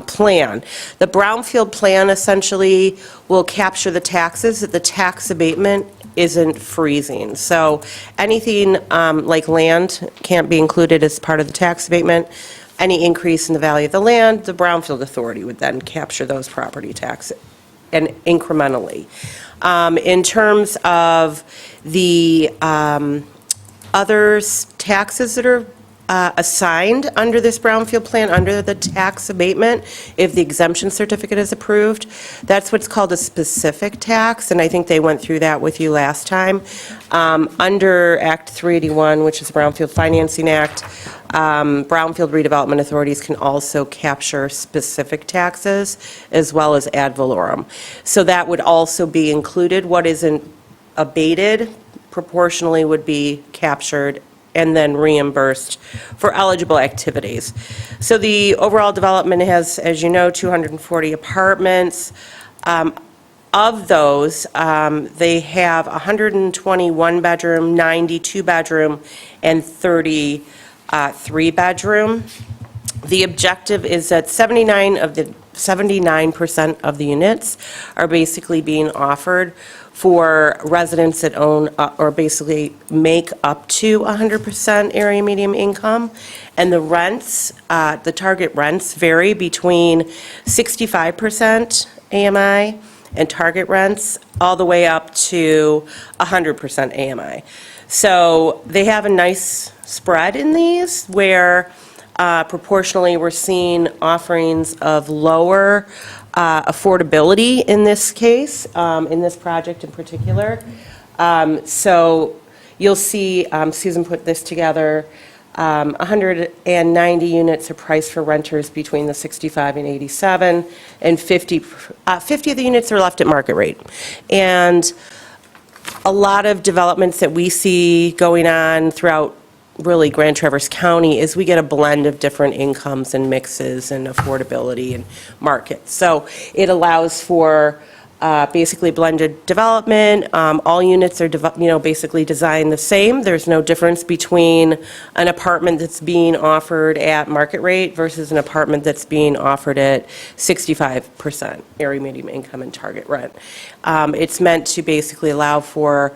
plan. The Brownfield plan essentially will capture the taxes that the tax abatement isn't freezing. So anything like land can't be included as part of the tax abatement. Any increase in the value of the land, the Brownfield Authority would then capture those property taxes and incrementally. In terms of the other taxes that are assigned under this Brownfield plan, under the tax abatement, if the exemption certificate is approved, that's what's called a specific tax, and I think they went through that with you last time. Under Act 381, which is the Brownfield Financing Act, Brownfield redevelopment authorities can also capture specific taxes as well as ad valorem. So that would also be included. What isn't abated proportionally would be captured and then reimbursed for eligible activities. So the overall development has, as you know, 240 apartments. Of those, they have 121 bedroom, 92 bedroom, and 30 three-bedroom. The objective is that 79% of the units are basically being offered for residents that own or basically make up to 100% area medium income. And the rents, the target rents vary between 65% AMI and target rents all the way up to 100% AMI. So they have a nice spread in these where proportionally we're seeing offerings of lower affordability in this case, in this project in particular. So you'll see, Susan put this together, 190 units are priced for renters between the 65 and 87, and 50 of the units are left at market rate. And a lot of developments that we see going on throughout really Grand Traverse County is we get a blend of different incomes and mixes and affordability and markets. So it allows for basically blended development. All units are basically designed the same. There's no difference between an apartment that's being offered at market rate versus an apartment that's being offered at 65% area medium income and target rent. It's meant to basically allow for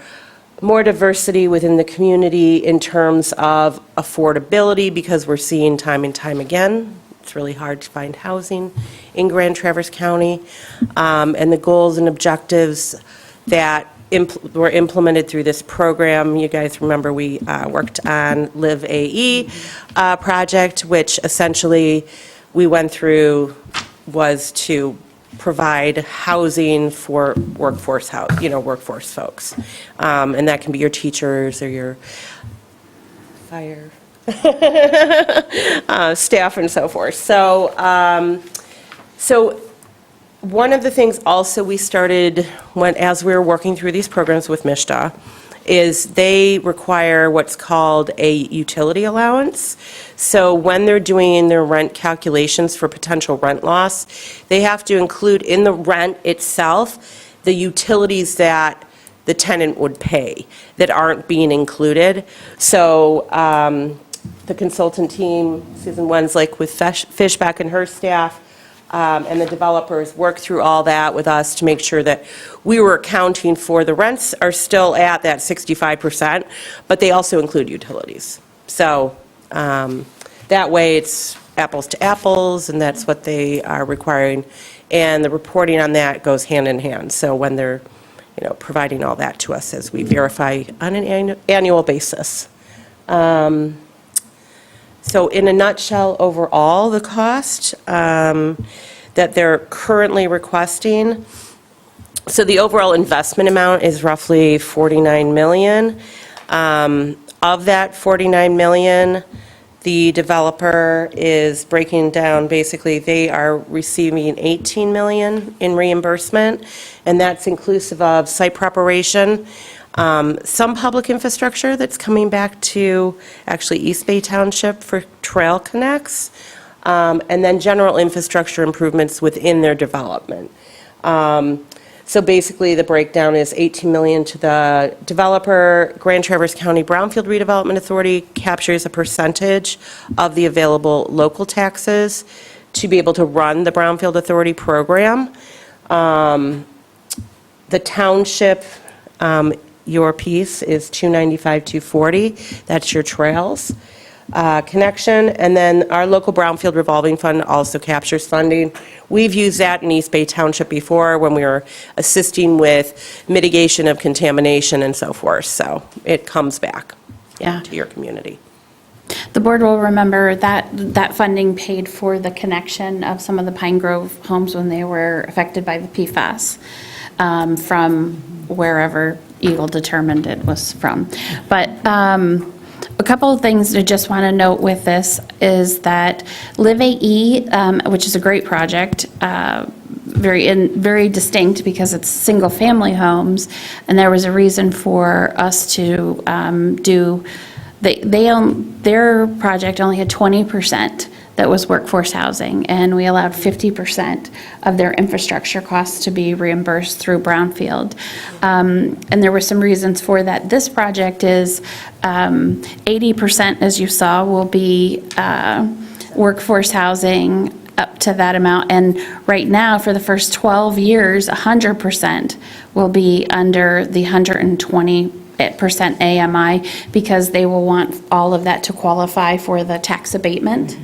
more diversity within the community in terms of affordability, because we're seeing time and time again, it's really hard to find housing in Grand Traverse County. And the goals and objectives that were implemented through this program, you guys remember we worked on Live AE project, which essentially we went through was to provide housing for workforce folks. And that can be your teachers or your fire staff and so forth. So, so one of the things also we started as we were working through these programs with MISTA is they require what's called a utility allowance. So when they're doing their rent calculations for potential rent loss, they have to include in the rent itself the utilities that the tenant would pay that aren't being included. So the consultant team, Susan Wenslick with Fishback and her staff, and the developers worked through all that with us to make sure that we were accounting for the rents are still at that 65%, but they also include utilities. So that way it's apples to apples, and that's what they are requiring. And the reporting on that goes hand in hand. So when they're providing all that to us as we verify on an annual basis. So in a nutshell, overall, the cost that they're currently requesting, so the overall investment amount is roughly $49 million. Of that $49 million, the developer is breaking down, basically, they are receiving $18 million in reimbursement, and that's inclusive of site preparation, some public infrastructure that's coming back to actually East Bay Township for trail connects, and then general infrastructure improvements within their development. So basically, the breakdown is $18 million to the developer. Grand Traverse County Brownfield Redevelopment Authority captures a percentage of the available local taxes to be able to run the Brownfield Authority program. The township, your piece is $295,240. That's your trails connection. And then our local Brownfield Revolving Fund also captures funding. We've used that in East Bay Township before when we were assisting with mitigation of contamination and so forth. So it comes back to your community. The board will remember that that funding paid for the connection of some of the Pine Grove homes when they were affected by the PFAS from wherever Eagle determined it was from. But a couple of things I just want to note with this is that Live AE, which is a great project, very distinct because it's single-family homes, and there was a reason for us to do. Their project only had 20% that was workforce housing, and we allowed 50% of their infrastructure costs to be reimbursed through brownfield. And there were some reasons for that. This project is 80%, as you saw, will be workforce housing up to that amount. And right now, for the first 12 years, 100% will be under the 120% AMI, because they will want all of that to qualify for the tax abatement.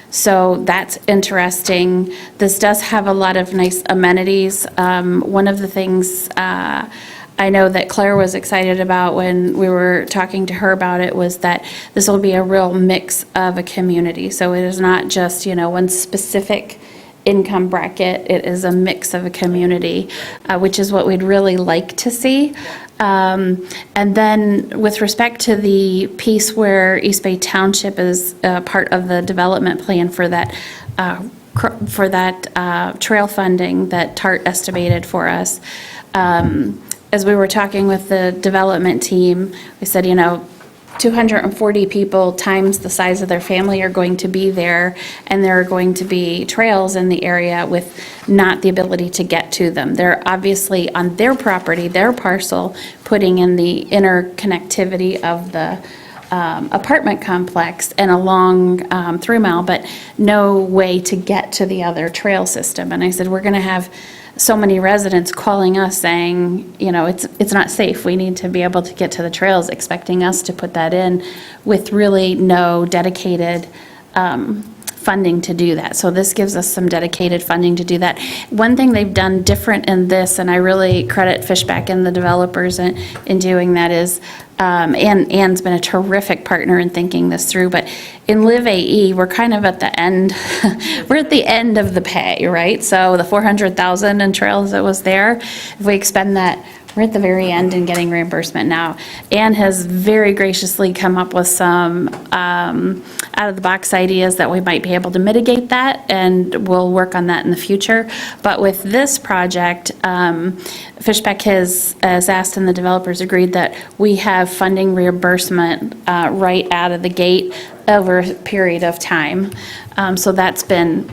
So that's interesting. This does have a lot of nice amenities. One of the things I know that Claire was excited about when we were talking to her about it was that this will be a real mix of a community. So it is not just, one specific income bracket. It is a mix of a community, which is what we'd really like to see. And then with respect to the piece where East Bay Township is part of the development plan for that trail funding that TART estimated for us, as we were talking with the development team, we said, 240 people times the size of their family are going to be there, and there are going to be trails in the area with not the ability to get to them. They're obviously on their property, their parcel, putting in the interconnectivity of the apartment complex and a long 3 mile, but no way to get to the other trail system. And I said, we're going to have so many residents calling us saying, it's not safe. We need to be able to get to the trails, expecting us to put that in with really no dedicated funding to do that. So this gives us some dedicated funding to do that. One thing they've done different in this, and I really credit Fishback and the developers in doing that, is, Ann's been a terrific partner in thinking this through, but in Live AE, we're kind of at the end, we're at the end of the pay, right? So the 400,000 in trails that was there, if we expend that, we're at the very end and getting reimbursement now. Ann has very graciously come up with some out-of-the-box ideas that we might be able to mitigate that, and we'll work on that in the future. But with this project, Fishback has asked, and the developers agreed, that we have funding reimbursement right out of the gate over a period of time. So that's been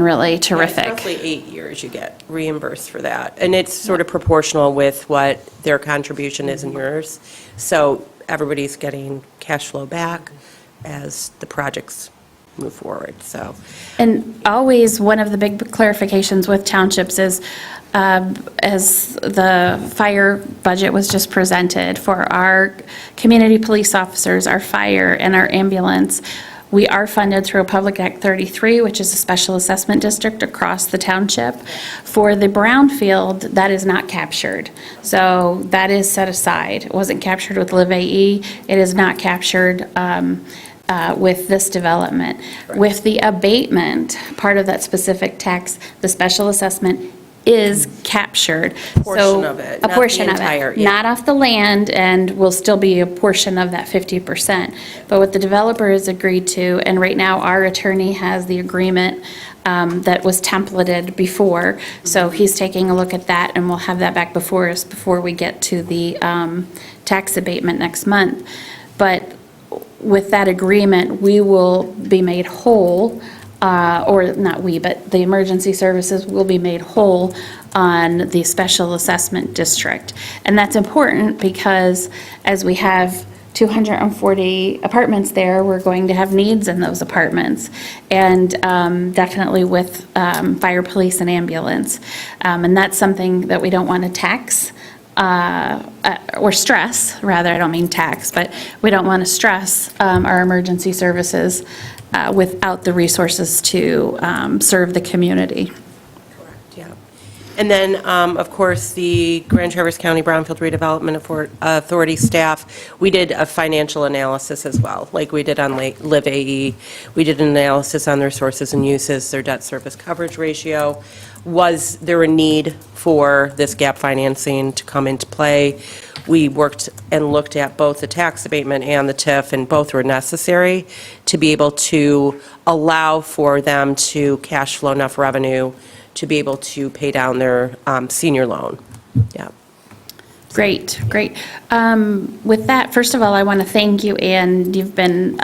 really terrific. Yeah, it's roughly 8 years you get reimbursed for that. And it's sort of proportional with what their contribution is and yours. So everybody's getting cash flow back as the projects move forward, so. And always, one of the big clarifications with townships is, as the fire budget was just presented for our community police officers, our fire, and our ambulance, we are funded through a Public Act 33, which is a special assessment district across the township. For the brownfield, that is not captured. So that is set aside. It wasn't captured with Live AE. It is not captured with this development. With the abatement, part of that specific tax, the special assessment is captured. Portion of it, A not portion the of entire, it, yeah. not off the land, and will still be a portion of that 50%. But what the developer has agreed to, and right now our attorney has the agreement that was templated before, so he's taking a look at that, and we'll have that back before us before we get to the tax abatement next month. But with that agreement, we will be made whole, or not we, but the emergency services will be made whole on the special assessment district. And that's important because as we have 240 apartments there, we're going to have needs in those apartments. And definitely with fire, police, and ambulance. And that's something that we don't want to tax. Or stress, rather, I don't mean tax, but we don't want to stress our emergency services without the resources to serve the community. Yeah. And then, of course, the Grand Traverse County Brownfield Redevelopment Authority staff, we did a financial analysis as well, like we did on Live AE. We did an analysis on their sources and uses, their debt service coverage ratio. Was there a need for this gap financing to come into play? We worked and looked at both the tax abatement and the TIF, and both were necessary to be able to allow for them to cash flow enough revenue to be able to pay down their senior loan. Yeah. Great, great. With that, first of all, I want to thank you, and you've been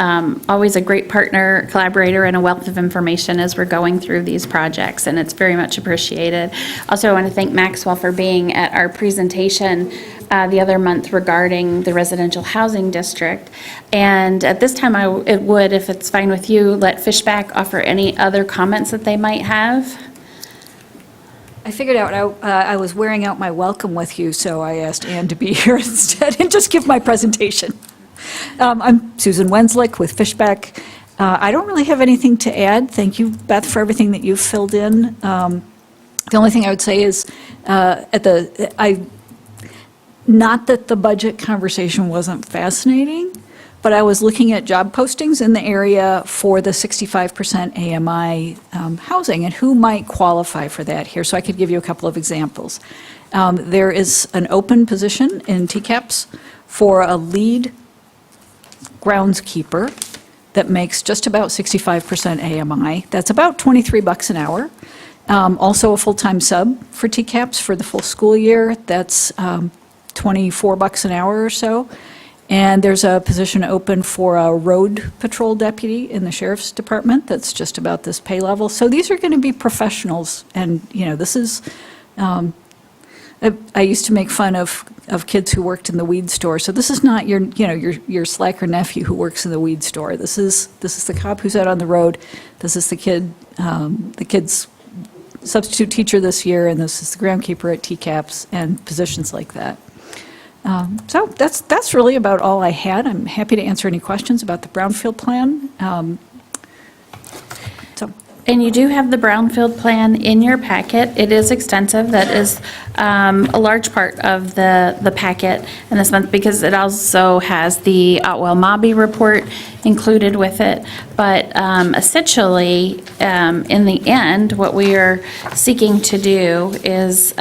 always a great partner, collaborator, and a wealth of information as we're going through these projects, and it's very much appreciated. Also, I want to thank Maxwell for being at our presentation the other month regarding the residential housing district. And at this time, it would, if it's fine with you, let Fishback offer any other comments that they might have. I figured out I was wearing out my welcome with you, so I asked Ann to be here instead and just give my presentation. I'm Susan Wenslick with Fishback. I don't really have anything to add. Thank you, Beth, for everything that you've filled in. The only thing I would say is not that the budget conversation wasn't fascinating, but I was looking at job postings in the area for the 65% AMI housing and who might qualify for that here. So I could give you a couple of examples. There is an open position in TCAPS for a lead groundskeeper that makes just about 65% AMI. That's about $23 an hour. Also a full-time sub for TCAPS for the full school year. That's $24 an hour or so. And there's a position open for a road patrol deputy in the sheriff's department that's just about this pay level. So these are going to be professionals, and, this is, I used to make fun of kids who worked in the weed store. So this is not your slacker nephew who works in the weed store. This is the cop who's out on the road. This is the kid's substitute teacher this year, and this is the groundkeeper at TCAPS, and positions like that. So that's really about all I had. I'm happy to answer any questions about the brownfield plan. And you do have the brownfield plan in your packet. It is extensive. That is a large part of the packet in this month, because it also has the Otwell-Mobby report included with it. But essentially, in the end, what we are seeking to do is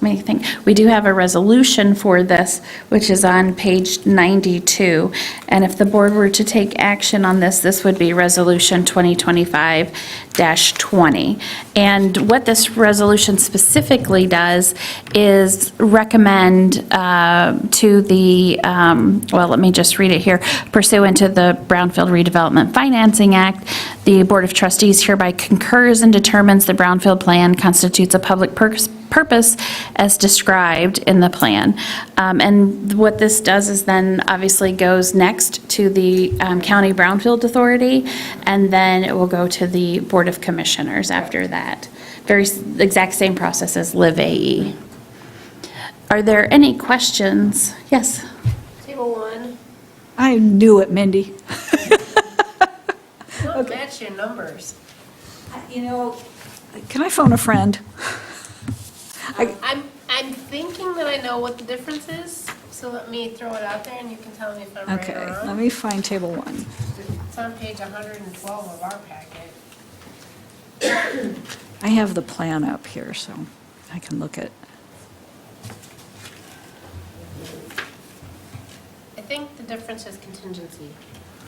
let me think. We do have a resolution for this, which is on page 92. And if the board were to take action on this, this would be Resolution 2025-20. And what this resolution specifically does is recommend to the, well, let me just read it here. Pursuant to the Brownfield Redevelopment Financing Act, the Board of Trustees hereby concurs and determines the Brownfield Plan constitutes a public purpose as described in the plan. And what this does is then obviously goes next to the County Brownfield Authority, and then it will go to the Board of Commissioners after that. Very exact same process as Live AE. Are there any questions? Yes? Table 1. I knew it, Mindy. Don't match your numbers. Can I phone a friend? I'm thinking that I know what the difference is, so let me throw it out there and you can tell me if I'm right Okay, or wrong. let me find table 1. It's on page 112 of our packet. I have the plan up here, so I can look at. I think the difference is contingency.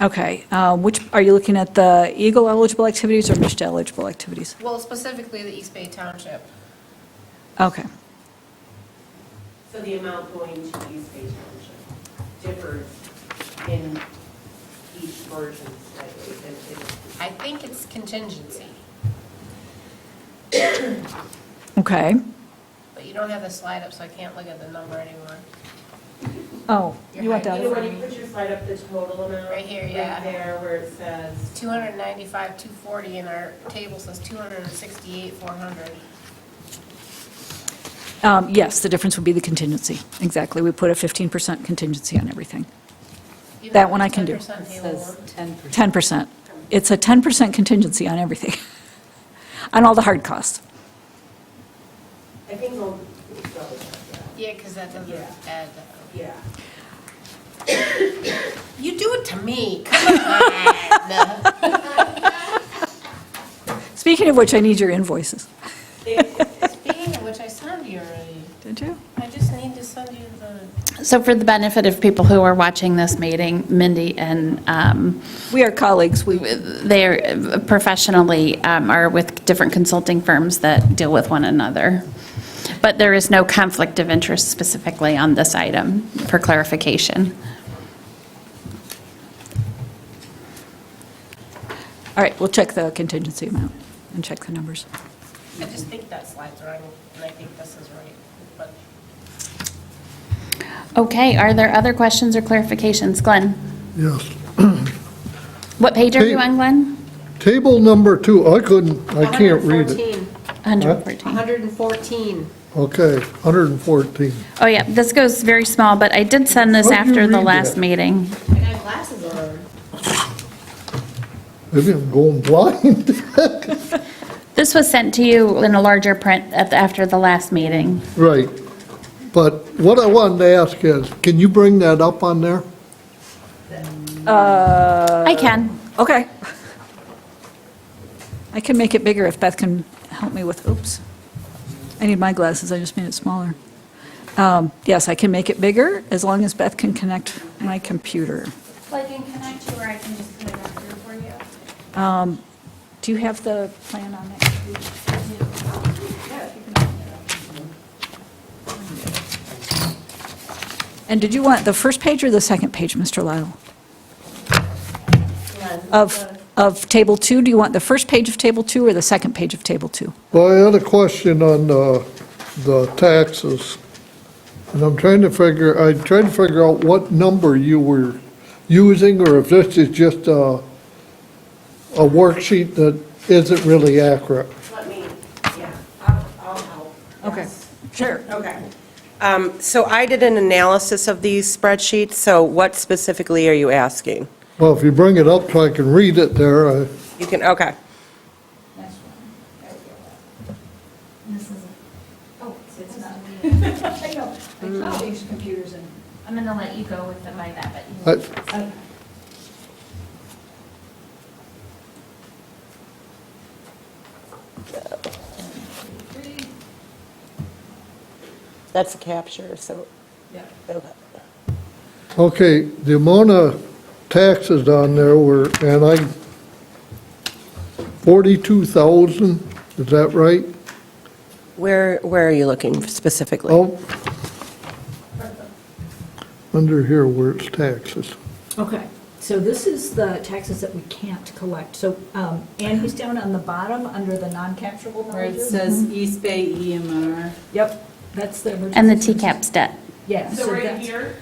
Okay, which, are you looking at the Eagle eligible activities or MISTA eligible activities? Well, specifically the East Bay Township. Okay. So the amount going to East Bay Township differs in each version slightly. I think it's contingency, Okay. but you don't have the slide up, so I can't look at the number anymore. Oh, you want that? When you put your slide up, the total amount? Right here, yeah. Right there where it says. 295,240, and our table says 268,400. Yes, the difference would be the contingency. Exactly. We put a 15% contingency on everything. That one I can do. 10% table Says 1. 10%. It's a 10% contingency on everything, on all the hard costs. I think we'll double check that. Yeah, because that doesn't add that. Yeah. You do it to me, come on. Speaking of which, I need your invoices. Speaking of which, I sent you already. Did you? I just need to send you the. So for the benefit of people who are watching this meeting, Mindy and we are colleagues. They are professionally are with different consulting firms that deal with one another. but there is no conflict of interest specifically on this item, for clarification. All right, we'll check the contingency amount and check the numbers. I just think that slide's wrong, and I think this is right, but. Okay, are there other questions or clarifications? Glenn? Yes. What page are you on, Glenn? Table number 2, I can't read it. 114. 114. Okay, 114. Oh, yeah, this goes very small, but I did send this How'd you after the read last that? meeting. I got glasses on. Maybe I'm going blind. This was sent to you in a larger print after the last meeting. Right. But what I wanted to ask is, can you bring that up on there? I can. Okay. I can make it bigger if Beth can help me with, oops. I need my glasses, I just made it smaller. Yes, I can make it bigger as long as Beth can connect my computer. Well, I can connect you, or I can just put it up here for you. Do you have the plan on that computer? And did you want the first page or the second page, Mr. Lyle? Of Table 2, do you want the first page of Table 2 or the second page of Table 2? Well, I had a question on the taxes, and I tried to figure out what number you were using, or if this is just a worksheet that isn't really accurate. Let me, yeah, I'll help. Okay, sure. Okay. So I did an analysis of these spreadsheets, so what specifically are you asking? Well, if you bring it up so I can read it there, You can, okay. I changed computers and. I'm gonna let you go with it by that, but. That's a capture, so. Yeah. Okay. okay, the amount of taxes on there were, and 42,000, is that right? Where are you looking specifically? Oh, under here where it's taxes. Okay, so this is the taxes that we can't collect. So, and he's down on the bottom under the non-capturable Where it millages. says East Bay EMR. Yep, that's the emergency. And the services. TCAP's debt. Yeah. So right that's- here?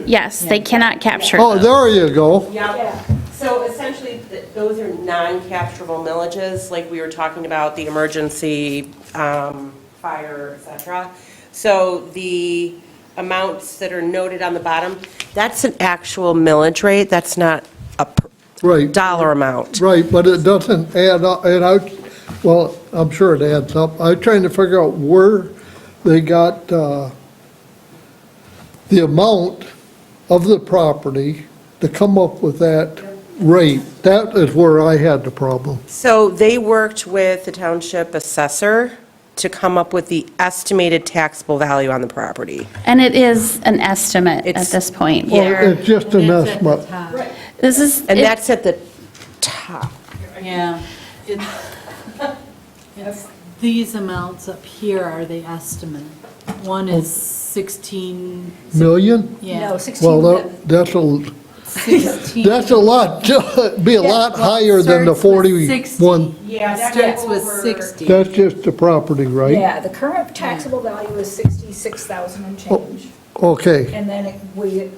Yes, they cannot capture Oh, those. there you go. Yeah, so essentially, those are non-capturable millages, like we were talking about, the emergency, fire, et cetera. So the amounts that are noted on the bottom, that's an actual millage rate, that's not a Right. dollar amount. Right, but it doesn't add up, well, I'm sure it adds up. I'm trying to figure out where they got the amount of the property to come up with that rate. That is where I had the problem. So they worked with the township assessor to come up with the estimated taxable value on the property. And it is an estimate at It's- this point. Well, They're- it's just an It's at the estimate. top. This is, And that's at the top. Yeah. These amounts up here are the estimate. One is 16, Million? yeah. No, 16. Well, that's a 16. That's a lot, be a lot higher than the Starts with 60. 41. Yeah, Starts with 60. That's just the property, right? Yeah, the current taxable value is 66,000 and change. Okay, And then we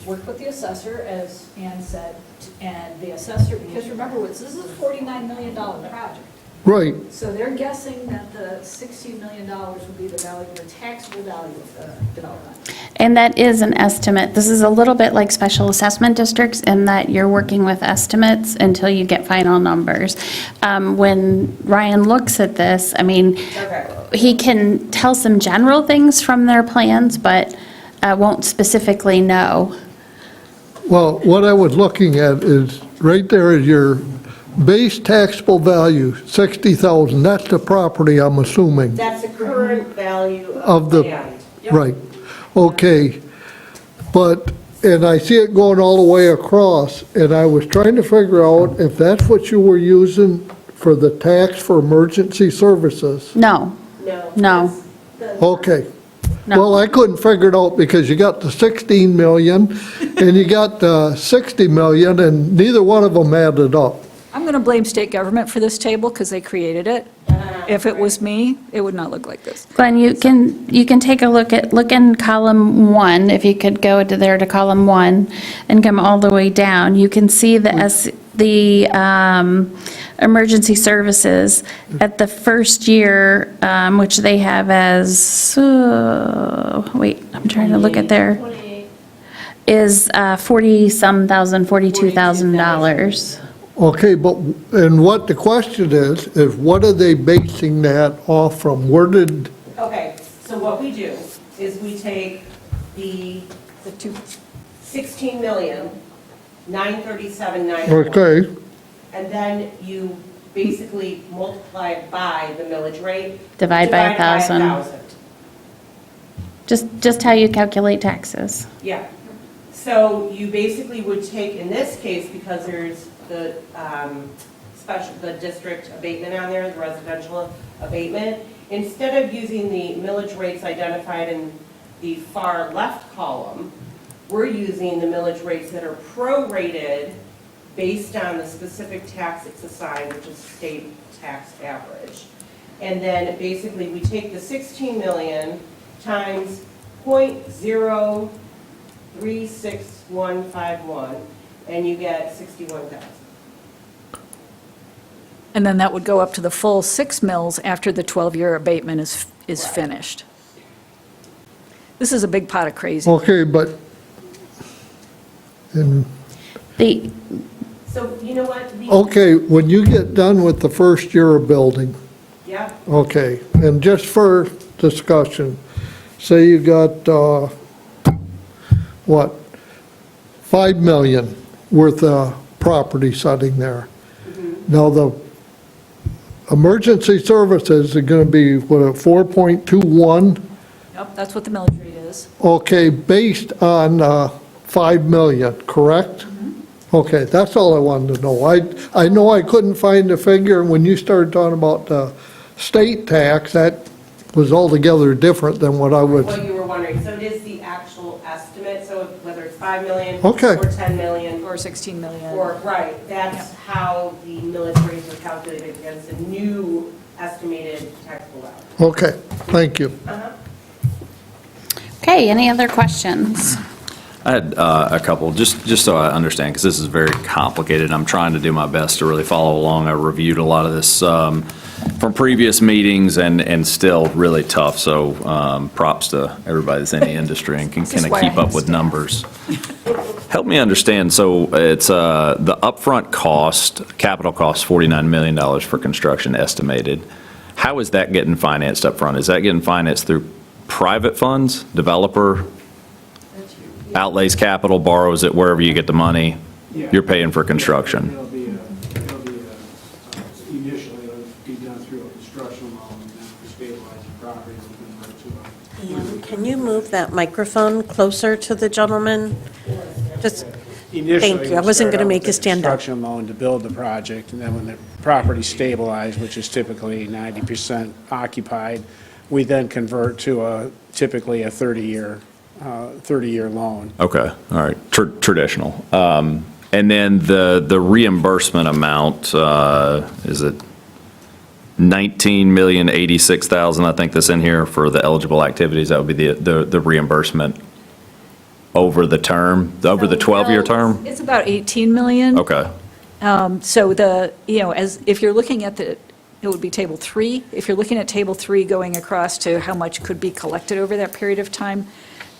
worked with the assessor, as Ann said, and the assessor, because remember, this is a $49 million project. right. So they're guessing that the $60 million would be the value, the taxable value of the development. and that is an estimate. This is a little bit like special assessment districts in that you're working with estimates until you get final numbers. When Ryan looks at this, I mean, he can tell some general things from their plans, but won't specifically know. Well, what I was looking at is, right there is your base taxable value, 60,000. That's the property, I'm assuming, That's the current value of of the, land. right. Okay, but, and I see it going all the way across, and I was trying to figure out if that's what you were using for the tax for emergency services. No, No. no. Okay. No. Well, I couldn't figure it out because you got the 16 million and you got the 60 million, and neither one of them added up. I'm going to blame state government for this table because they created it. If it was me, it would not look like this. Glenn, you can take a look in column 1, if you could go to there to column 1 and come all the way down. You can see the emergency services at the first year, which they have as, wait, I'm trying to look at there, is 40-some thousand, $42,000. Okay, but, and what the question is what are they basing that off from? Where did, Okay, so what we do is we take the 16,937,901. okay, And then you basically multiply it by the millage rate. Divide by 1,000. 1,000. Just how you calculate taxes. Yeah. So you basically would take, in this case, because there's the the district abatement on there, the residential abatement, instead of using the millage rates identified in the far left column, we're using the millage rates that are prorated based on the specific tax it's assigned, which is state tax average. And then basically we take the 16 million times 0.036151, and you get 61,000. And then that would go up to the full 6 mills after the 12-year abatement is finished. This is a big pot of crazy. okay, but, and, So you know what? okay, when you get done with the first year of building, Yeah. okay, and just for discussion, say you got, what, 5 million worth of property sitting there. Now, the emergency services are gonna be, what, a 4.21? Yep, that's what the millage rate is. Okay, based on 5 million, correct? Okay, that's all I wanted to know. I know I couldn't find the figure, and when you started talking about the state tax, that was altogether different than what I was. What you were wondering. So it is the actual estimate, so whether it's 5 million Okay. or 10 million. Or 16 million. Or, right, that's how the millage rates are calculated against the new estimated taxable value. Okay, thank you. Okay, any other questions? I had a couple, just so I understand, because this is very complicated. I'm trying to do my best to really follow along. I reviewed a lot of this from previous meetings and still really tough, so props to everybody that's in the industry and can kind of keep up with numbers. Help me understand, so it's the upfront cost, capital cost, $49 million for construction estimated. How is that getting financed up front? Is that getting financed through private funds, developer, outlays capital, borrows it wherever you get the money? You're paying for construction. It'll be initially, it'll be done through a construction loan, and then for stabilizing property, we'll convert to a. Can you move that microphone closer to the gentleman? Just, Initially, thank you. I we'll wasn't start going to out make with you a stand up. Construction loan to build the project, and then when the property's stabilized, which is typically 90% occupied, we then convert to typically a 30-year loan. Okay, all right, traditional. And then the reimbursement amount, is it $19,086,000, I think that's in here for the eligible activities? That would be the reimbursement over the term, over the 12-year term? It's about 18 million. Okay, So if you're looking at it would be Table 3. If you're looking at Table 3 going across to how much could be collected over that period of time,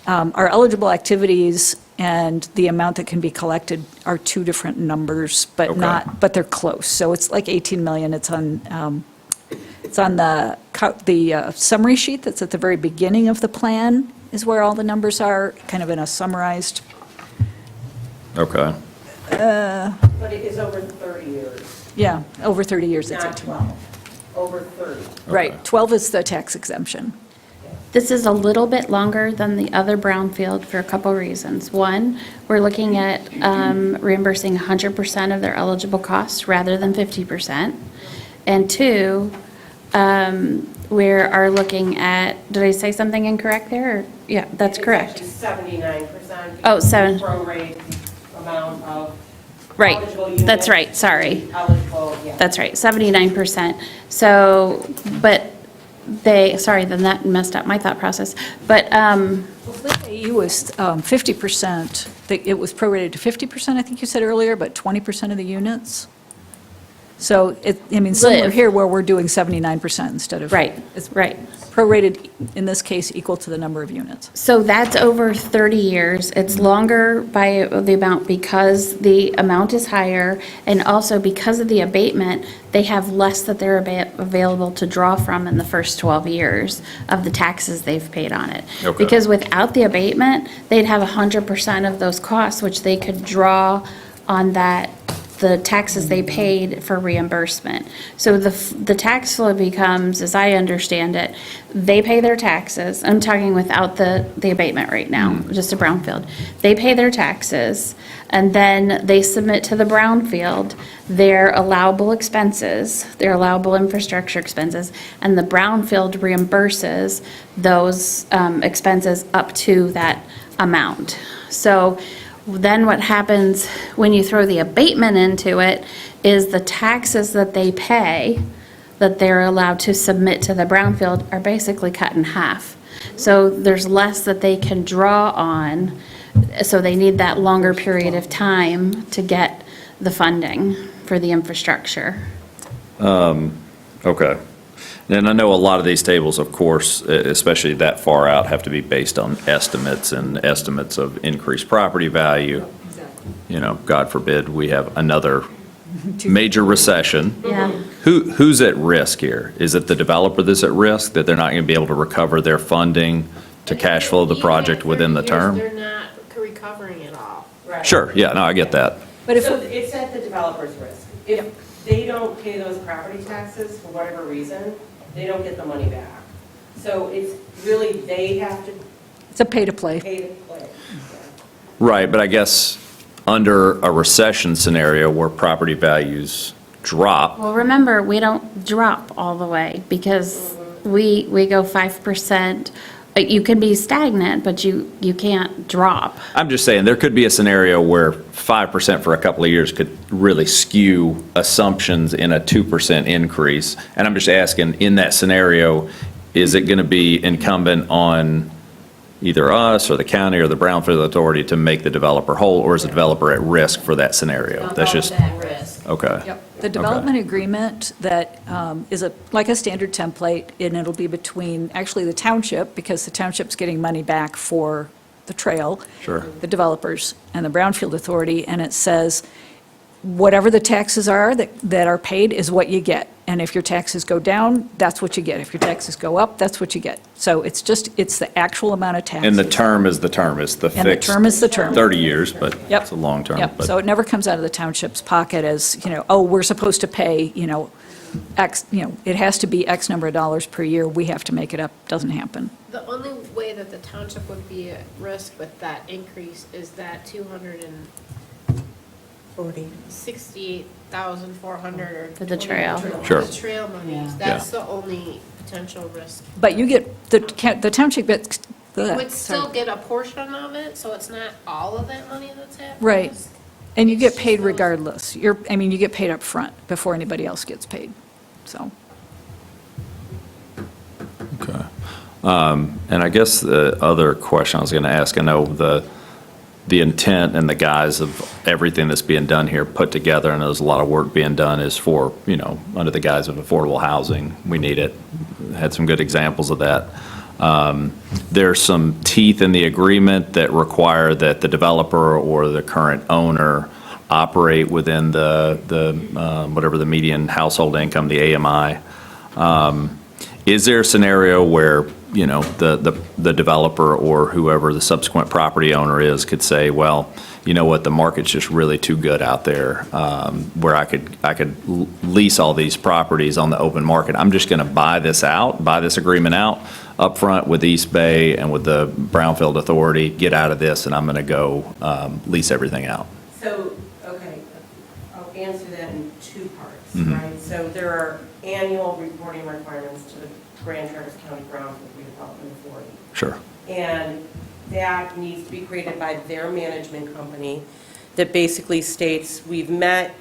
our eligible activities and the amount that can be collected are two different numbers, but but they're close. So it's like 18 million. It's on the summary sheet that's at the very beginning of the plan is where all the numbers are, kind of in a summarized. okay. But it is over 30 years. Yeah, over 30 years, it's Not 18 million. 12. Over 30. Right, 12 is the tax exemption. This is a little bit longer than the other brownfield for a couple reasons. One, we're looking at reimbursing 100% of their eligible costs rather than 50%. And two, we are looking at, did I say something incorrect there? Or- Yeah, that's correct. 79%. Oh, seven. Prorate amount of Right, eligible units. that's right, sorry. Eligible, yeah. That's right, 79%. So, but sorry, then that messed up my thought process. But, It was 50%, it was prorated to 50%, I think you said earlier, but 20% of the units? So similar Live. here where we're doing 79% instead of. Right, It's right. prorated, in this case, equal to the number of units. So that's over 30 years. It's longer by the amount because the amount is higher, and also because of the abatement, they have less that they're available to draw from in the first 12 years of the taxes they've paid on it. Okay. Because without the abatement, they'd have 100% of those costs, which they could draw on the taxes they paid for reimbursement. So the tax flow becomes, as I understand it, they pay their taxes. I'm talking without the abatement right now, just a brownfield. They pay their taxes, and then they submit to the brownfield their allowable expenses, their allowable infrastructure expenses, and the brownfield reimburses those expenses up to that amount. So then what happens when you throw the abatement into it is the taxes that they pay, that they're allowed to submit to the brownfield, are basically cut in half. So there's less that they can draw on, so they need that longer period of time to get the funding for the infrastructure. Okay. And I know a lot of these tables, of course, especially that far out, have to be based on estimates and estimates of increased property value. You know, God forbid, we have another major recession. Yeah. Who's at risk here? Is it the developer that's at risk, that they're not going to be able to recover their funding to cash flow the project within the term? They're not recovering it all. Sure, yeah, no, I get that. But so it's at the developer's risk. If they don't pay those property taxes for whatever reason, they don't get the money back. So it's really, they have to It's a pay-to-play. pay to play. Right, but I guess under a recession scenario where property values drop, Well, remember, we don't drop all the way because we go 5%. You can be stagnant, but you can't drop. I'm just saying, there could be a scenario where 5% for a couple of years could really skew assumptions in a 2% increase. And I'm just asking, in that scenario, is it going to be incumbent on either us or the county or the Brownfield Authority to make the developer whole, or is the developer at risk for that scenario? That's just, okay. Yep. The development agreement that is like a standard template, and it'll be between, actually, the township, because the township's getting money back for the trail. Sure. The developers and the Brownfield Authority, and it says, whatever the taxes are that are paid is what you get. And if your taxes go down, that's what you get. If your taxes go up, that's what you get. So it's the actual amount of taxes. And the term is the term, it's the fixed. And the term is the term. 30 years, but Yep. it's a long term. Yep, but- so it never comes out of the township's pocket as, oh, we're supposed to pay, X, it has to be X number of dollars per year, we have to make it up, doesn't happen. The only way that the township would be at risk with that increase is that 268,400 For the trail. Sure. The trail monies, Yeah. that's the only potential risk. But you get, the township gets, You would still get a portion of it, so it's not all of that money that's at right, risk. and you get paid regardless. You get paid up front before anybody else gets paid, so. Okay. And I guess the other question I was going to ask, I know the intent and the guise of everything that's being done here put together, and there's a lot of work being done, is for, under the guise of affordable housing. We need it. Had some good examples of that. There's some teeth in the agreement that require that the developer or the current owner operate within the whatever the median household income, the AMI. Is there a scenario where, the developer or whoever the subsequent property owner is could say, well, you know what, the market's just really too good out there, where I could lease all these properties on the open market. I'm just going to buy this agreement out up front with East Bay and with the Brownfield Authority, get out of this, and I'm going to go lease everything out. So, okay, I'll answer that in two parts, Mhm. right? So there are annual reporting requirements to the Grand Traverse County Brownfield Redevelopment Authority. Sure. And that needs to be created by their management company that basically states we've met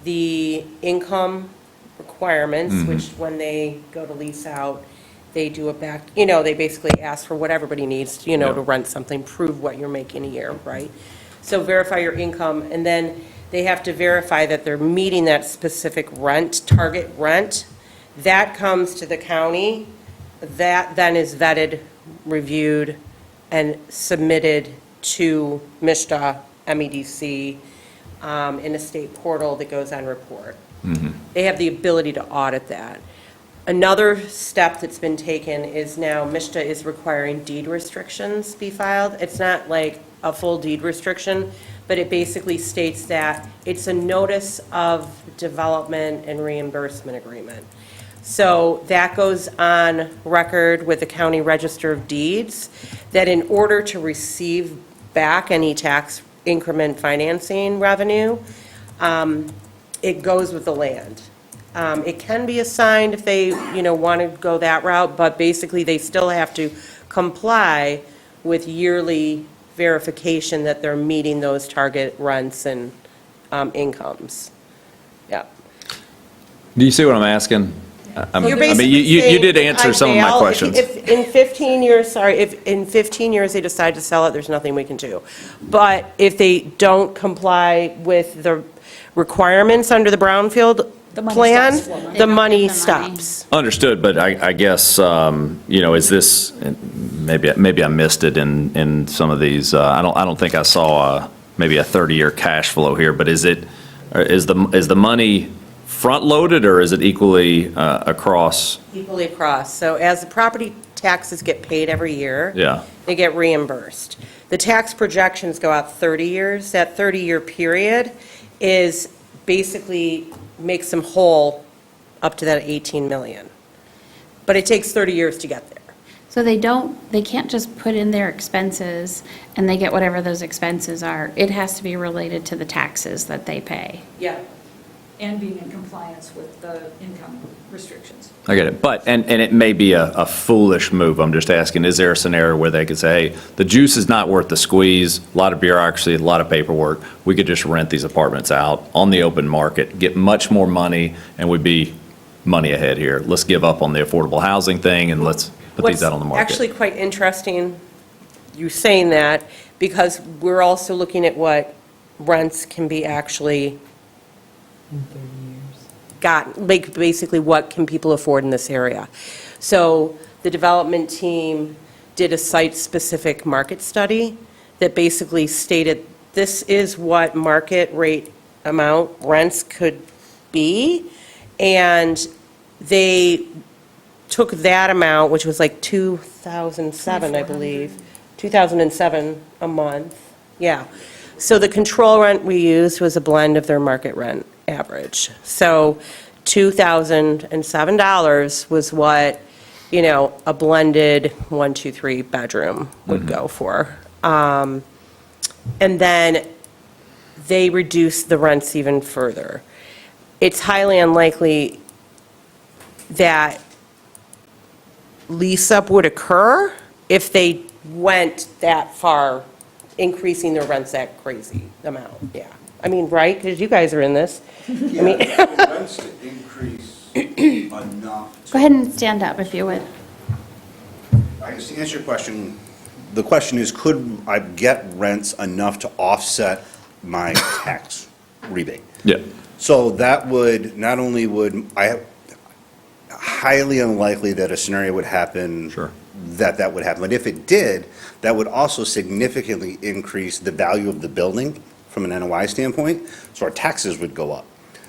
the income requirements, which when they go to lease out, they do a back, they basically ask for what everybody needs, to rent something, prove what you're making a year, right? So verify your income, and then they have to verify that they're meeting that specific rent, target rent. That comes to the county. That then is vetted, reviewed, and submitted to MSHDA, MEDC, in a state portal that goes on report. They have the ability to audit that. Another step that's been taken is now MSHDA is requiring deed restrictions be filed. It's not like a full deed restriction, but it basically states that it's a notice of development and reimbursement agreement. So that goes on record with the County Register of Deeds, that in order to receive back any tax increment financing revenue, it goes with the land. It can be assigned if they, want to go that route, but basically they still have to comply with yearly verification that they're meeting those target rents and incomes. Yeah. Do you see what I'm asking? You're You basically did saying, answer some of my Dale, questions. If in 15 years, if in 15 years they decide to sell it, there's nothing we can do. But if they don't comply with the requirements under the brownfield plan, the money stops. Understood, but I guess, is this, maybe I missed it in some of these, I don't think I saw maybe a 30-year cash flow here, but is the money front-loaded, or is it equally across? Equally across. So as the property taxes get paid every year, Yeah. they get reimbursed. The tax projections go out 30 years. That 30-year period is basically makes them whole up to that 18 million. But it takes 30 years to get there. So they can't just put in their expenses and they get whatever those expenses are. It has to be related to the taxes that they pay. Yeah. And being in compliance with the income restrictions. I get it, but, and it may be a foolish move, I'm just asking, is there a scenario where they could say, hey, the juice is not worth the squeeze, a lot of bureaucracy, a lot of paperwork, we could just rent these apartments out on the open market, get much more money, and we'd be money ahead here. Let's give up on the affordable housing thing and let's put these out on the market. What's actually quite interesting, you saying that, because we're also looking at what rents can be actually like basically what can people afford in this area. So the development team did a site-specific market study that basically stated this is what market rate amount rents could be, and they took that amount, which was like 2007, I believe, 2007 a month, yeah. So the control rent we used was a blend of their market rent average. So $2,007 was what, a blended 1, 2, 3 bedroom would go for. And then they reduced the rents even further. It's highly unlikely that lease-up would occur if they went that far, increasing their rents that crazy amount, yeah. I mean, right, because you guys are in this. Yeah, I mean, the rents to increase enough. Go ahead and stand up if you would. I guess to answer your question, the question is, could I get rents enough to offset my tax rebate? Yeah. So that would, not only would I, highly unlikely that a scenario would happen. Sure. That would happen. But if it did, that would also significantly increase the value of the building from an NOI standpoint, so our taxes would go up.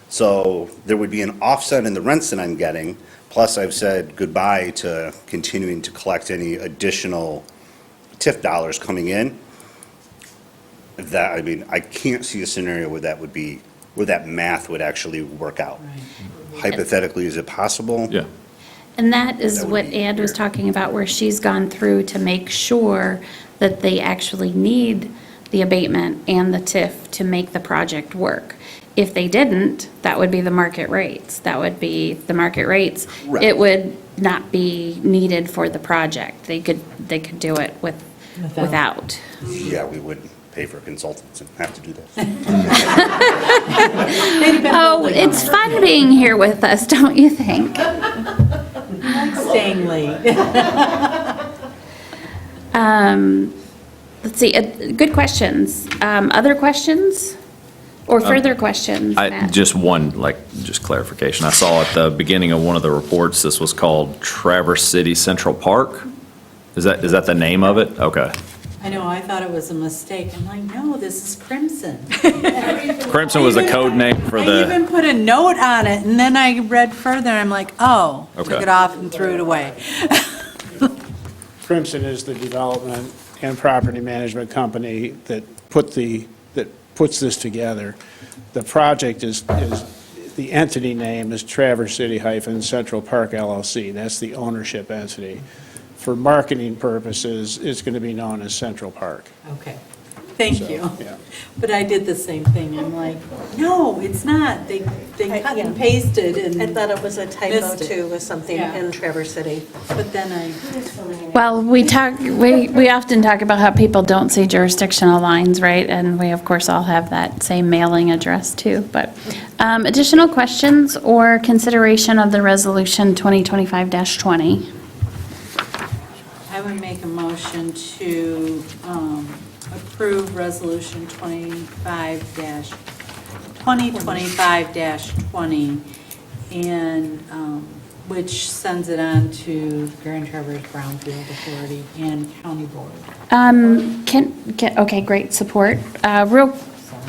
So there would be an offset in the rents that I'm getting, plus I've said goodbye to continuing to collect any additional TIF dollars coming in. I can't see a scenario where that math would actually work out. Hypothetically, is it possible? Yeah. And that is what Ann was talking about, where she's gone through to make sure that they actually need the abatement and the TIF to make the project work. If they didn't, that would be the market rates. That would be the market rates. Right. It would not be needed for the project. They could do it without. Yeah, we would pay for consultants and have to do that. Oh, it's fun being here with us, don't you think? Staying late. Let's see, good questions. Other questions? Or further questions, Matt? Just one, just clarification. I saw at the beginning of one of the reports, this was called Traverse City Central Park. Is that the name of it? Okay. I know, I thought it was a mistake. I'm like, no, this is Crimson. Crimson was the code name for I the, even put a note on it, and then I read further, and I'm like, oh, took Okay. it off and threw it away. Crimson is the development and property management company that puts this together. The project is the entity name is Traverse City-Central Park LLC. That's the ownership entity. For marketing purposes, it's going to be known as Central Park. Okay, thank So, you. yeah. But I did the same thing. I'm like, no, it's not. They cut and pasted and I thought it was a typo missed it. too, with something Yeah. in Traverse City. But then Well, we often talk about how people don't see jurisdictional lines, right? And we, of course, all have that same mailing address too. But additional questions or consideration of the resolution 2025-20? I would make a motion to approve Resolution 2025-20, and which sends it on to Grand Traverse Brownfield Authority and County Board. Okay, great, support. Real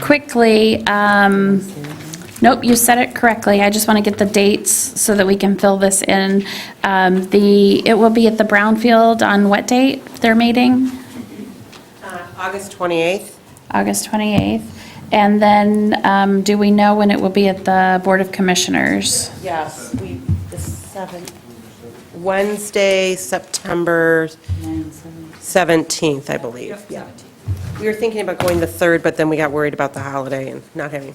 quickly, nope, you said it correctly. I just want to get the dates so that we can fill this in. It will be at the Brownfield on what date, their meeting? August 28th. August 28th. And then, do we know when it will be at the Board of Commissioners? Yes, the 7th. Wednesday, September 17th, I believe. Yeah. We were thinking about going the 3rd, but then we got worried about the holiday and not having.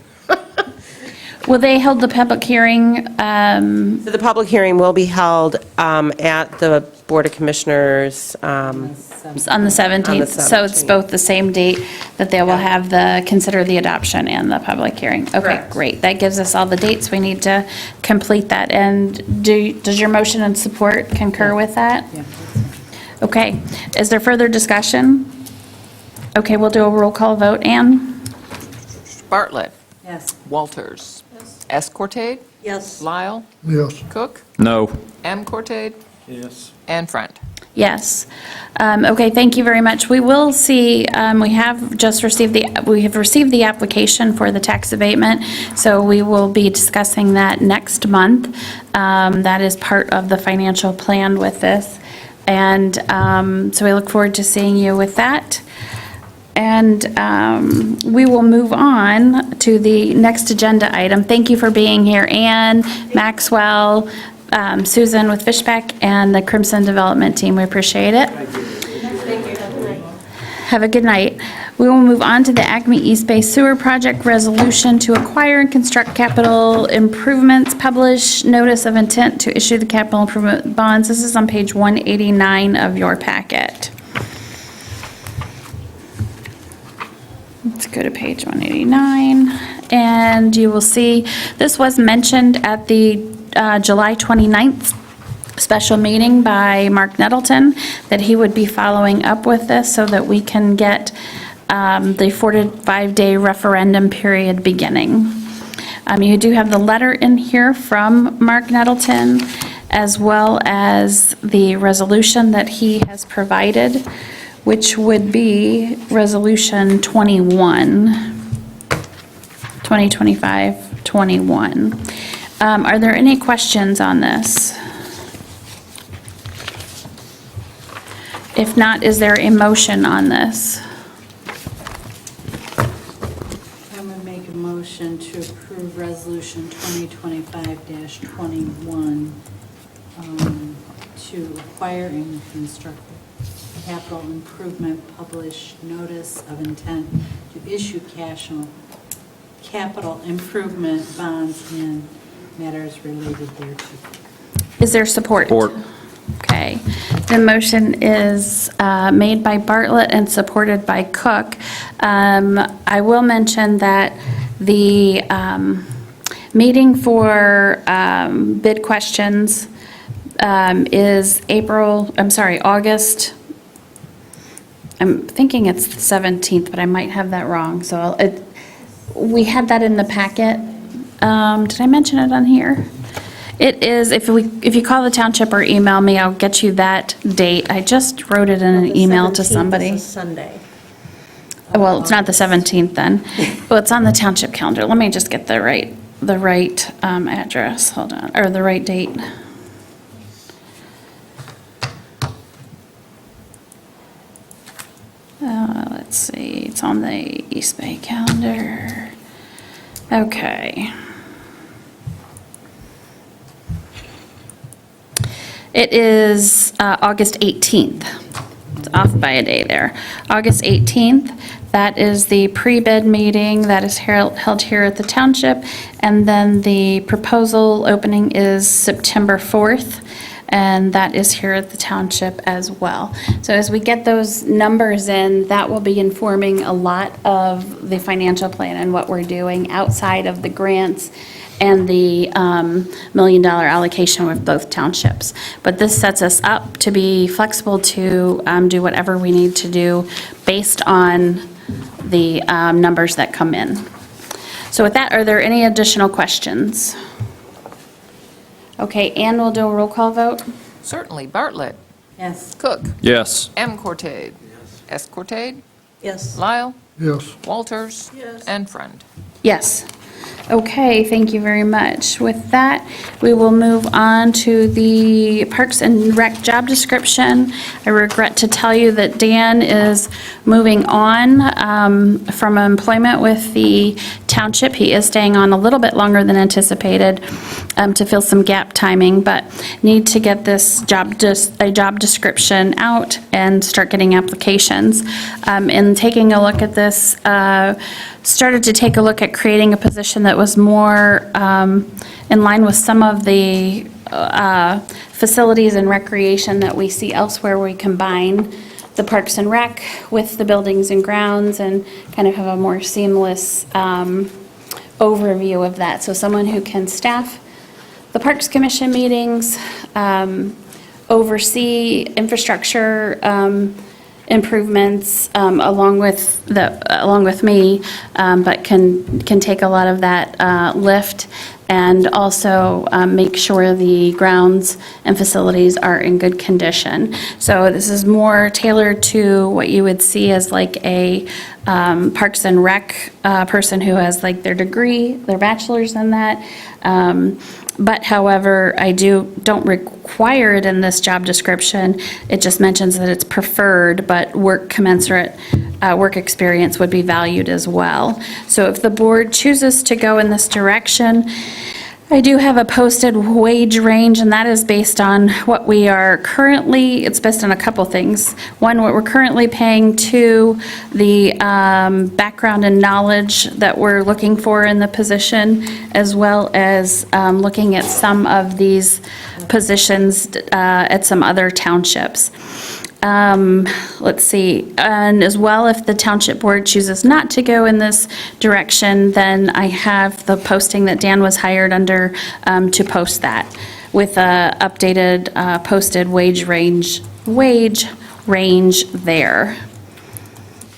Will they hold the public hearing? So the public hearing will be held at the Board of Commissioners. On the 17th, so it's both the same date that they will have consider the adoption and the public hearing. Okay, Correct. great. That gives us all the dates we need to complete that. And does your motion and support concur with that? Yeah. Okay, is there further discussion? Okay, we'll do a roll call vote. Ann? Bartlett. Yes. Walters. Escortade. Yes. Lyle. Yes. Cook. no. M. Cortade. Yes. And Friend. Yes. Okay, thank you very much. We will see, we have received the application for the tax abatement, so we will be discussing that next month. That is part of the financial plan with this. And so we look forward to seeing you with that. And we will move on to the next agenda item. Thank you for being here, Ann, Maxwell, Susan with Fishback, and the Crimson Development Team. We appreciate it. Have a good night. We will move on to the Acme East Bay Sewer Project Resolution to acquire and construct capital improvements, publish notice of intent to issue the capital improvement bonds. This is on page 189 of your packet. Let's go to page 189, and you will see, this was mentioned at the July 29th special meeting by Mark Nettleton, that he would be following up with this so that we can get the 45-day referendum period beginning. You do have the letter in here from Mark Nettleton, as well as the resolution that he has provided, which would be Resolution 2025-21. Are there any questions on this? If not, is there a motion on this? I would make a motion to approve Resolution 2025-21 to acquire and construct capital improvement, publish notice of intent to issue capital improvement bonds and matters related thereto. Is there support? Support. Okay. The motion is made by Bartlett and supported by Cook. I will mention that the meeting for bid questions is August. I'm thinking it's the 17th, but I might have that wrong. So we had that in the packet. Did I mention it on here? It is, if you call the township or email me, I'll get you that date. I just wrote it in an email to somebody. It's a Sunday. Well, it's not the 17th then. Well, it's on the township calendar. Let me just get the right address. Hold on, or the right date. Let's see, it's on the East Bay calendar. Okay. It is August 18th. It's off by a day there. August 18th, that is the pre-bid meeting that is held here at the township. And then the proposal opening is September 4th, and that is here at the township as well. So as we get those numbers in, that will be informing a lot of the financial plan and what we're doing outside of the grants and the $1 million allocation with both townships. But this sets us up to be flexible to do whatever we need to do based on the numbers that come in. So with that, are there any additional questions? Okay, Ann will do a roll call vote. Certainly. Bartlett. Yes. Cook. Yes. M. Cortade. S. Cortade. Yes. Lyle. Yes. Walters. Yes. And Friend. Yes. Okay, thank you very much. With that, we will move on to the Parks and Rec job description. I regret to tell you that Dan is moving on from employment with the township. He is staying on a little bit longer than anticipated to fill some gap timing, but need to get this job description out and start getting applications. In taking a look at this, started to take a look at creating a position that was more in line with some of the facilities and recreation that we see elsewhere. We combine the Parks and Rec with the buildings and grounds and kind of have a more seamless overview of that. So someone who can staff the Parks Commission meetings, oversee infrastructure improvements along with me, but can take a lot of that lift, and also make sure the grounds and facilities are in good condition. So this is more tailored to what you would see as like a Parks and Rec person who has like their degree, their bachelor's in that. But however, I don't require it in this job description. It just mentions that it's preferred, but work experience would be valued as well. So if the board chooses to go in this direction, I do have a posted wage range, and that is based on what we are currently, it's based on a couple things. One, what we're currently paying, two, the background and knowledge that we're looking for in the position, as well as looking at some of these positions at some other townships. Let's see, and as well, if the township board chooses not to go in this direction, then I have the posting that Dan was hired under to post that with a updated posted wage range there.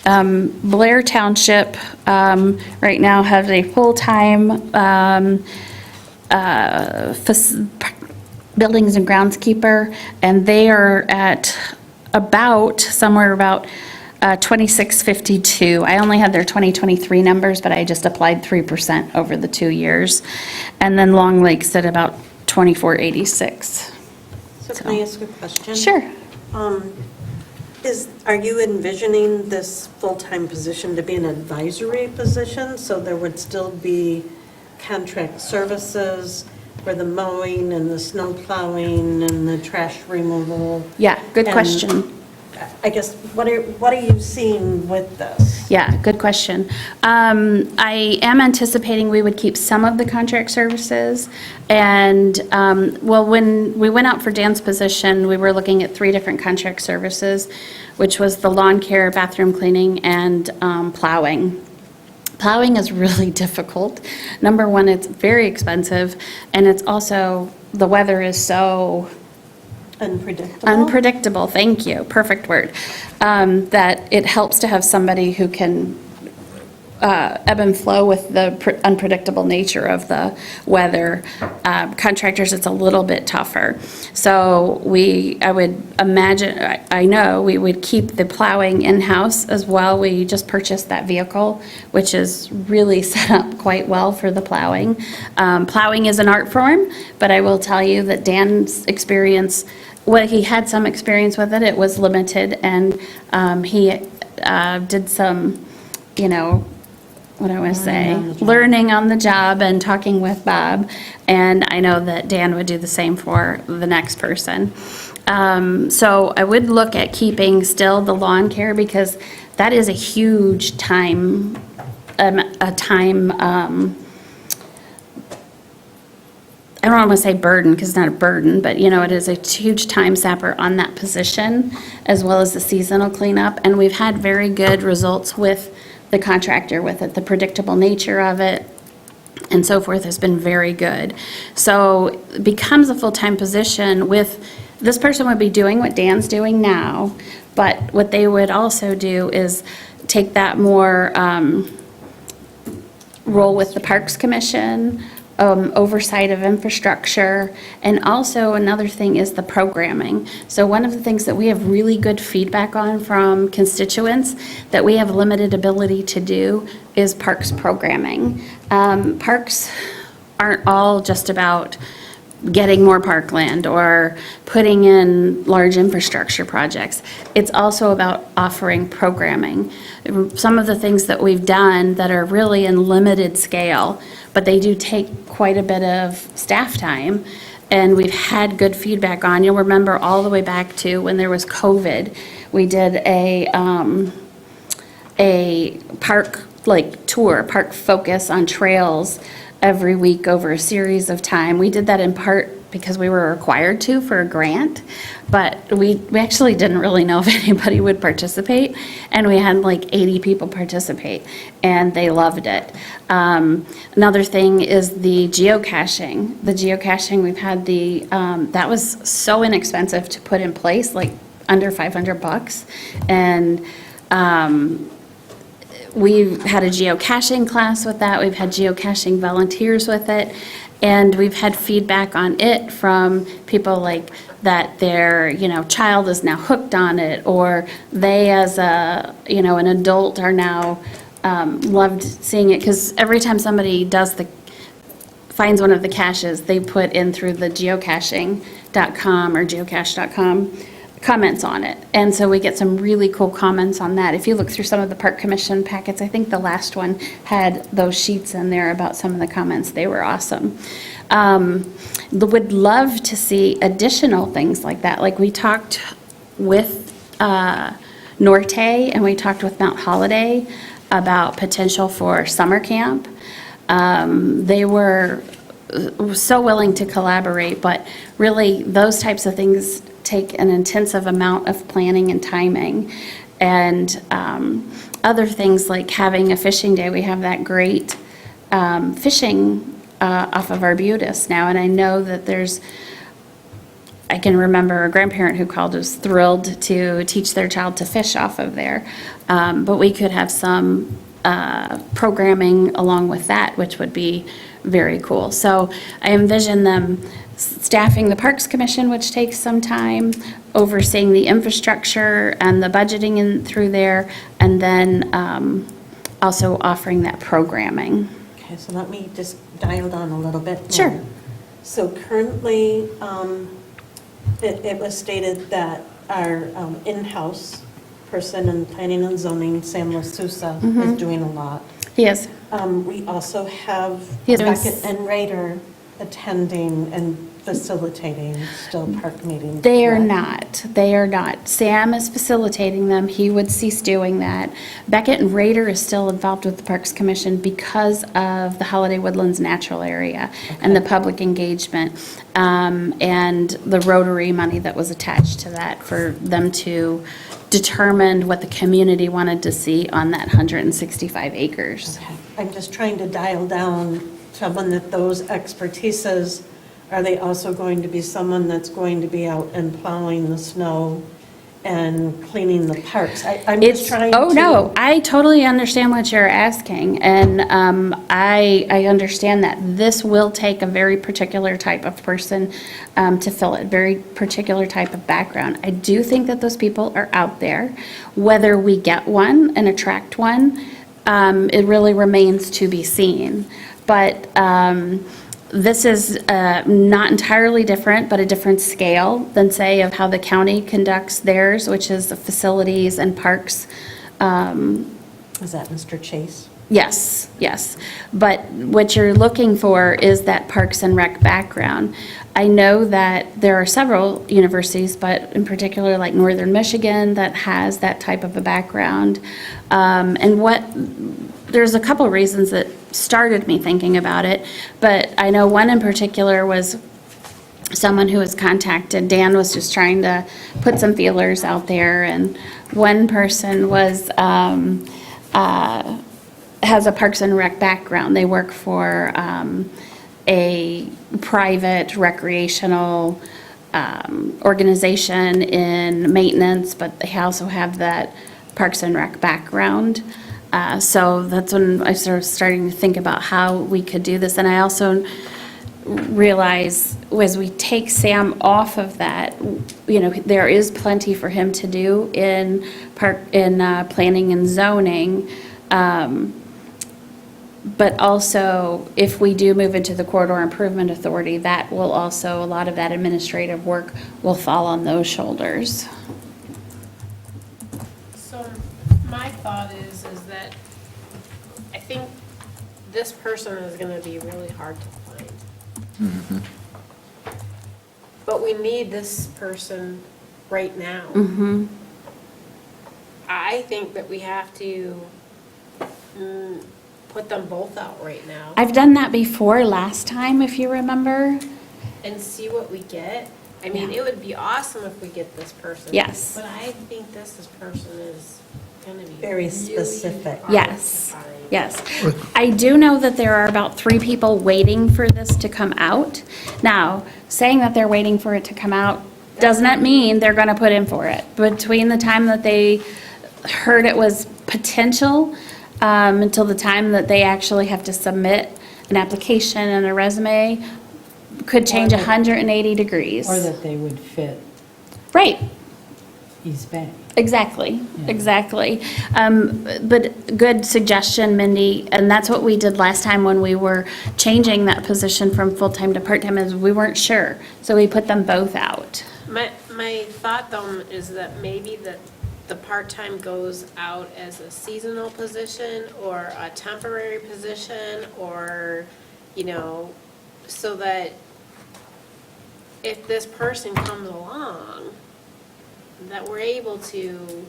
Blair Township right now has a full-time buildings and groundskeeper, and they are at somewhere about 2652. I only had their 2023 numbers, but I just applied 3% over the 2 years. And then Long Lake's at about 2486. So can I ask a question? Sure. Are you envisioning this full-time position to be an advisory position? So there would still be contract services for the mowing and the snow plowing and the trash removal? Yeah, good question. I guess, what are you seeing with this? Yeah, good question. I am anticipating we would keep some of the contract services. And, well, when we went out for Dan's position, we were looking at 3 different contract services, which was the lawn care, bathroom cleaning, and plowing. Plowing is really difficult. Number one, it's very expensive, and it's also, the weather is so unpredictable, thank you, perfect word, that it helps to have somebody who can ebb and flow with the unpredictable nature of the weather. Contractors, it's a little bit tougher. So I would imagine, I know we would keep the plowing in-house as well. We just purchased that vehicle, which is really set up quite well for the plowing. Plowing is an art form, but I will tell you that Dan's experience, well, he had some experience with it, it was limited, and he did some, what do I want to say, learning on the job and talking with Bob, and I know that Dan would do the same for the next person. So I would look at keeping still the lawn care, because that is a huge time, I don't want to say burden, because it's not a burden, but it is a huge time sapper on that position, as well as the seasonal cleanup, and we've had very good results with the contractor with it. The predictable nature of it and so forth has been very good. So it becomes a full-time position with, this person would be doing what Dan's doing now, but what they would also do is take that more role with the Parks Commission, oversight of infrastructure, and also another thing is the programming. So one of the things that we have really good feedback on from constituents that we have limited ability to do is parks programming. Parks aren't all just about getting more parkland or putting in large infrastructure projects. It's also about offering programming. Some of the things that we've done that are really in limited scale, but they do take quite a bit of staff time, and we've had good feedback on. You'll remember all the way back to when there was COVID, we did a park tour, park focus on trails every week over a series of time. We did that in part because we were required to for a grant, but we actually didn't really know if anybody would participate, and we had like 80 people participate, and they loved it. Another thing is the geocaching. The geocaching, we've had that was so inexpensive to put in place, like under $500, and we've had a geocaching class with that. We've had geocaching volunteers with it. And we've had feedback on it from people like that their, child is now hooked on it, or they as an adult are now loved seeing it. Because every time somebody finds one of the caches, they put in through the geocaching.com or geocache.com comments on it. And so we get some really cool comments on that. If you look through some of the Park Commission packets, I think the last one had those sheets in there about some of the comments. They were awesome. Would love to see additional things like that. Like we talked with Norte and we talked with Mount Holiday about potential for summer camp. They were so willing to collaborate, but really those types of things take an intensive amount of planning and timing. And other things like having a fishing day. We have that great fishing off of Arbutus now, and I know that I can remember a grandparent who called, was thrilled to teach their child to fish off of there. But we could have some programming along with that, which would be very cool. So I envision them staffing the Parks Commission, which takes some time, overseeing the infrastructure and the budgeting in through there, and then also offering that programming. Okay, so let me just dial down a little bit more. Sure. So currently, it was stated that our in-house person in planning and zoning, Sam LaSousa, is doing a lot. He is. We also have He is doing Beckett and Rader attending and facilitating still park meetings? They are correct? not. They are not. Sam is facilitating them. He would cease doing that. Beckett and Rader is still involved with the Parks Commission because of the Holiday Woodlands Natural Area and the public engagement, and the Rotary money that was attached to that for them to determine what the community wanted to see on that 165 acres. I'm just trying to dial down someone that those expertises, are they also going to be someone that's going to be out and plowing the snow and cleaning the parks? I'm just trying to. Oh, no, I totally understand what you're asking, and I understand that this will take a very particular type of person to fill it, very particular type of background. I do think that those people are out there. Whether we get one and attract one, it really remains to be seen. But this is not entirely different, but a different scale than, say, of how the county conducts theirs, which is the facilities and parks. Is that Mr. Chase? Yes, yes. But what you're looking for is that Parks and Rec background. I know that there are several universities, but in particular like Northern Michigan, that has that type of a background. There's a couple reasons that started me thinking about it, but I know one in particular was someone who was contacted. Dan was just trying to put some feelers out there, and one person was has a Parks and Rec background. They work for a private recreational organization in maintenance, but they also have that Parks and Rec background. So that's when I started starting to think about how we could do this. And I also realize as we take Sam off of that, there is plenty for him to do in planning and zoning. But also, if we do move into the Corridor Improvement Authority, that will also, a lot of that administrative work will fall on those shoulders. So my thought is that I think this person is going to be really hard to find. But we need this person right now. I think that we have to put them both out right now I've done that before last time, if you remember. and see what we get. I mean, it would be awesome if we get this person. Yes. But I think this person is going to be Very really specific. hard Yes, to find. yes. I do know that there are about 3 people waiting for this to come out. Now, saying that they're waiting for it to come out does not mean they're going to put in for it. Between the time that they heard it was potential until the time that they actually have to submit an application and a resume could change 180 degrees. Or that they would fit Right. East Bay. Exactly, exactly. But good suggestion, Mindy, and that's what we did last time when we were changing that position from full-time to part-time, is we weren't sure, so we put them both out. My thought though is that maybe the part-time goes out as a seasonal position or a temporary position, or, so that if this person comes along, that we're able to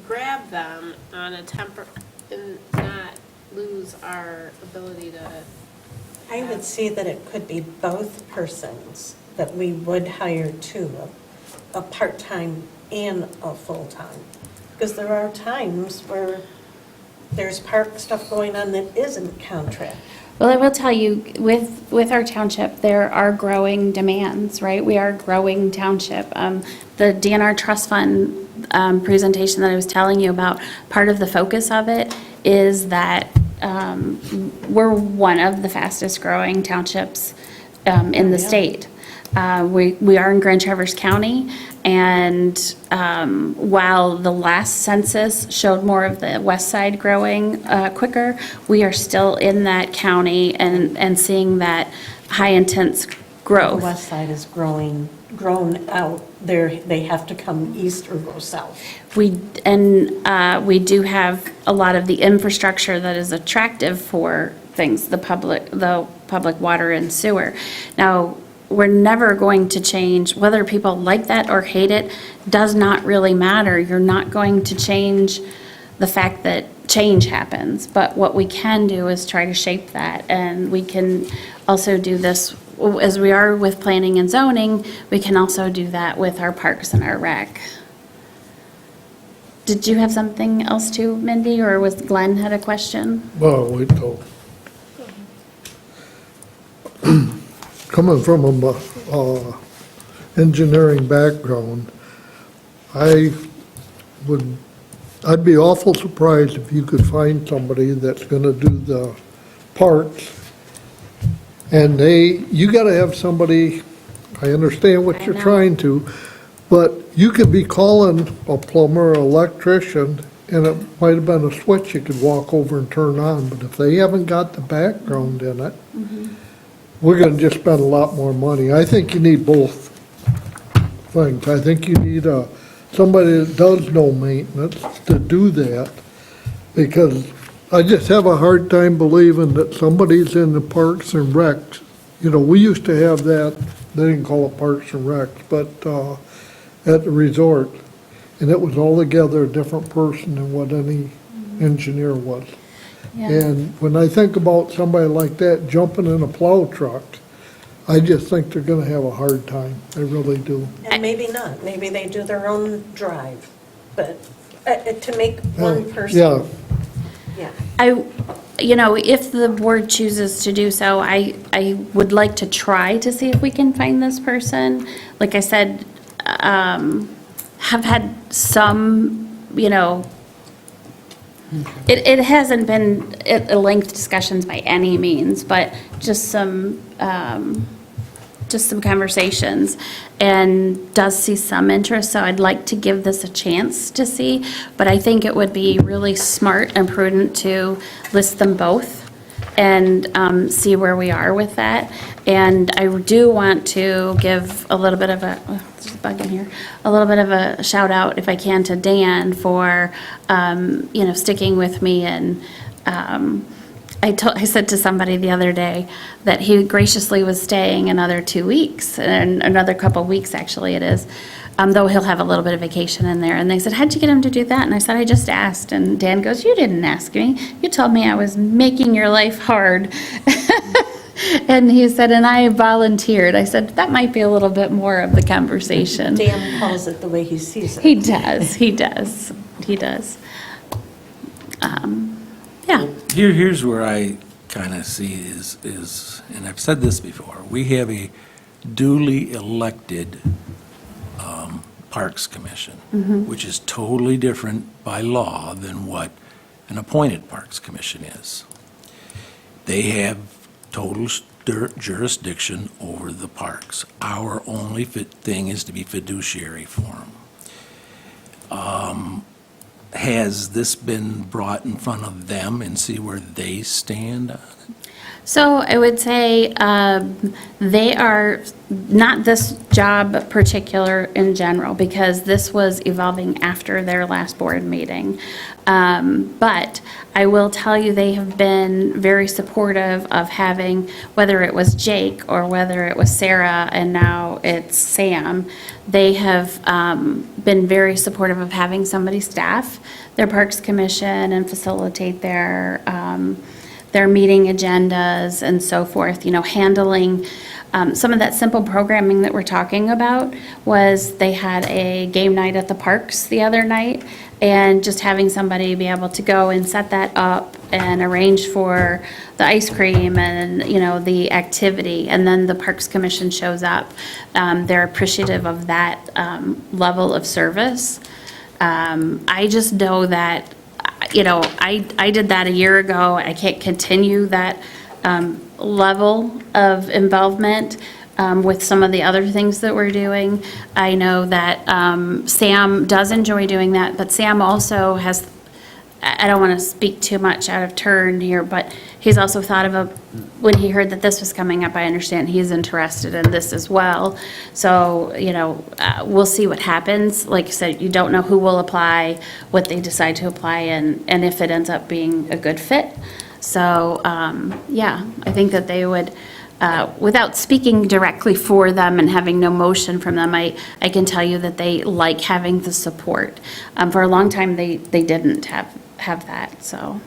grab them on a and not lose our ability to. I would see that it could be both persons, that we would hire two, a part-time and a full-time. Because there are times where there's park stuff going on that isn't contract. Well, I will tell you, with our township, there are growing demands, right? We are a growing township. The DNR Trust Fund presentation that I was telling you about, part of the focus of it is that we're one of the fastest growing townships in the state. We are in Grand Traverse County, and while the last census showed more of the west side growing quicker, we are still in that county and seeing that high intense growth. The west side is grown out. They have to come east or go south. We do have a lot of the infrastructure that is attractive for things, the public water and sewer. Now, we're never going to change, whether people like that or hate it, does not really matter. You're not going to change the fact that change happens, but what we can do is try to shape that, and we can also do this, as we are with planning and zoning, we can also do that with our parks and our rec. Did you have something else too, Mindy, or was Glenn had a question? Well, wait till. Coming from a engineering background, I'd be awful surprised if you could find somebody that's gonna do the parks. And you gotta have somebody, I understand what you're trying to, but you could be calling a plumber, or electrician, and it might have been a switch you could walk over and turn on, but if they haven't got the background in it, we're gonna just spend a lot more money. I think you need both things. I think you need somebody that does know maintenance to do that, because I just have a hard time believing that somebody's in the parks and recs. You know, we used to have that, they didn't call it parks and recs, but at the resort, and it was altogether a different person than what any engineer was. Yeah. And when I think about somebody like that jumping in a plow truck, I just think they're gonna have a hard time. I really do. And maybe not, maybe they do their own drive, but to make one person. Yeah, Yeah. If the board chooses to do so, I would like to try to see if we can find this person. Like I said, have had some, it hasn't been lengthy discussions by any means, but just some conversations, and does see some interest, so I'd like to give this a chance to see, but I think it would be really smart and prudent to list them both and see where we are with that. And I do want to give a little bit of a, there's a bug in here, a little bit of a shout out, if I can, to Dan for, sticking with me. And I said to somebody the other day that he graciously was staying another 2 weeks, and another couple of weeks, actually it is, though he'll have a little bit of vacation in there. And they said, how'd you get him to do that? And I said, I just asked. And Dan goes, you didn't ask me. You told me I was making your life hard. And he said, and I volunteered. I said, that might be a little bit more of the conversation. Dan calls it the way he sees it. He does. Yeah. Here's where I kind of see is, and I've said this before, we have a duly elected Parks Commission, which is totally different by law than what an appointed Parks Commission is. They have total jurisdiction over the parks. Our only thing is to be fiduciary for them. Has this been brought in front of them and see where they stand on it? So I would say they are, not this job particular in general, because this was evolving after their last board meeting. But I will tell you, they have been very supportive of having, whether it was Jake or whether it was Sarah and now it's Sam, they have been very supportive of having somebody staff their Parks Commission and facilitate their meeting agendas and so forth, handling some of that simple programming that we're talking about. Was they had a game night at the parks the other night, and just having somebody be able to go and set that up and arrange for the ice cream and, the activity, and then the Parks Commission shows up. They're appreciative of that level of service. I just know that I did that a year ago. I can't continue that level of involvement with some of the other things that we're doing. I know that Sam does enjoy doing that, but Sam also has, I don't want to speak too much out of turn here, but he's also thought of when he heard that this was coming up, I understand he's interested in this as well. So, we'll see what happens. Like I said, you don't know who will apply, what they decide to apply, and if it ends up being a good fit. So, yeah, I think that they would, without speaking directly for them and having no motion from them, I can tell you that they like having the support. For a long time, they didn't have that, so.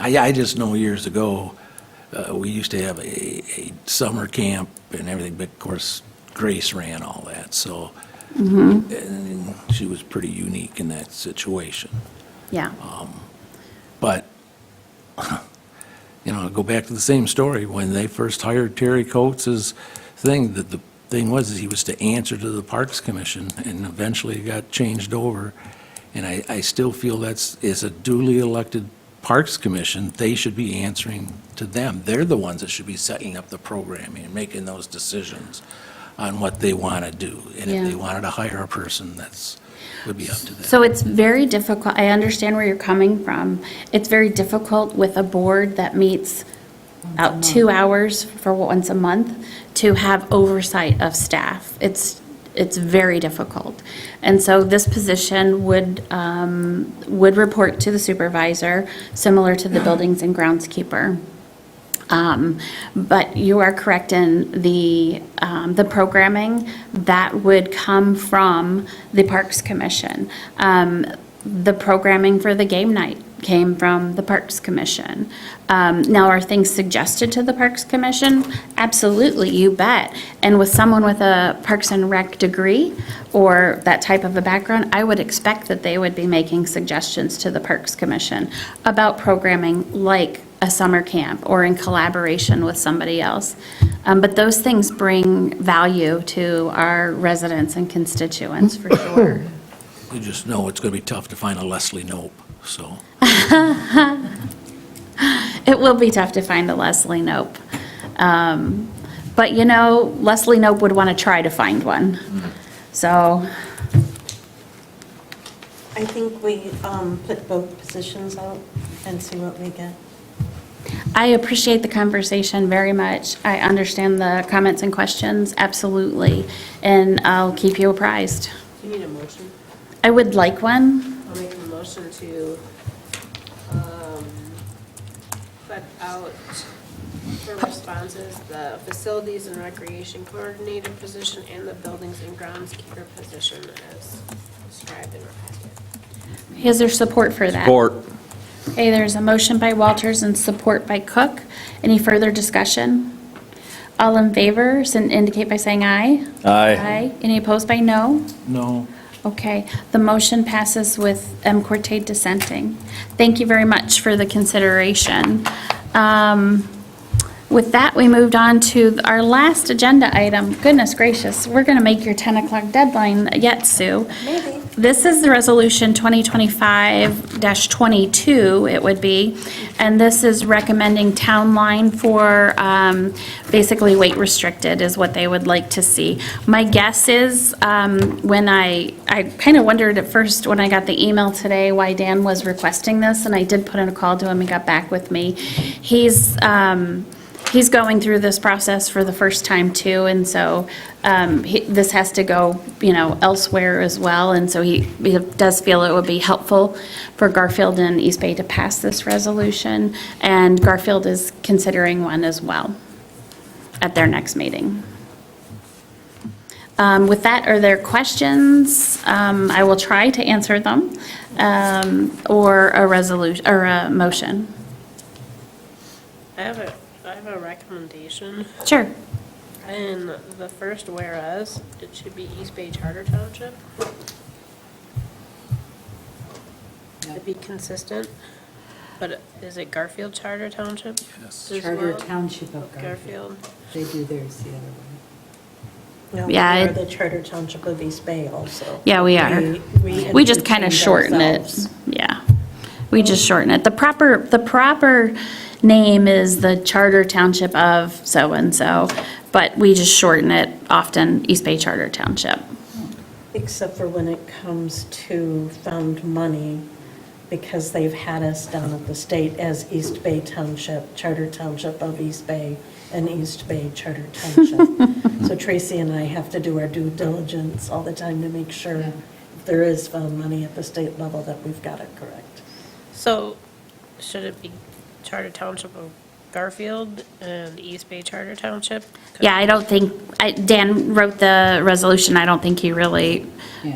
I just know years ago, we used to have a summer camp and everything, but of course, Grace ran all that, so and she was pretty unique in that situation. Yeah. But, go back to the same story. When they first hired Terry Coates' thing, the thing was he was to answer to the Parks Commission, and eventually it got changed over. And I still feel is a duly elected Parks Commission, they should be answering to them. They're the ones that should be setting up the programming and making those decisions on what they want to do. And if they wanted to hire a person, would be up to them. So it's very difficult, I understand where you're coming from. It's very difficult with a board that meets out 2 hours for once a month to have oversight of staff. It's very difficult. And so this position would report to the supervisor, similar to the buildings and groundskeeper. But you are correct in the programming that would come from the Parks Commission. The programming for the game night came from the Parks Commission. Now, are things suggested to the Parks Commission? Absolutely, you bet. And with someone with a Parks and Rec degree or that type of a background, I would expect that they would be making suggestions to the Parks Commission about programming like a summer camp or in collaboration with somebody else. But those things bring value to our residents and constituents for sure. You just know it's going to be tough to find a Leslie Knope, so. It will be tough to find a Leslie Knope. But Leslie Knope would want to try to find one. So, I think we put both positions out and see what we get. I appreciate the conversation very much. I understand the comments and questions, absolutely. And I'll keep you apprised. Do you need a motion? I would like one. I'll make a motion to put out for responses the facilities and recreation coordinator position and the buildings and groundskeeper position as described in our packet. Is there support for that? Support. Okay, there's a motion by Walters and support by Cook. Any further discussion? All in favor, indicate by saying aye. Aye. Any opposed by no? No. Okay, the motion passes with M. Corte dissenting. Thank you very much for the consideration. With that, we moved on to our last agenda item. Goodness gracious, we're going to make your 10 o'clock deadline yet, Sue. Maybe. This is the resolution 2025-22, it would be, and this is recommending town line for basically weight restricted is what they would like to see. My guess is, when I kind of wondered at first when I got the email today why Dan was requesting this, and I did put in a call to him, he got back with me. He's going through this process for the first time too, and so this has to go, elsewhere as well, and so he does feel it would be helpful for Garfield and East Bay to pass this resolution, and Garfield is considering one as well at their next meeting. With that, are there questions? I will try to answer them, or a resolution, or a motion. I have a recommendation. Sure. In the first whereas, it should be East Bay Charter Township. To be consistent, but is it Garfield Charter Township? Yes. as Charter well? Township of Garfield. They do theirs the other way. No, Yeah, we are the Charter Township of East Bay also. Yeah, we are. We just kind of interchange shorten ourselves. it. Yeah. We just shorten it. The proper name is the Charter Township of so-and-so, but we just shorten it often, East Bay Charter Township. Except for when it comes to found money, because they've had us down at the state as East Bay Township, Charter Township of East Bay, and East Bay Charter Township. So Tracy and I have to do our due diligence all the time to make sure if there is found money at the state level that we've got it correct. So should it be Charter Township of Garfield and East Bay Charter Township. Yeah, I don't think, Dan wrote the resolution, I don't think he really,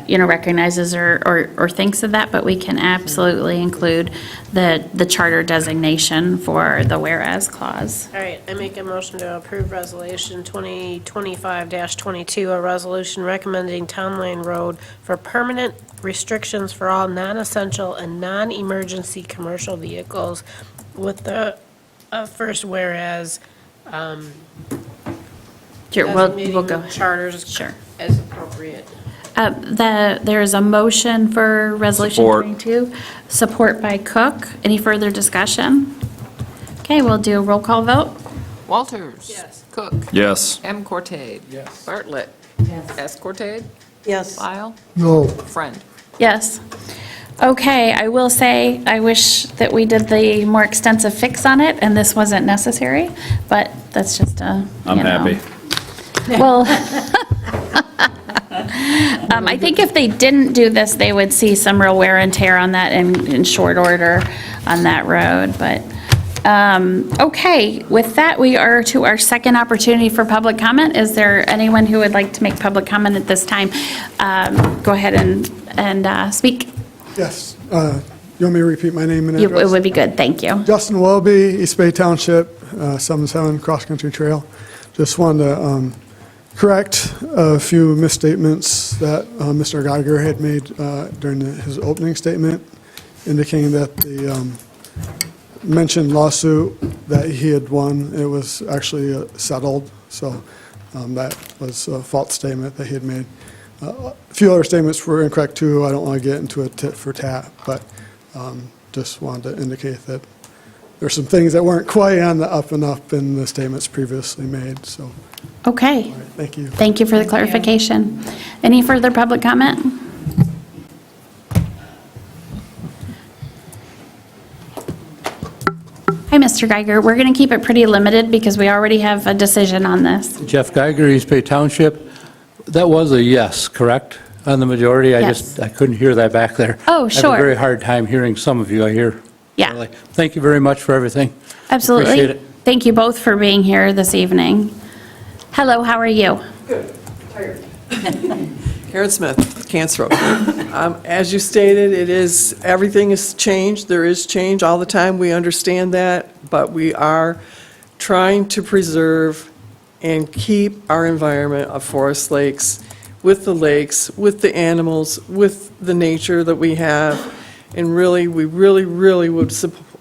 recognizes or thinks of that, but we can absolutely include the charter designation for the whereas clause. All right, I make a motion to approve Resolution 2025-22, a resolution recommending Town Line Road for permanent restrictions for all non-essential and non-emergency commercial vehicles with the first whereas, Sure, designating we'll go. the charters Sure. as appropriate. There is a motion for Resolution Support. 22, support by Cook. Any further discussion? Okay, we'll do a roll call vote. Walters. Yes. Cook. Yes. M. Cortade. Yes. Bartlett. Yes. S. Cortade. Yes. Lyle. No. Friend. Yes. Okay, I will say, I wish that we did the more extensive fix on it, and this wasn't necessary, but that's just a, I'm happy. Well, I think if they didn't do this, they would see some real wear and tear on that in short order on that road, but, okay, with that, we are to our second opportunity for public comment. Is there anyone who would like to make public comment at this time? Go ahead and speak. Yes. You want me to repeat my name and It address? would be good, thank you. Justin Welby, East Bay Township, 77 Cross Country Trail. Just wanted to correct a few misstatements that Mr. Geiger had made during his opening statement, indicating that the mentioned lawsuit that he had won, it was actually settled. So that was a false statement that he had made. A few other statements were incorrect too. I don't want to get into a tit for tat, but just wanted to indicate that there's some things that weren't quite on the up and up in the statements previously made, so. Okay. Thank you. Thank you for the clarification. Any further public comment? Hi, Mr. Geiger. We're going to keep it pretty limited because we already have a decision on this. Jeff Geiger, East Bay Township. That was a yes, correct, on the majority? Yes. I couldn't hear that back there. Oh, I sure. have a very hard time hearing some of you, I hear. Yeah. Thank you very much for everything. Absolutely. Appreciate it. Thank you both for being here this evening. Hello, how are you? Karen Smith, Cancer Road. As you stated, everything has changed. There is change all the time. We understand that, but we are trying to preserve and keep our environment of forest lakes, with the animals, with the nature that we have. And really, we really would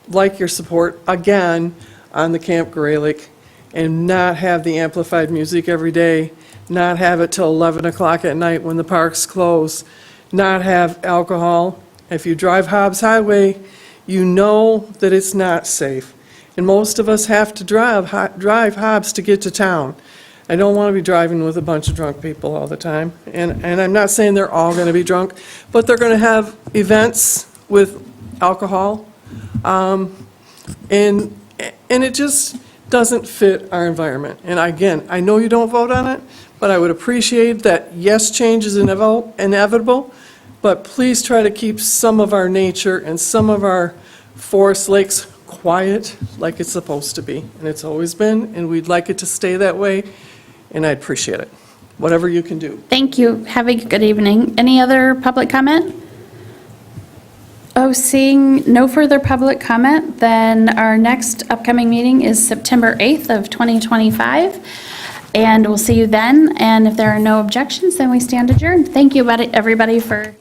like your support again on the Camp Graylick, and not have the amplified music every day, not have it till 11 o'clock at night when the parks close, not have alcohol. If you drive Hobbs Highway, you know that it's not safe. And most of us have to drive Hobbs to get to town. I don't want to be driving with a bunch of drunk people all the time. And I'm not saying they're all going to be drunk, but they're going to have events with alcohol. And it just doesn't fit our environment. And again, I know you don't vote on it, but I would appreciate that, yes, change is inevitable, but please try to keep some of our nature and some of our forest lakes quiet like it's supposed to be. And it's always been, and we'd like it to stay that way, and I'd appreciate it. Whatever you can do. Thank you. Have a good evening. Any other public comment? Oh, seeing no further public comment, then our next upcoming meeting is September 8th of 2025. And we'll see you then. And if there are no objections, then we stand adjourned. Thank you, everybody, for